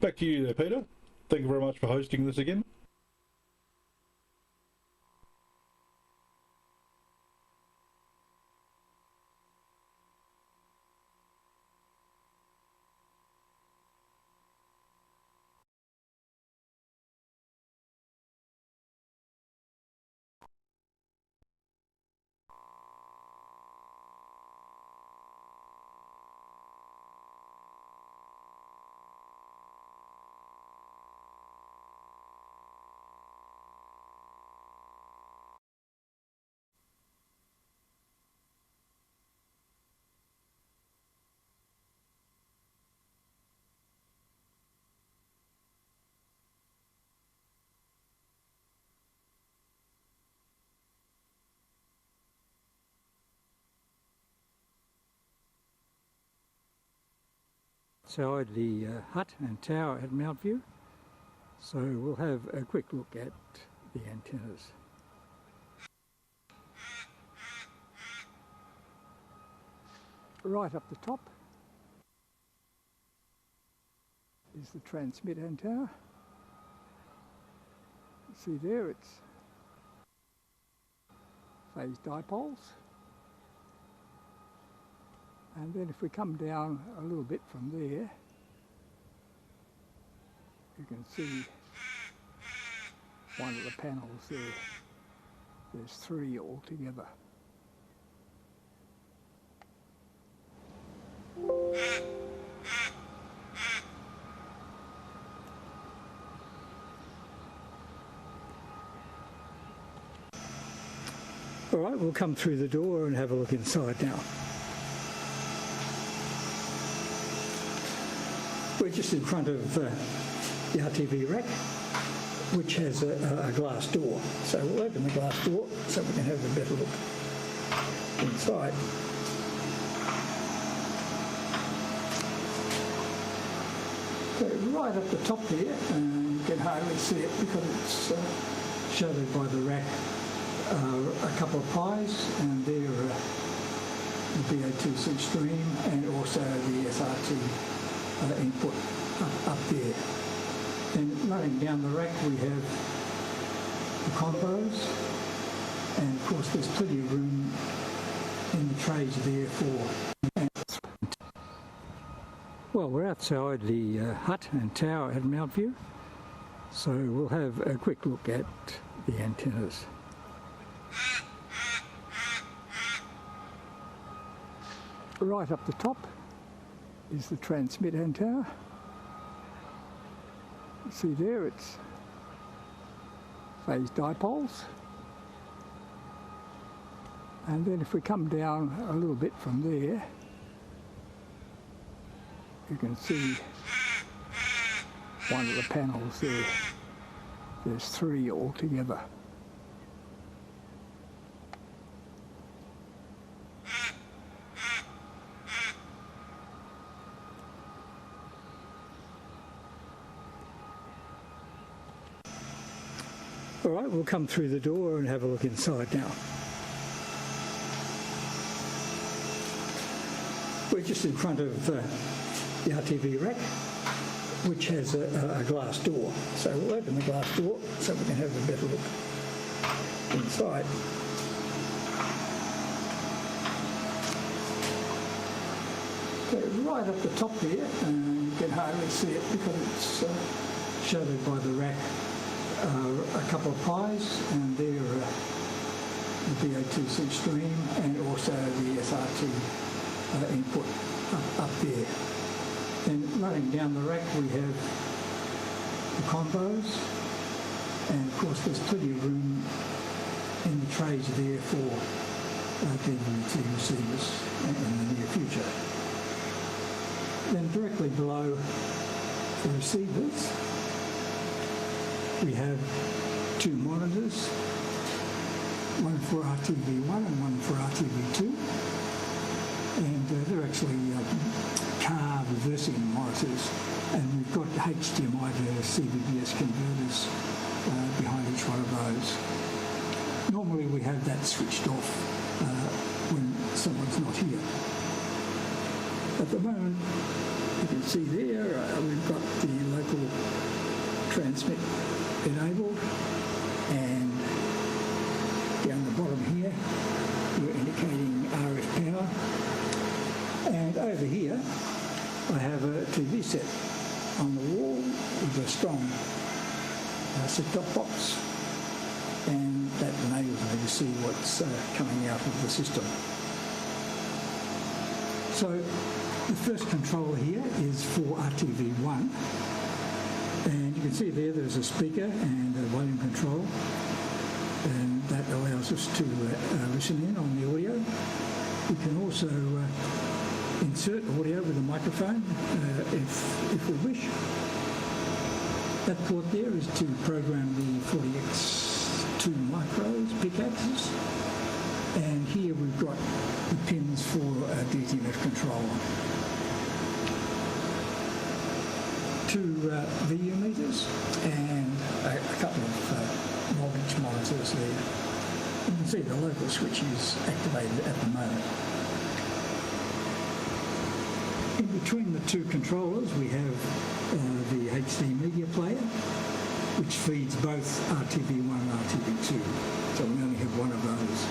back to you there, Peter. Thank you very much for hosting this again. Outside the hut and tower at Mount View, so we'll have a quick look at the antennas. Right up the top is the transmit antenna. See there, it's phase dipoles. And then if we come down a little bit from there, you can see one of the panels there. There's 3 altogether. All right, we'll come through the door and have a look inside now. We're just in front of the RTV rack, which has a glass door. So we'll open the glass door so we can have a better look inside. So right up the top there, you can hardly see it because it's shadowed by the rack, a couple of pies, and there the BA2C stream and also the SRT input up there. Then running down the rack we have the combos, and of course there's plenty of room in the trays there for. Well, we're outside the hut and tower at Mount View, so we'll have a quick look at the antennas. Right up the top is the transmit antenna. See there, it's phase dipoles. And then if we come down a little bit from there, you can see one of the panels there. There's 3 altogether. All right, we'll come through the door and have a look inside now. We're just in front of the RTV rack, which has a glass door. So we'll open the glass door so we can have a better look inside. So right up the top there, you can hardly see it because it's shadowed by the rack. A couple of pies, and there the VA2C stream, and also the SRT input up there. Then running down the rack we have the combos, and of course there's plenty of room in the trays there for DVB-T receivers in the near future. Then directly below the receivers we have 2 monitors, one for RTV1 and one for RTV2, and they're actually car reversing monitors, and we've got HDMI to CVBS converters behind each one of those. Normally we have that switched off when someone's not here. At the moment, you can see there we've got the local transmit enabled, and down the bottom here we're indicating RF power, and over here I have a TV set on the wall with a strong set-top box, and that enables me to see what's coming out of the system. So the first controller here is for RTV1. And you can see there's a speaker and a volume control, and that allows us to listen in on the audio. We can also insert audio with a microphone if we wish. That port there is to program the 40X2 micros, PIC axis, and here we've got the pins for a DTMF controller. 2 VU meters and a couple of voltage monitors there. You can see the local switch is activated at the moment. In between the 2 controllers we have the HD media player, which feeds both RTV1 and RTV2, so we only have one of those.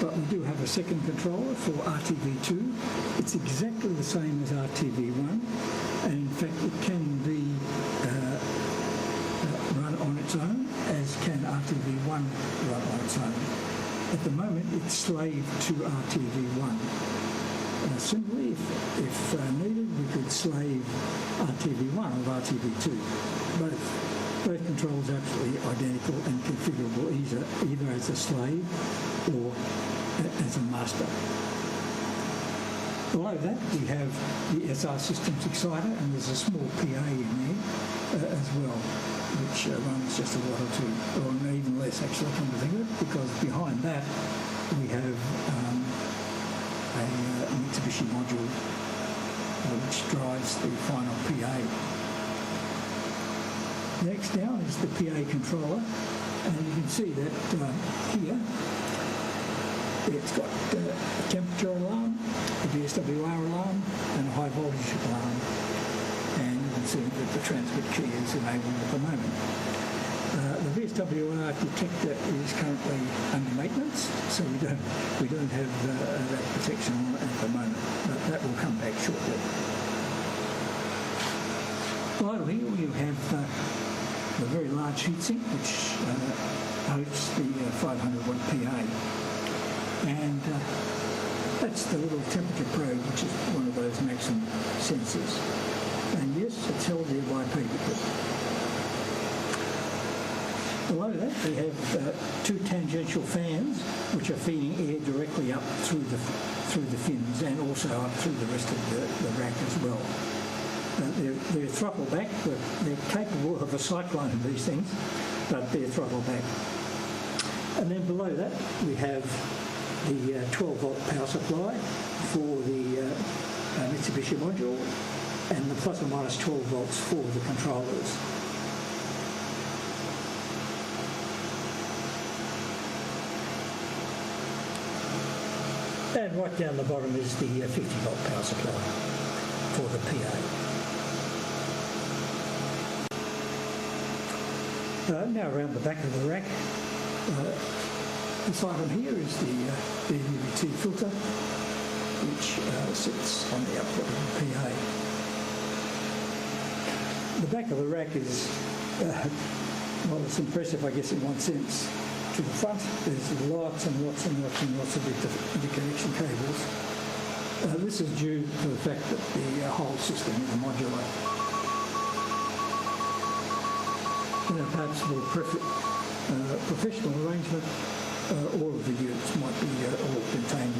But we do have a second controller for RTV2. It's exactly the same as RTV1, and in fact it can be run on its own, as can RTV1 run on its own. At the moment it's slave to RTV1. Similarly, if needed, we could slave RTV1 or RTV2. Both controls are absolutely identical and configurable either as a slave or as a master. Below that we have the SR Systems exciter, and there's a small PA in there as well, which runs just a watt or 2, or even less actually, come to think of it, because behind that we have a Mitsubishi module which drives the final PA. Next down is the PA controller, and you can see that here it's got a temperature alarm, a VSWR alarm, and a high voltage alarm, and you can see that the transmit key is enabled at the moment. The VSWR detector is currently under maintenance, so we don't have that protection on it at the moment, but that will come back shortly. Finally, we have the very large heatsink, which hosts the 500 watt PA, and that's the little temperature probe, which is one of those maximum sensors. And yes, it's held there by a paperclip. Below that we have 2 tangential fans which are feeding air directly up through the fins and also up through the rest of the rack as well. They're throttle back, but they're capable of a cyclone, these things, but they're throttle back. And then below that we have the 12-volt power supply for the Mitsubishi module, and the plus or minus 12 volts for the controllers. And right down the bottom is the 50-volt power supply for the PA. Now around the back of the rack, this item here is the DVB-T filter, which sits on the output of the PA. The back of the rack is, well, it's impressive, I guess, in one sense. To the front, there's lots and lots and lots and lots of interconnection cables. This is due to the fact that the whole system is modular. Perhaps for professional arrangement, all of the units might be all contained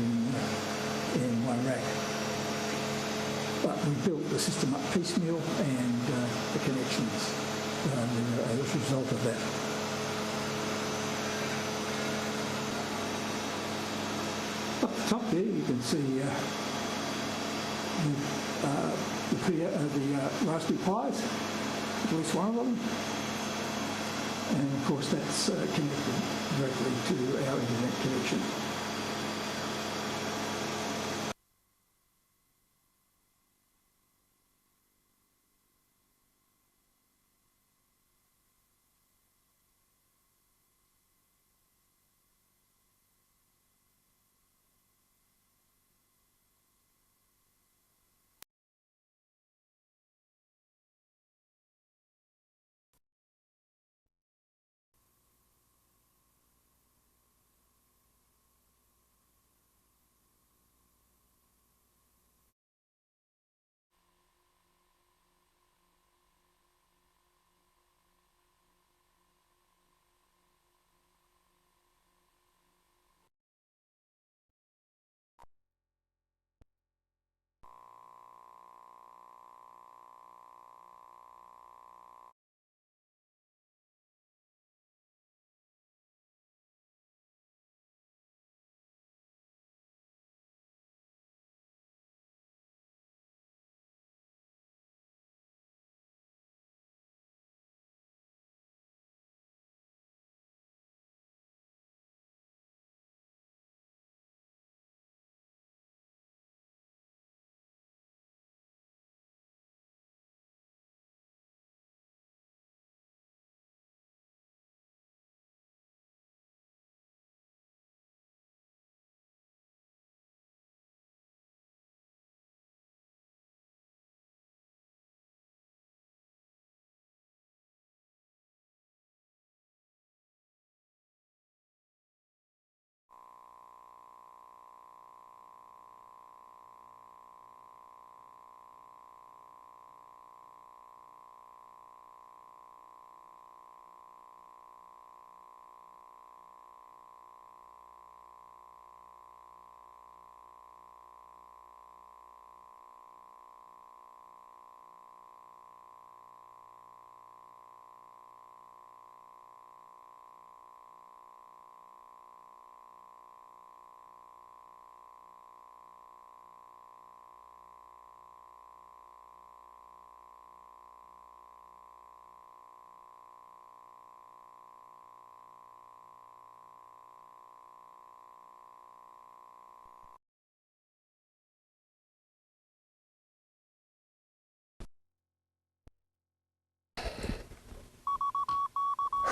in one rack. But we built the system up piecemeal, and the connections are as a result of that. Up the top there, you can see the Raspberry Pis, at least one of them. And of course that's connected directly to our internet connection.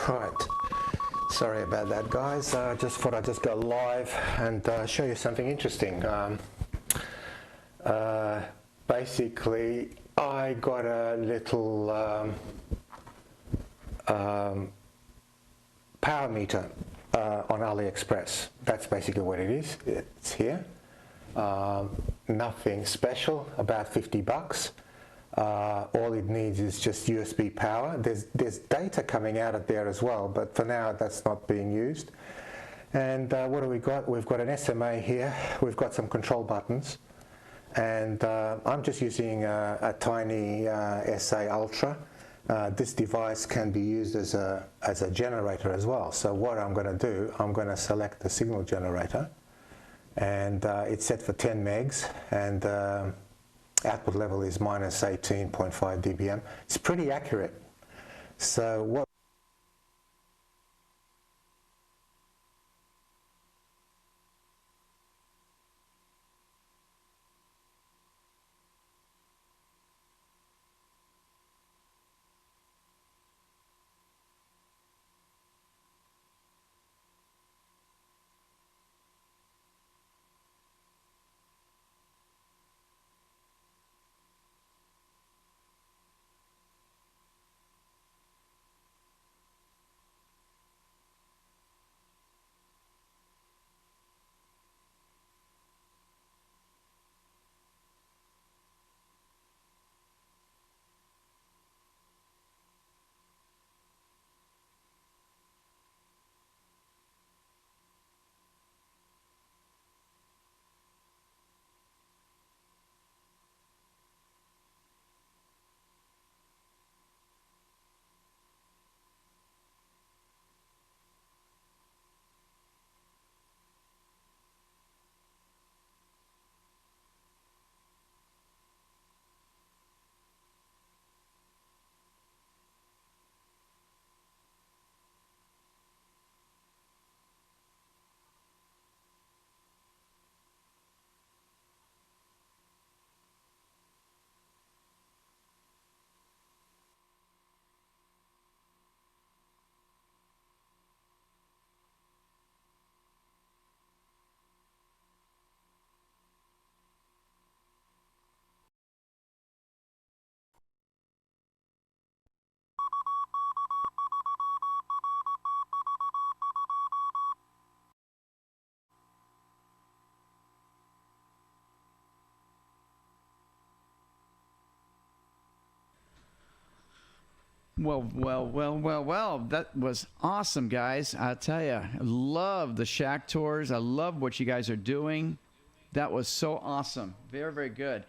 Right, sorry about that, guys. Just thought I'd just go live and show you something interesting. Basically, I got a little power meter on AliExpress. That's basically what it is. It's here. Nothing special, about $50. All it needs is just USB power. There's data coming out of there as well, but for now that's not being used. And what do we got? We've got an SMA here. We've got some control buttons, and I'm just using a tiny SA Ultra. This device can be used as a generator as well. So what I'm going to do, I'm going to select the signal generator, and it's set for 10 megs, and output level is minus 18.5 dBm. It's pretty accurate. So what Well. That was awesome, guys. I tell you, I love the shack tours. I love what you guys are doing. That was so awesome. Very, very good.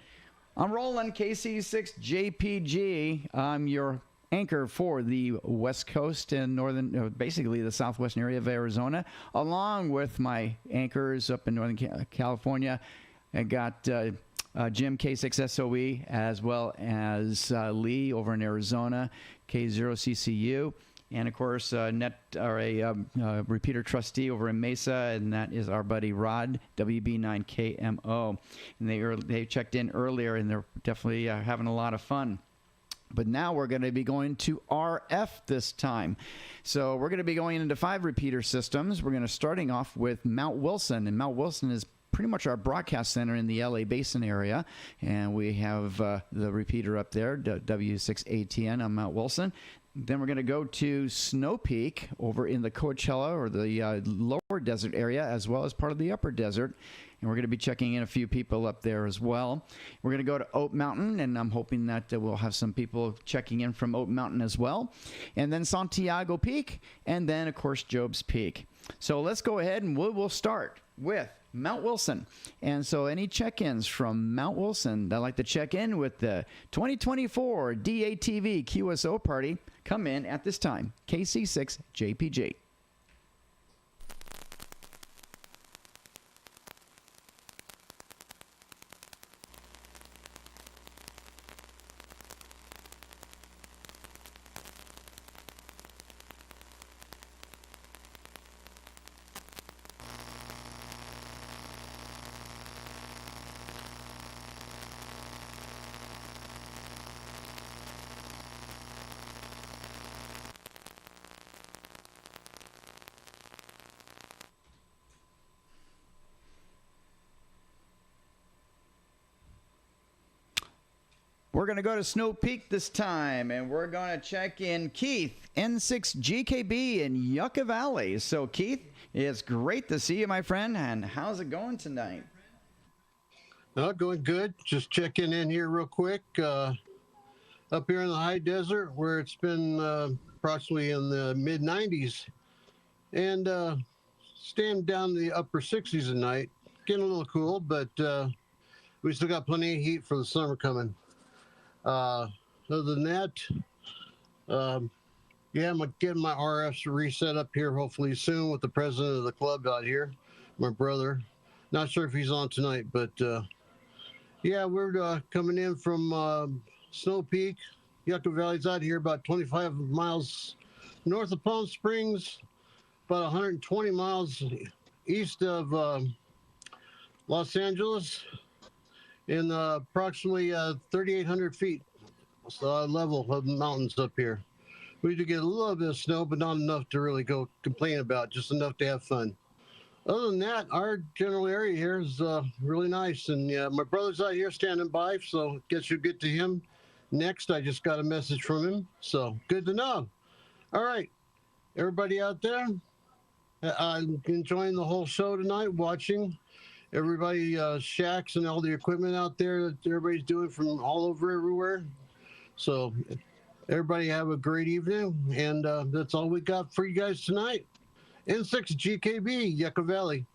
I'm Roland, KC6JPG. I'm your anchor for the West Coast and northern, basically the southwestern area of Arizona, along with my anchors up in Northern California. I got Jim, K6SOE, as well as Lee over in Arizona, K0CCU, and of course repeater trustee over in Mesa, and that is our buddy Rod, WB9KMO. And they checked in earlier, and they're definitely having a lot of fun. But now we're going to be going to RF this time. So we're going to be going into 5 repeater systems. We're going to starting off with Mount Wilson, and Mount Wilson is pretty much our broadcast center in the LA Basin area, and we have the repeater up there, W6ATN on Mount Wilson. Then we're going to go to Snow Peak over in the Coachella or the lower desert area, as well as part of the upper desert. And we're going to be checking in a few people up there as well. We're going to go to Oat Mountain, and I'm hoping that we'll have some people checking in from Oat Mountain as well. And then Santiago Peak, and then, of course, Job's Peak. So let's go ahead, and we'll start with Mount Wilson. And so any check-ins from Mount Wilson that like to check in with the 2024 ATV QSO party, come in at this time. KC6JPG. We're going to go to Snow Peak this time, and we're going to check in Keith, N6GKB in Yucca Valley. So, Keith, it's great to see you, my friend, and how's it going tonight? Going good. Just checking in here real quick. Up here in the high desert, where it's been approximately in the mid-90s, and staying down in the upper 60s at night. Getting a little cool, but we still got plenty of heat for the summer coming. Other than that, yeah, I'm getting my RFs reset up here hopefully soon with the president of the club out here, my brother. Not sure if he's on tonight, but yeah, we're coming in from Snow Peak. Yucca Valley's out here about 25 miles north of Palm Springs, about 120 miles east of Los Angeles, and approximately 3,800 feet level of mountains up here. We do get a little bit of snow, but not enough to really go complain about, just enough to have fun. Other than that, our general area here is really nice. And my brother's out here standing by, so guess you'll get to him next. I just got a message from him, so good to know. All right, everybody out there, I'm enjoying the whole show tonight, watching everybody shacks and all the equipment out there that everybody's doing from all over everywhere. So everybody have a great evening, and that's all we got for you guys tonight. N6 GKB, Yucca Valley.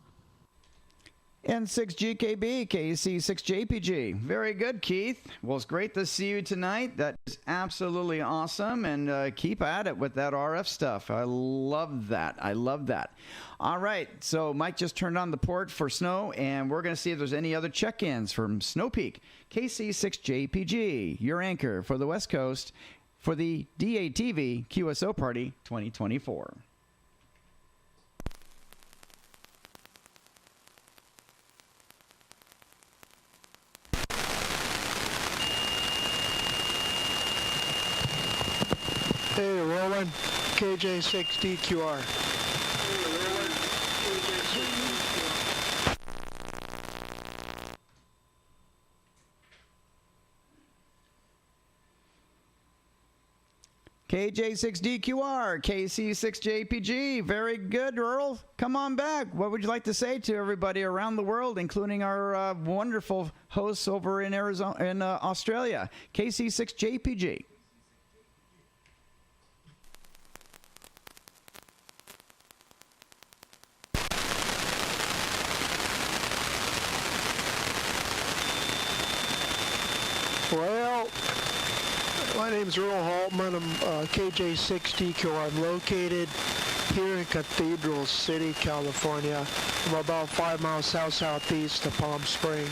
N6 GKB, KC6 JPG. Very good, Keith. Well, it's great to see you tonight. That is absolutely awesome, and keep at it with that RF stuff. I love that. I love that. All right, so Mike just turned on the port for snow, and we're going to see if there's any other check-ins from Snow Peak. KC6 JPG, your anchor for the West Coast for the ATV QSO Party 2024. Hey, Roland, KJ6DQR. KJ6DQR, KC6JPG. Very good, Earl. Come on back. What would you like to say to everybody around the world, including our wonderful hosts over in Arizona, in Australia? KC6JPG. Well, my name's Earl Haltman. I'm KJ6DQ. I'm located here in Cathedral City, California. I'm about 5 miles southeast of Palm Springs.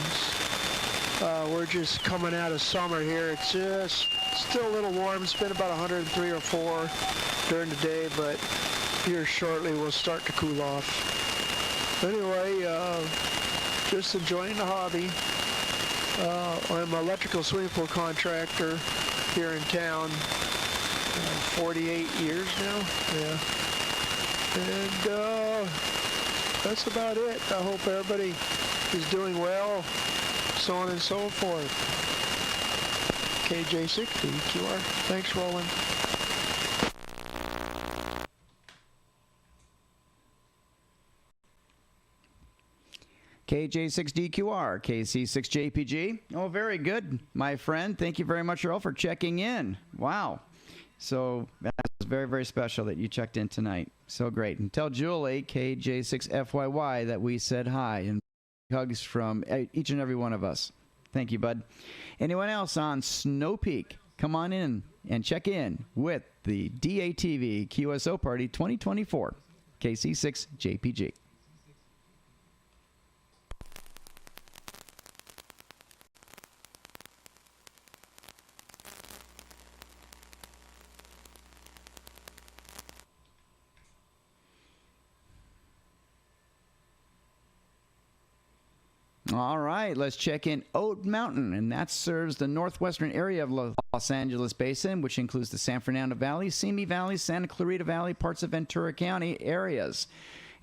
We're just coming out of summer here. It's just still a little warm. It's been about 103 or 4 during the day, but here shortly we'll start to cool off. Anyway, just enjoying the hobby. I'm an electrical swimming pool contractor here in town, 48 years now, yeah. And that's about it. I hope everybody is doing well, so on and so forth. KJ6DQR. Thanks, Roland. KJ6DQR, KC6JPG. Oh, very good, my friend. Thank you very much, Earl, for checking in. Wow. So that's very, very special that you checked in tonight. So great. And tell Julie, KJ6FYY, that we said hi and hugs from each and every one of us. Thank you, bud. Anyone else on Snow Peak? Come on in and check in with the ATV QSO Party 2024, KC6JPG. All right, let's check in Oat Mountain, and that serves the northwestern area of Los Angeles Basin, which includes the San Fernando Valley, Simi Valley, Santa Clarita Valley, parts of Ventura County areas.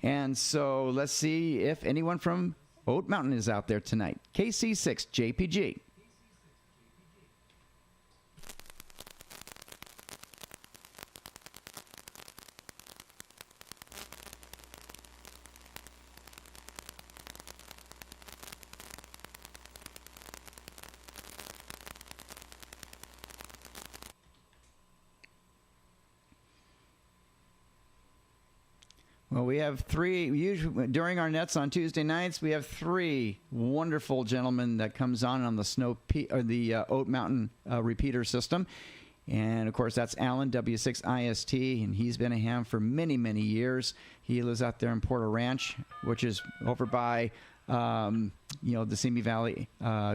And so let's see if anyone from Oat Mountain is out there tonight. KC6JPG. Well, we have three. Usually during our nets on Tuesday nights, we have three wonderful gentlemen that comes on the Oat Mountain repeater system. And, of course, that's Alan, W6IST, and he's been a ham for many, many years. He lives out there in Porter Ranch, which is over by, the Simi Valley,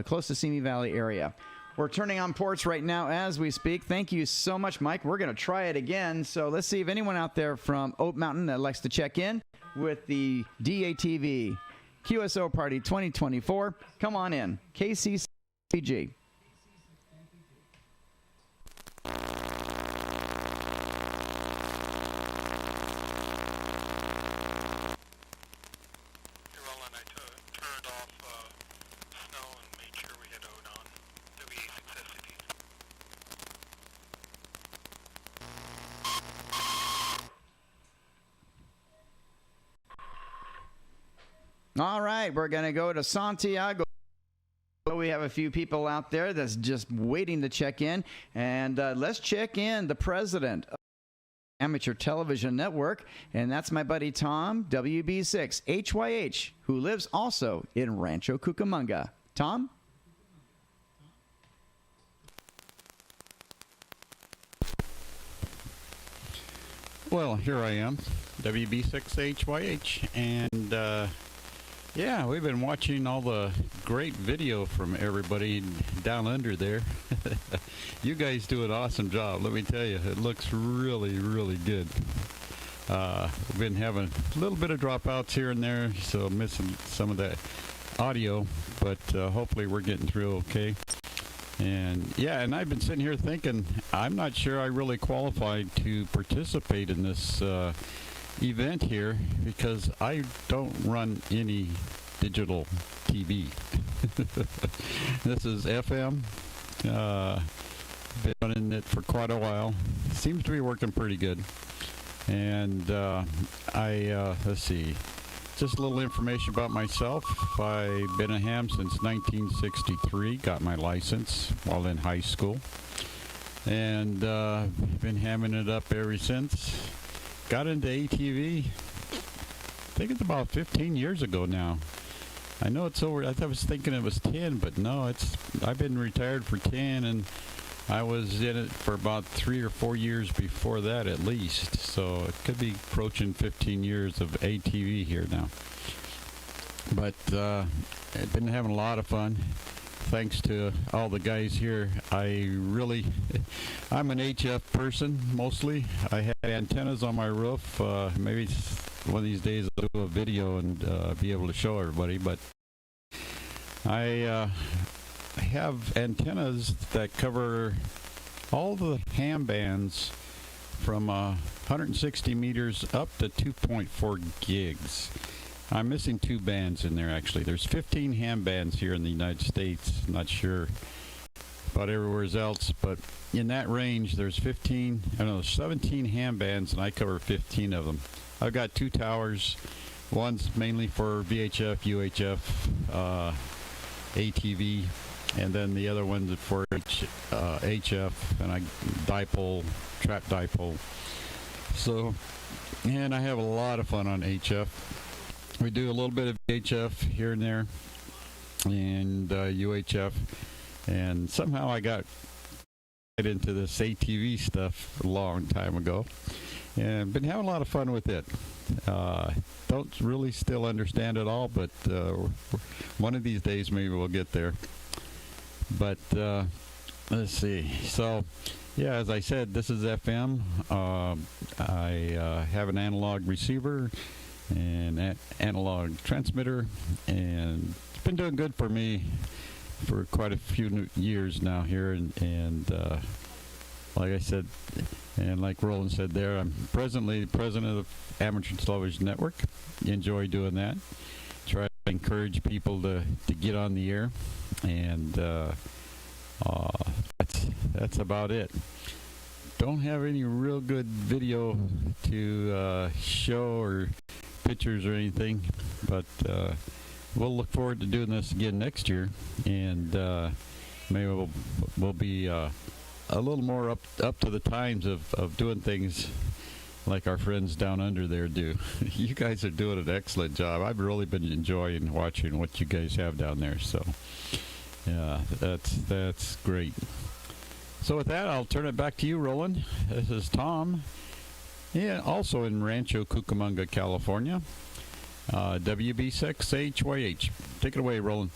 close to Simi Valley area. We're turning on ports right now as we speak. Thank you so much, Mike. We're going to try it again. So let's see if anyone out there from Oat Mountain that likes to check in with the DATV QSO Party 2024. Come on in. KCCG. All right, we're going to go to Santiago. We have a few people out there that's just waiting to check in. And let's check in the president of Amateur Television Network, and that's my buddy Tom, WB6 HYH, who lives also in Rancho Cucamonga. Tom? Well, here I am, WB6HYH, and yeah, we've been watching all the great video from everybody down under there. You guys do an awesome job, let me tell you. It looks really, really good. We've been having a little bit of dropouts here and there, so missing some of that audio, but hopefully we're getting through okay. And yeah, and I've been sitting here thinking, I'm not sure I really qualified to participate in this event here because I don't run any digital TV. This is FM. Been running it for quite a while. Seems to be working pretty good. And let's see, just a little information about myself. I've been a ham since 1963, got my license while in high school, and been hamming it up ever since. Got into ATV, I think it's about 15 years ago now. I know it's over, I was thinking it was 10, but no, I've been retired for 10, and I was in it for about 3 or 4 years before that at least, so it could be approaching 15 years of ATV here now. But I've been having a lot of fun. Thanks to all the guys here. I'm an HF person mostly. I have antennas on my roof. Maybe one of these days I'll do a video and be able to show everybody, but I have antennas that cover all the ham bands from 160 meters up to 2.4 gigs. I'm missing 2 bands in there actually. There's 15 ham bands here in the United States. Not sure about everywhere else, but in that range there's 17 ham bands, and I cover 15 of them. I've got 2 towers. One's mainly for VHF, UHF, ATV, and then the other one's for HF, and I trap dipole. So, and I have a lot of fun on HF. We do a little bit of VHF here and there, and UHF, and somehow I got into this ATV stuff a long time ago, and been having a lot of fun with it. Don't really still understand it all, but one of these days maybe we'll get there. But let's see. So, yeah, as I said, this is FM. I have an analog receiver and analog transmitter, and it's been doing good for me for quite a few years now here. And like I said, and like Roland said there, I'm presently the president of the Amateur Television Network. Enjoy doing that. Try to encourage people to get on the air, and that's about it. Don't have any real good video to show or pictures or anything, but we'll look forward to doing this again next year, and maybe we'll be a little more up to the times of doing things like our friends down under there do. You guys are doing an excellent job. I've really been enjoying watching what you guys have down there. So, yeah, that's great. So with that, I'll turn it back to you, Roland. This is Tom. Yeah, also in Rancho Cucamonga, California. WB6HYH. Take it away, Roland.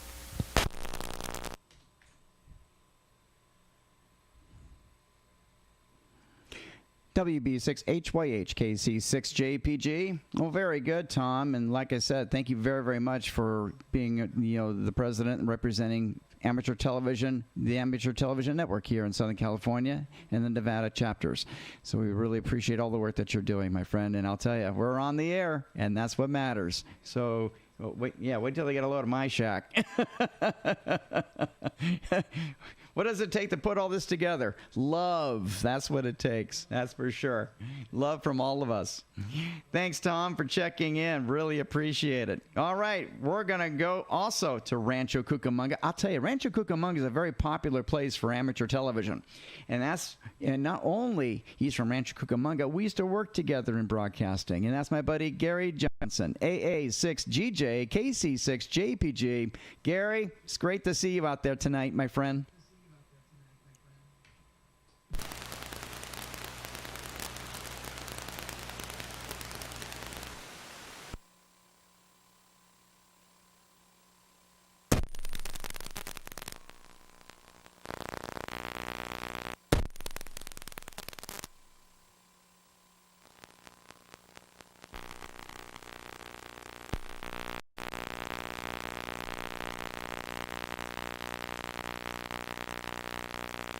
WB6HYH KC6JPG. Well, very good, Tom. And like I said, thank you very, very much for being, the president and representing amateur television, the Amateur Television Network here in Southern California and the Nevada chapters. So we really appreciate all the work that you're doing, my friend. And I'll tell you, we're on the air, and that's what matters. So wait till they get a load of my shack. What does it take to put all this together? Love. That's what it takes. That's for sure. Love from all of us. Thanks, Tom, for checking in. Really appreciate it. All right. We're going to go also to Rancho Cucamonga. I'll tell you, Rancho Cucamonga is a very popular place for amateur television. And not only he's from Rancho Cucamonga, we used to work together in broadcasting. And that's my buddy Gary Johnson, AA6GJ, KC6JPG. Gary, it's great to see you out there tonight, my friend.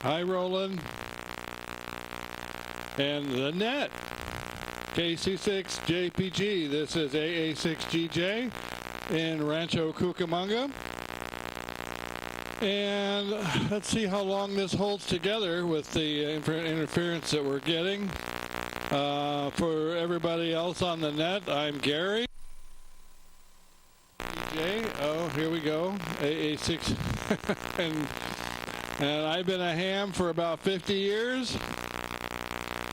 Hi, Roland. And the net. KC6JPG. This is AA6GJ in Rancho Cucamonga. And let's see how long this holds together with the interference that we're getting. For everybody else on the net, I'm Gary. Oh, here we go. AA6. And I've been a ham for about 50 years.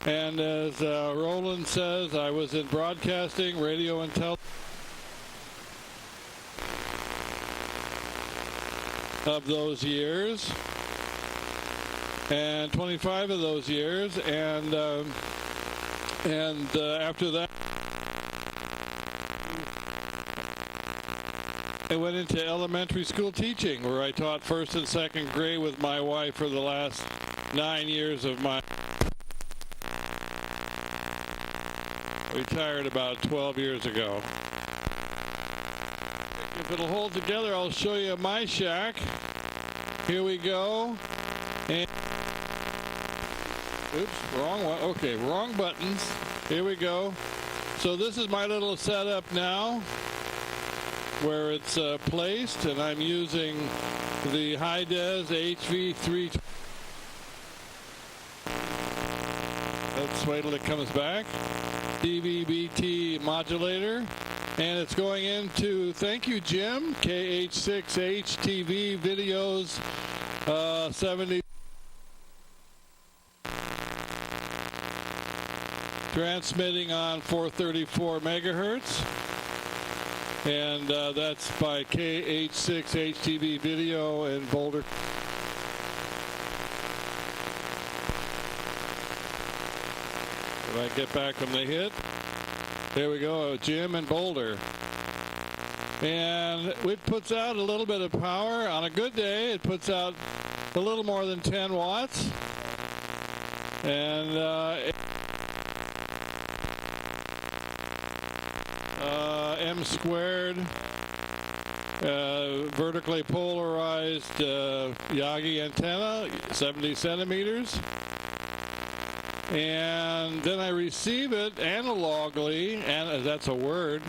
And as Roland says, I was in broadcasting, radio, and television of those years. And 25 of those years. And after that, I went into elementary school teaching, where I taught first and second grade with my wife for the last 9 years of my... Retired about 12 years ago. If it'll hold together, I'll show you my shack. Here we go. And oops, wrong one. Okay, wrong buttons. Here we go. So this is my little setup now, where it's placed, and I'm using the high-des HV3. Let's wait till it comes back. DVB-T modulator, and it's going into, thank you, Jim, KH6H TV videos 70. Transmitting on 434 megahertz. And that's by KH6HTV Video in Boulder. If I get back from the hit. There we go, Jim in Boulder. And it puts out a little bit of power. On a good day, it puts out a little more than 10 watts. And M squared, vertically polarized Yagi antenna, 70 centimeters. And then I receive it analogly, and that's a word,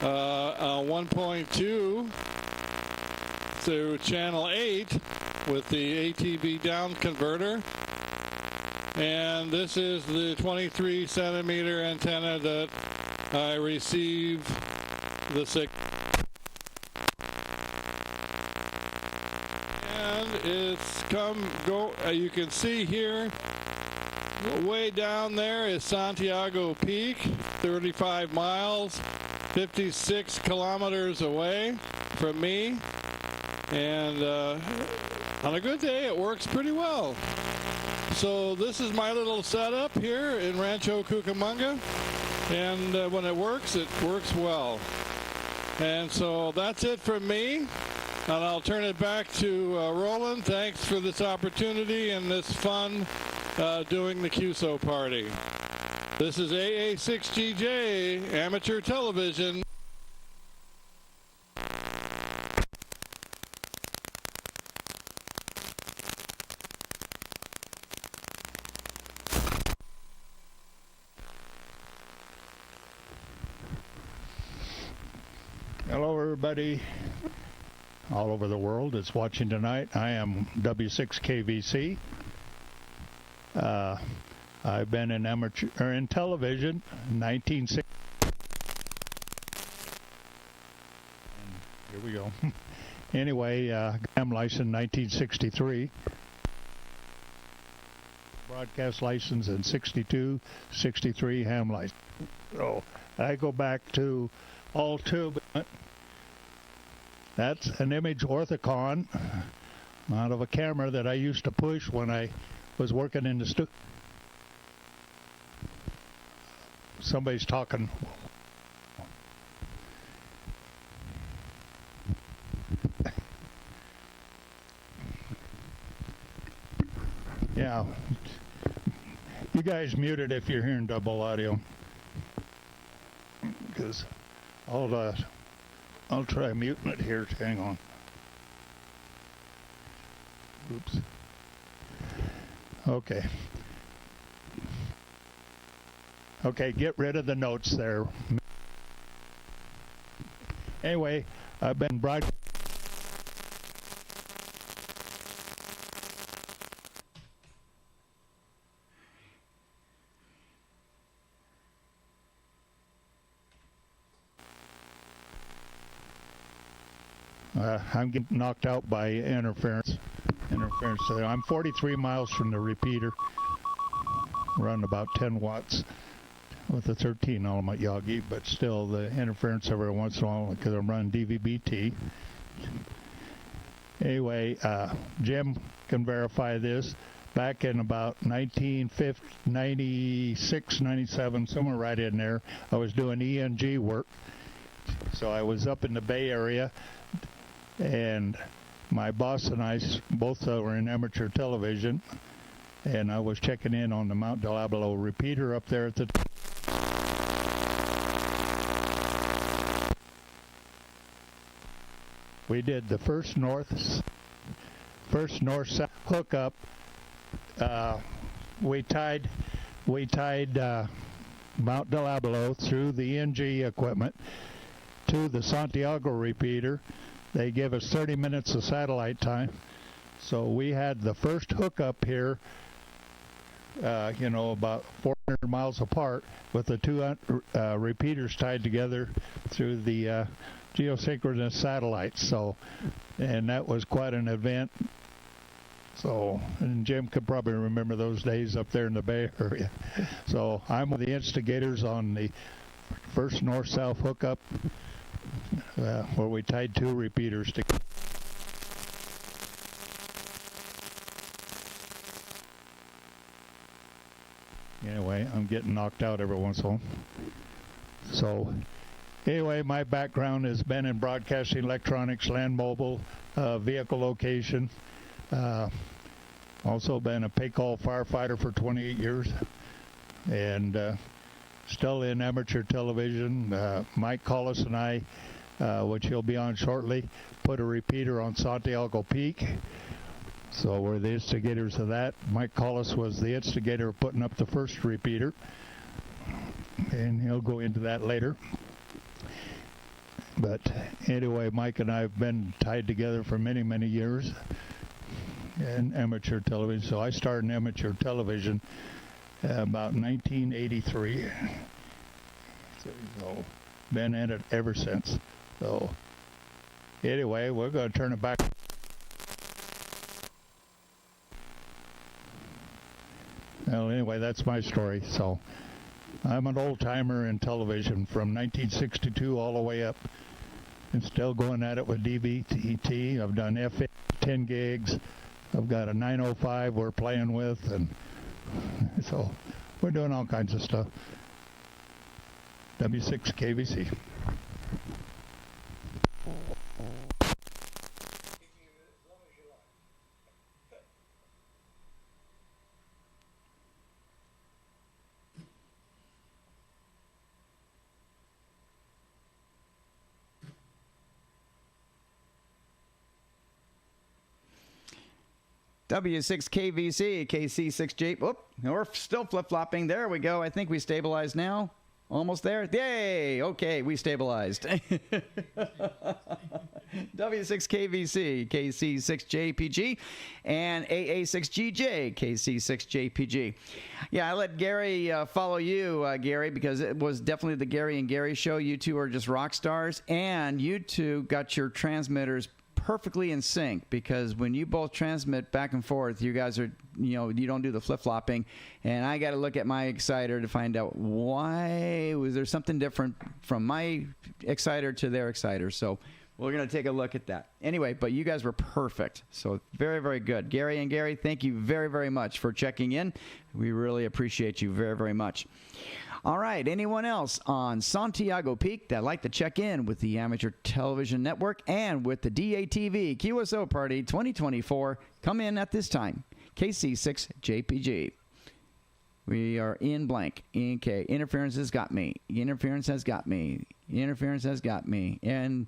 1.2 through channel 8 with the ATV down converter. And this is the 23 centimeter antenna that I receive the signal. And it's you can see here way down there is Santiago Peak, 35 miles, 56 kilometers away from me. And on a good day, it works pretty well. So this is my little setup here in Rancho Cucamonga. And when it works well. And so that's it from me. And I'll turn it back to Roland. Thanks for this opportunity and this fun doing the QSO party. This is AA6GJ, Amateur Television. Hello, everybody all over the world that's watching tonight. I am W6KVC. I've been in in television 1960. Here we go. Anyway, I'm licensed 1963. Broadcast license in 62, 63 ham license. So I go back to all tube. That's an image orthicon out of a camera that I used to push when I was working in the studio. Somebody's talking. Yeah. You guys mute it if you're hearing double audio. Because I'll try muting it here. Hang on. Oops. Okay. Okay, get rid of the notes there. Anyway, I've been broadcasting. I'm getting knocked out by interference. I'm 43 miles from the repeater. Run about 10 watts with a 13 element Yagi, but still the interference every once in a while because I'm running DVB-T. Anyway, Jim can verify this. Back in about 1996, 97, somewhere right in there, I was doing ENG work. So I was up in the Bay Area, and my boss and I both were in amateur television, and I was checking in on the Mount Diablo repeater up there at the we did the first north-south hookup. We tied Mount Diablo through the NG equipment to the Santiago repeater. They give us 30 minutes of satellite time. So we had the first hookup here, about 400 miles apart with the two repeaters tied together through the geosynchronous satellites. So, and that was quite an event. So, and Jim could probably remember those days up there in the Bay Area. So I'm one of the instigators on the first north-south hookup where we tied two repeaters together. Anyway, I'm getting knocked out every once in a while. So, anyway, my background has been in broadcasting, electronics, land mobile, vehicle location. Also been a pay-call firefighter for 28 years. And still in amateur television. Mike Collis and I, which he'll be on shortly, put a repeater on Santiago Peak. So we're the instigators of that. Mike Collis was the instigator of putting up the first repeater, and he'll go into that later. But anyway, Mike and I have been tied together for many, many years in amateur television. So I started in amateur television about 1983. So been in it ever since. So anyway, we're going to turn it back. Well, anyway, that's my story. So I'm an old-timer in television from 1962 all the way up, and still going at it with DVT. I've done FM 10 gigs. I've got a 905 we're playing with, and so we're doing all kinds of stuff. W6 KVC. W6KVC, KC6J. Whoop, we're still flip-flopping. There we go. I think we stabilized now. Almost there. Yay! Okay, we stabilized. W6KVC, KC6JPG, and AA6GJ, KC6JPG. Yeah, I let Gary follow you, Gary, because it was definitely the Gary and Gary show. You two are just rock stars, and you two got your transmitters perfectly in sync, because when you both transmit back and forth, you guys are, you don't do the flip-flopping, and I got to look at my exciter to find out why was there something different from my exciter to their exciter. So we're going to take a look at that. Anyway, but you guys were perfect. So very, very good. Gary and Gary, thank you very, very much for checking in. We really appreciate you very, very much. All right, anyone else on Santiago Peak that'd like to check in with the Amateur Television Network and with the DATV QSO Party 2024, come in at this time. KC6JPG. We are in blank. Okay, interference has got me. Interference has got me. Interference has got me. And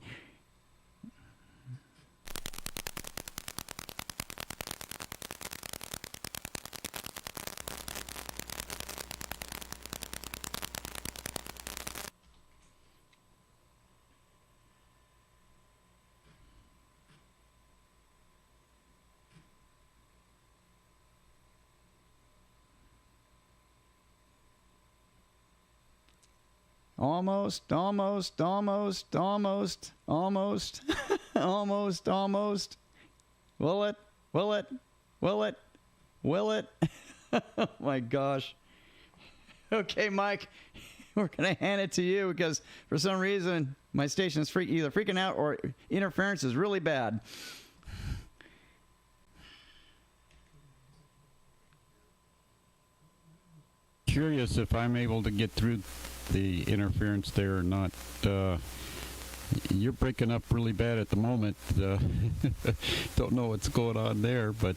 almost. Will it? Oh my gosh. Okay, Mike, we're going to hand it to you because for some reason my station is either freaking out or interference is really bad. Curious if I'm able to get through the interference there or not. You're breaking up really bad at the moment. Don't know what's going on there, but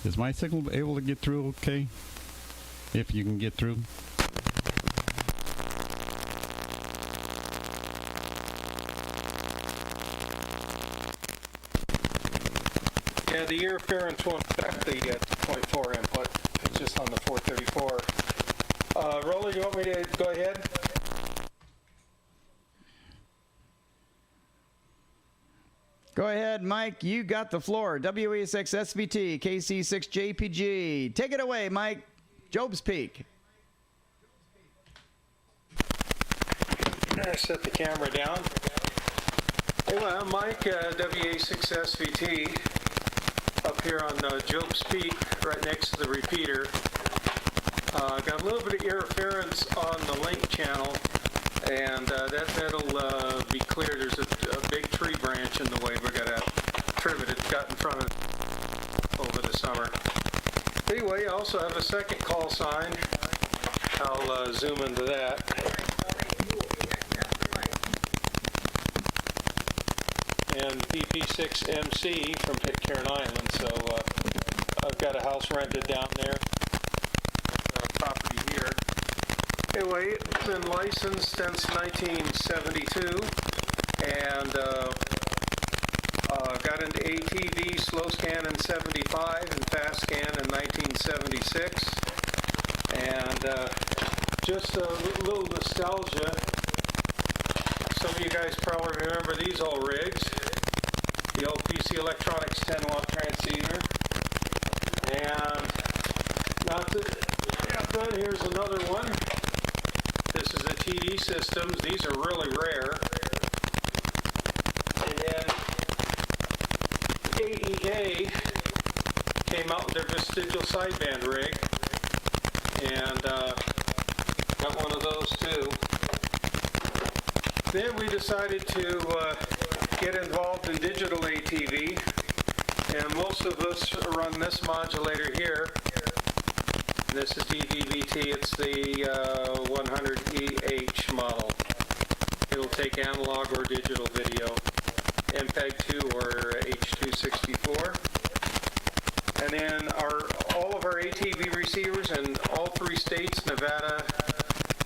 is my signal able to get through okay? If you can get through. Yeah, the interference won't affect the 2.4 input. It's just on the 434. Roller, you want me to go ahead? Go ahead, Mike. You got the floor. WE6SVT, KC6JPG. Take it away, Mike. Job's Peak. Set the camera down. Anyway, I'm Mike, WA6SVT, up here on Job's Peak, right next to the repeater. Got a little bit of interference on the link channel, and that'll be cleared. There's a big tree branch in the way. We've got to trim it. It's got in front of it over the summer. Anyway, I also have a second call sign. I'll zoom into that. And PP6MC from Pitcairn Island. So I've got a house rented down there. Property here. Anyway, it's been licensed since 1972, and got into ATV slow scan in 75 and fast scan in 1976, and just a little nostalgia. Some of you guys probably remember these old rigs, the old PC Electronics 10-watt transceiver, and not to. But here's another one. This is a TD Systems. These are really rare. And then AEA came out. They're just digital sideband rig, and got one of those too. Then we decided to get involved in digital ATV, and most of us run this modulator here. This is DVB-T. It's the 100EH model. It'll take analog or digital video, MPEG-2 or H.264. And then all of our ATV receivers in all 3 states, Nevada,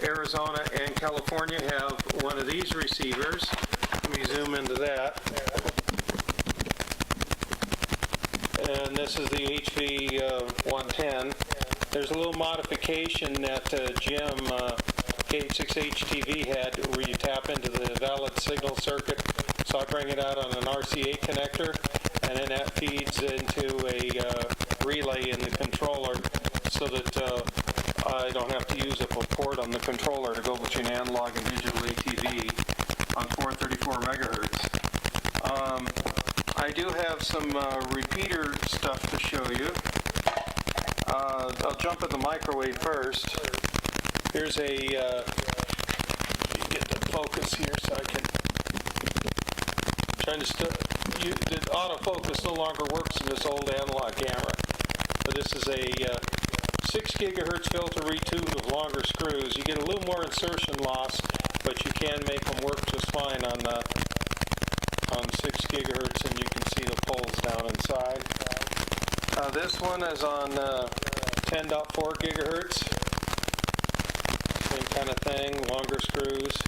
Arizona, and California, have one of these receivers. Let me zoom into that. And this is the HV110. There's a little modification that Jim K86HTV had where you tap into the valid signal circuit. So I bring it out on an RCA connector, and then that feeds into a relay in the controller so that I don't have to use a port on the controller to go between analog and digital ATV on 434 megahertz. I do have some repeater stuff to show you. I'll jump at the microwave first. Here's a, get the focus here so I can, the autofocus no longer works in this old analog camera. But this is a 6 gigahertz filter retuned with longer screws. You get a little more insertion loss, but you can make them work just fine on 6 gigahertz, and you can see the poles down inside. This one is on 10.4 gigahertz. Same kind of thing, longer screws,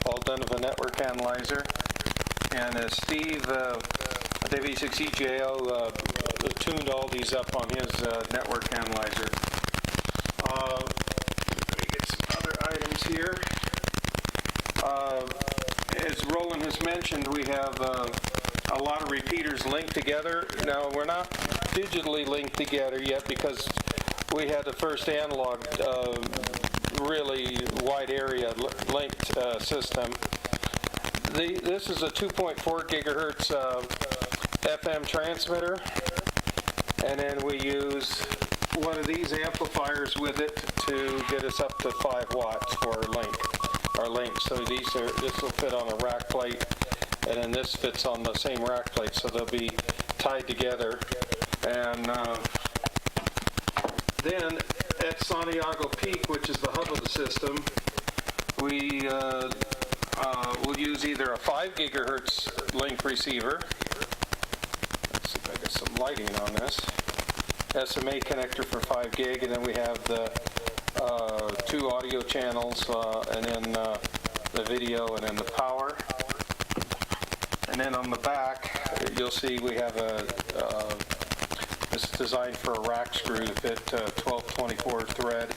all done with a network analyzer. And Steve, W6EJO, tuned all these up on his network analyzer. Let me get some other items here. As Roland has mentioned, we have a lot of repeaters linked together. Now, we're not digitally linked together yet because we had the first analog really wide area linked system. This is a 2.4 gigahertz FM transmitter, and then we use one of these amplifiers with it to get us up to 5 watts for our link. So this will fit on a rack plate, and then this fits on the same rack plate, so they'll be tied together. And then at Santiago Peak, which is the hub of the system, we will use either a 5 gigahertz link receiver. Let's see if I get some lighting on this. SMA connector for 5 gig, and then we have the 2 audio channels, and then the video, and then the power. And then on the back, you'll see we have this is designed for a rack screw to fit 1224 thread,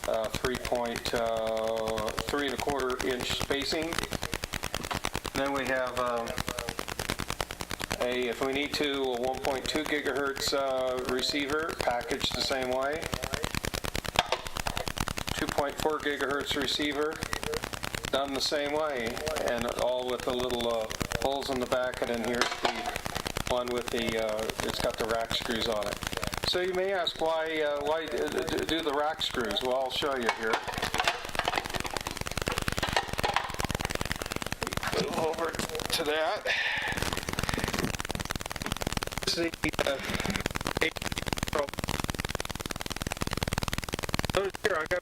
3.1/4 inch spacing. Then we have if we need to, a 1.2 gigahertz receiver packaged the same way. 2.4 gigahertz receiver done the same way, and all with the little holes in the back. And then here's the one with the it's got the rack screws on it. So you may ask why do the rack screws? Well, I'll show you here. Move over to that. This is the here I got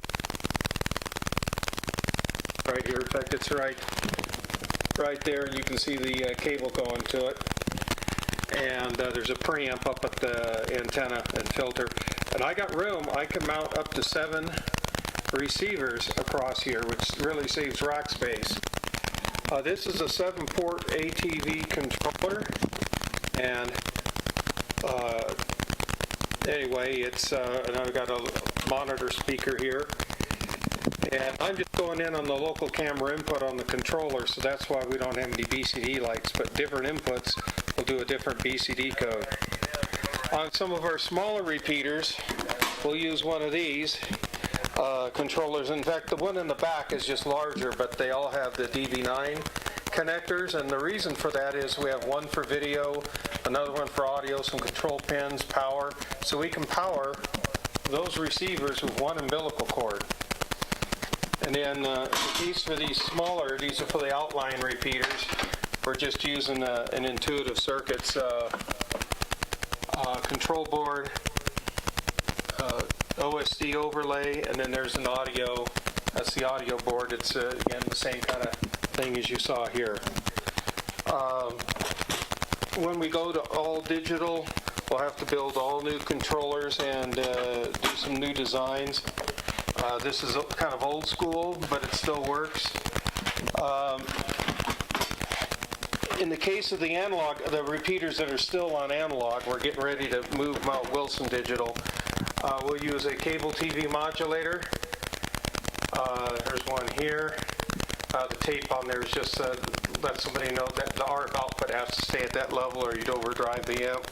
right here. In fact, it's right there, and you can see the cable going to it. And there's a preamp up at the antenna and filter. And I got room. I can mount up to 7 receivers across here, which really saves rack space. This is a 7-port ATV controller, and anyway, it's and I've got a monitor speaker here, and I'm just going in on the local camera input on the controller, so that's why we don't have any BCD lights, but different inputs will do a different BCD code. On some of our smaller repeaters, we'll use one of these controllers. In fact, the one in the back is just larger, but they all have the DV9 connectors, and the reason for that is we have one for video, another one for audio, some control pins, power, so we can power those receivers with one umbilical cord. And then these for these smaller, these are for the outline repeaters. We're just using an intuitive circuits control board, OSD overlay, and then there's an audio. That's the audio board. It's again the same kind of thing as you saw here. When we go to all digital, we'll have to build all new controllers and do some new designs. This is kind of old school, but it still works. In the case of the analog, the repeaters that are still on analog, we're getting ready to move them out Wilson Digital. We'll use a cable TV modulator. There's one here. The tape on there is just let somebody know that the RF output has to stay at that level or you'd overdrive the amp.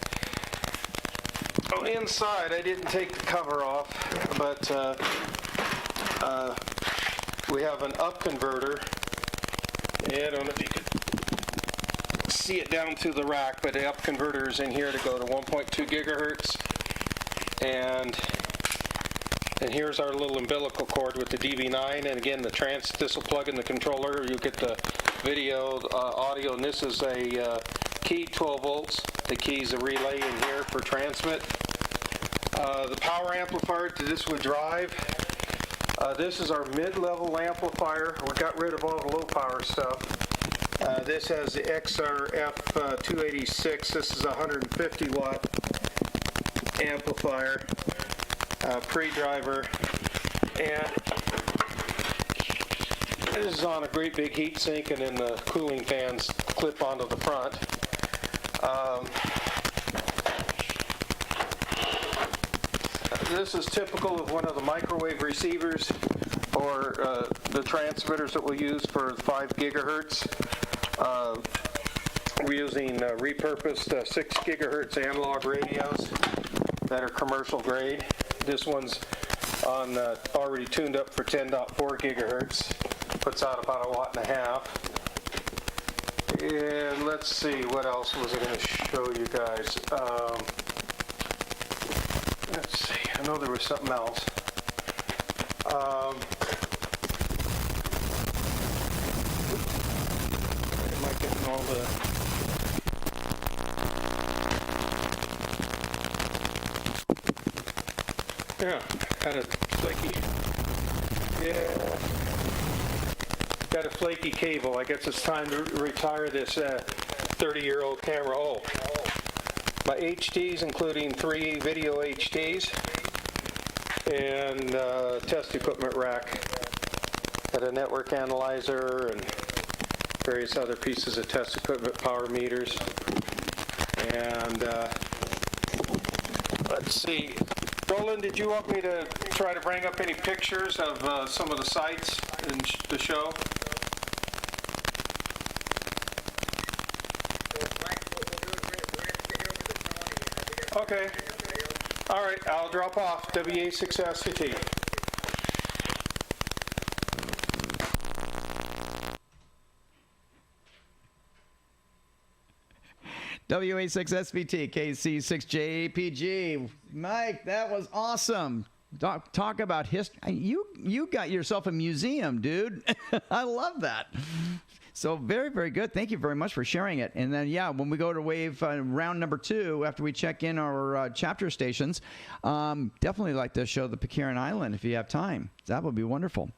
Oh, inside, I didn't take the cover off, but we have an up converter. Yeah, I don't know if you can see it down to the rack, but the up converter is in here to go to 1.2 gigahertz. And here's our little umbilical cord with the DB9, and again this will plug in the controller. You get the video, audio, and this is a key 12 volts. The key's a relay in here for transmit. The power amplifier to this would drive. This is our mid-level amplifier. We got rid of all the low power stuff. This has the XRF 286. This is a 150 watt amplifier, pre-driver, and this is on a great big heat sink, and then the cooling fans clip onto the front. This is typical of one of the microwave receivers or the transmitters that we'll use for 5 gigahertz. We're using repurposed 6 gigahertz analog radios that are commercial grade. This one's on already tuned up for 10.4 gigahertz. Puts out about 1.5 watts. And let's see, what else was I going to show you guys? Let's see, I know there was something else. Am I getting all the... Yeah, had a flaky. Yeah. Got a flaky cable. I guess it's time to retire this 30-year-old camera. Oh, my HDs, including 3 video HDs, and test equipment rack. Got a network analyzer and various other pieces of test equipment, power meters, and let's see. Roland, did you want me to try to bring up any pictures of some of the sites in the show? Okay. All right, I'll drop off. WA6SCT. WA6SVT, KC6JPG. Mike, that was awesome. Talk about history. You got yourself a museum, dude. I love that. So very, very good. Thank you very much for sharing it. And then, yeah, when we go to wave round number 2, after we check in our chapter stations, definitely like to show the Pitcairn Island if you have time. That would be wonderful.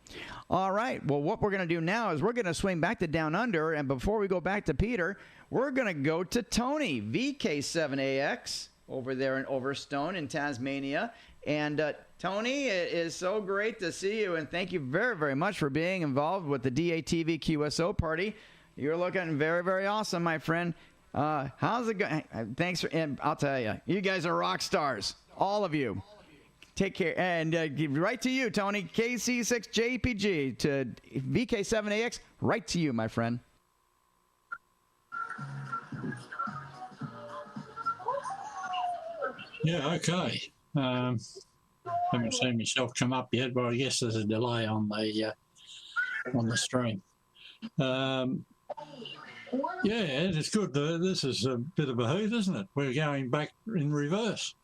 All right. Well, what we're going to do now is we're going to swing back to Down Under. And before we go back to Peter, we're going to go to Tony, VK7AX, over there in Overstone in Tasmania. And Tony, it is so great to see you, and thank you very, very much for being involved with the ATV QSO party. You're looking very, very awesome, my friend. How's it going? Thanks, and I'll tell you, you guys are rock stars, all of you. Take care, and right to you, Tony, KC6JPG to VK7AX, right to you, my friend. Yeah, okay. Haven't seen myself come up yet, but I guess there's a delay on the stream. Yeah, it's good. This is a bit of a hoot, isn't it? We're going back in reverse.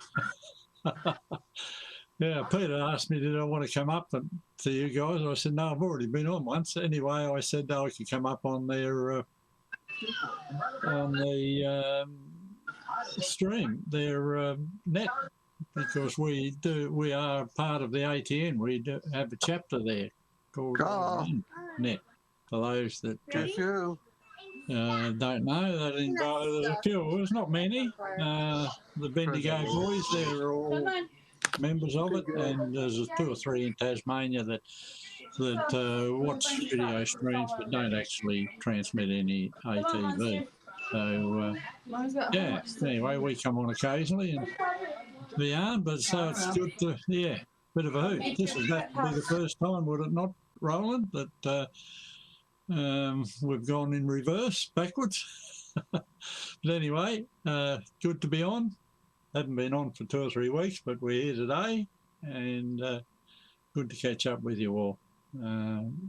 Yeah, Peter asked me, did I want to come up to you guys? I said, no, I've already been on once. Anyway, I said I could come up on their on the stream, their net, because we are part of the ATN. We do have a chapter there called Net. For those that don't know, that there's a few. There's not many. The Bendigo boys, they're all members of it, and there's 2 or 3 in Tasmania that watch video streams but don't actually transmit any ATV. So yeah. Anyway, we come on occasionally and beyond, but so it's good to bit of a hoot. This would have to be the first time, would it not, Roland, that we've gone in reverse, backwards. But anyway, good to be on. Haven't been on for 2 or 3 weeks, but we're here today, and good to catch up with you all.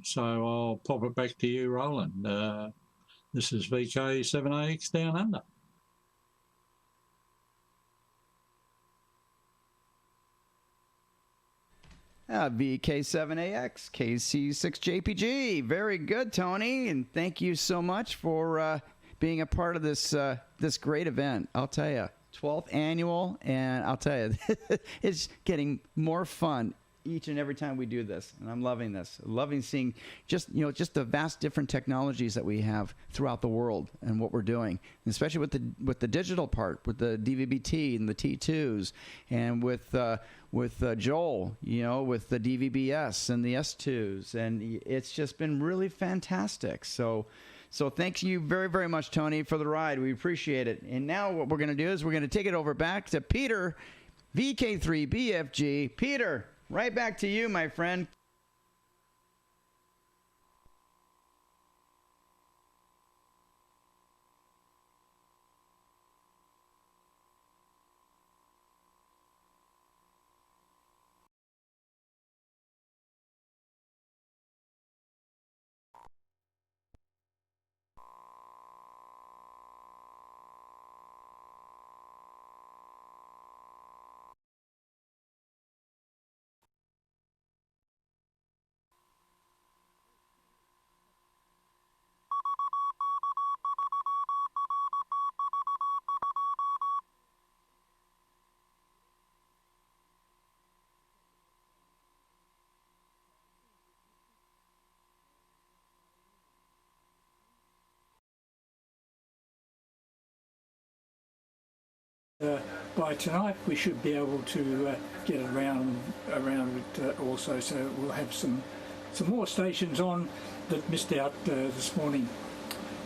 So I'll pop it back to you, Roland. This is VK7AX Down Under. VK7AX, KC6JPG. Very good, Tony, and thank you so much for being a part of this this great event. I'll tell you, 12th annual, and I'll tell you, it's getting more fun each and every time we do this, and I'm loving this. Loving seeing just the vast different technologies that we have throughout the world and what we're doing, and especially with the digital part, with the DVB-T and the T2s, and with Joel, with the DVB-S and the S2s, and it's just been really fantastic. So thank you very, very much, Tony, for the ride. We appreciate it. And now what we're going to do is we're going to take it over back to Peter, VK3BFG. Peter, right back to you, my friend. By tonight we should be able to get around it also, so we'll have some more stations on that missed out this morning.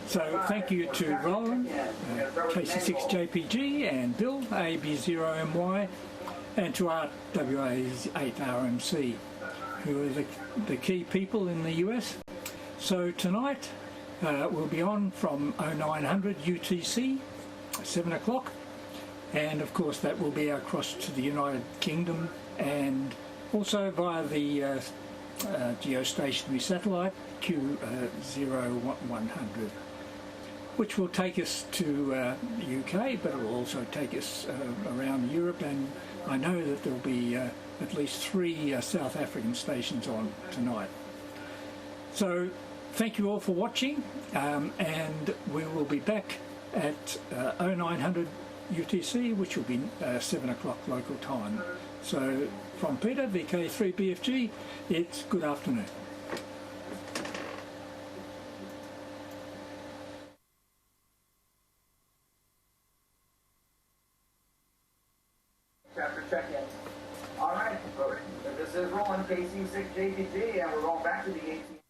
So thank you to Roland, KC6JPG, and Bill, AB0MY, and to RWA's 8RMC, who are the key people in the US. So tonight we'll be on from 0900 UTC, 7 o'clock. And of course that will be across to the United Kingdom, and also via the geostationary satellite Q0100, which will take us to the UK, but it will also take us around Europe, and I know that there will be at least 3 South African stations on tonight. So thank you all for watching, and we will be back at 0900 UTC, which will be 7 o'clock local time. So from Peter, VK3BFG, it's good afternoon. Chapter check-in. All right, folks. This is Roland, KC6JPG, and we're going back to the ATV.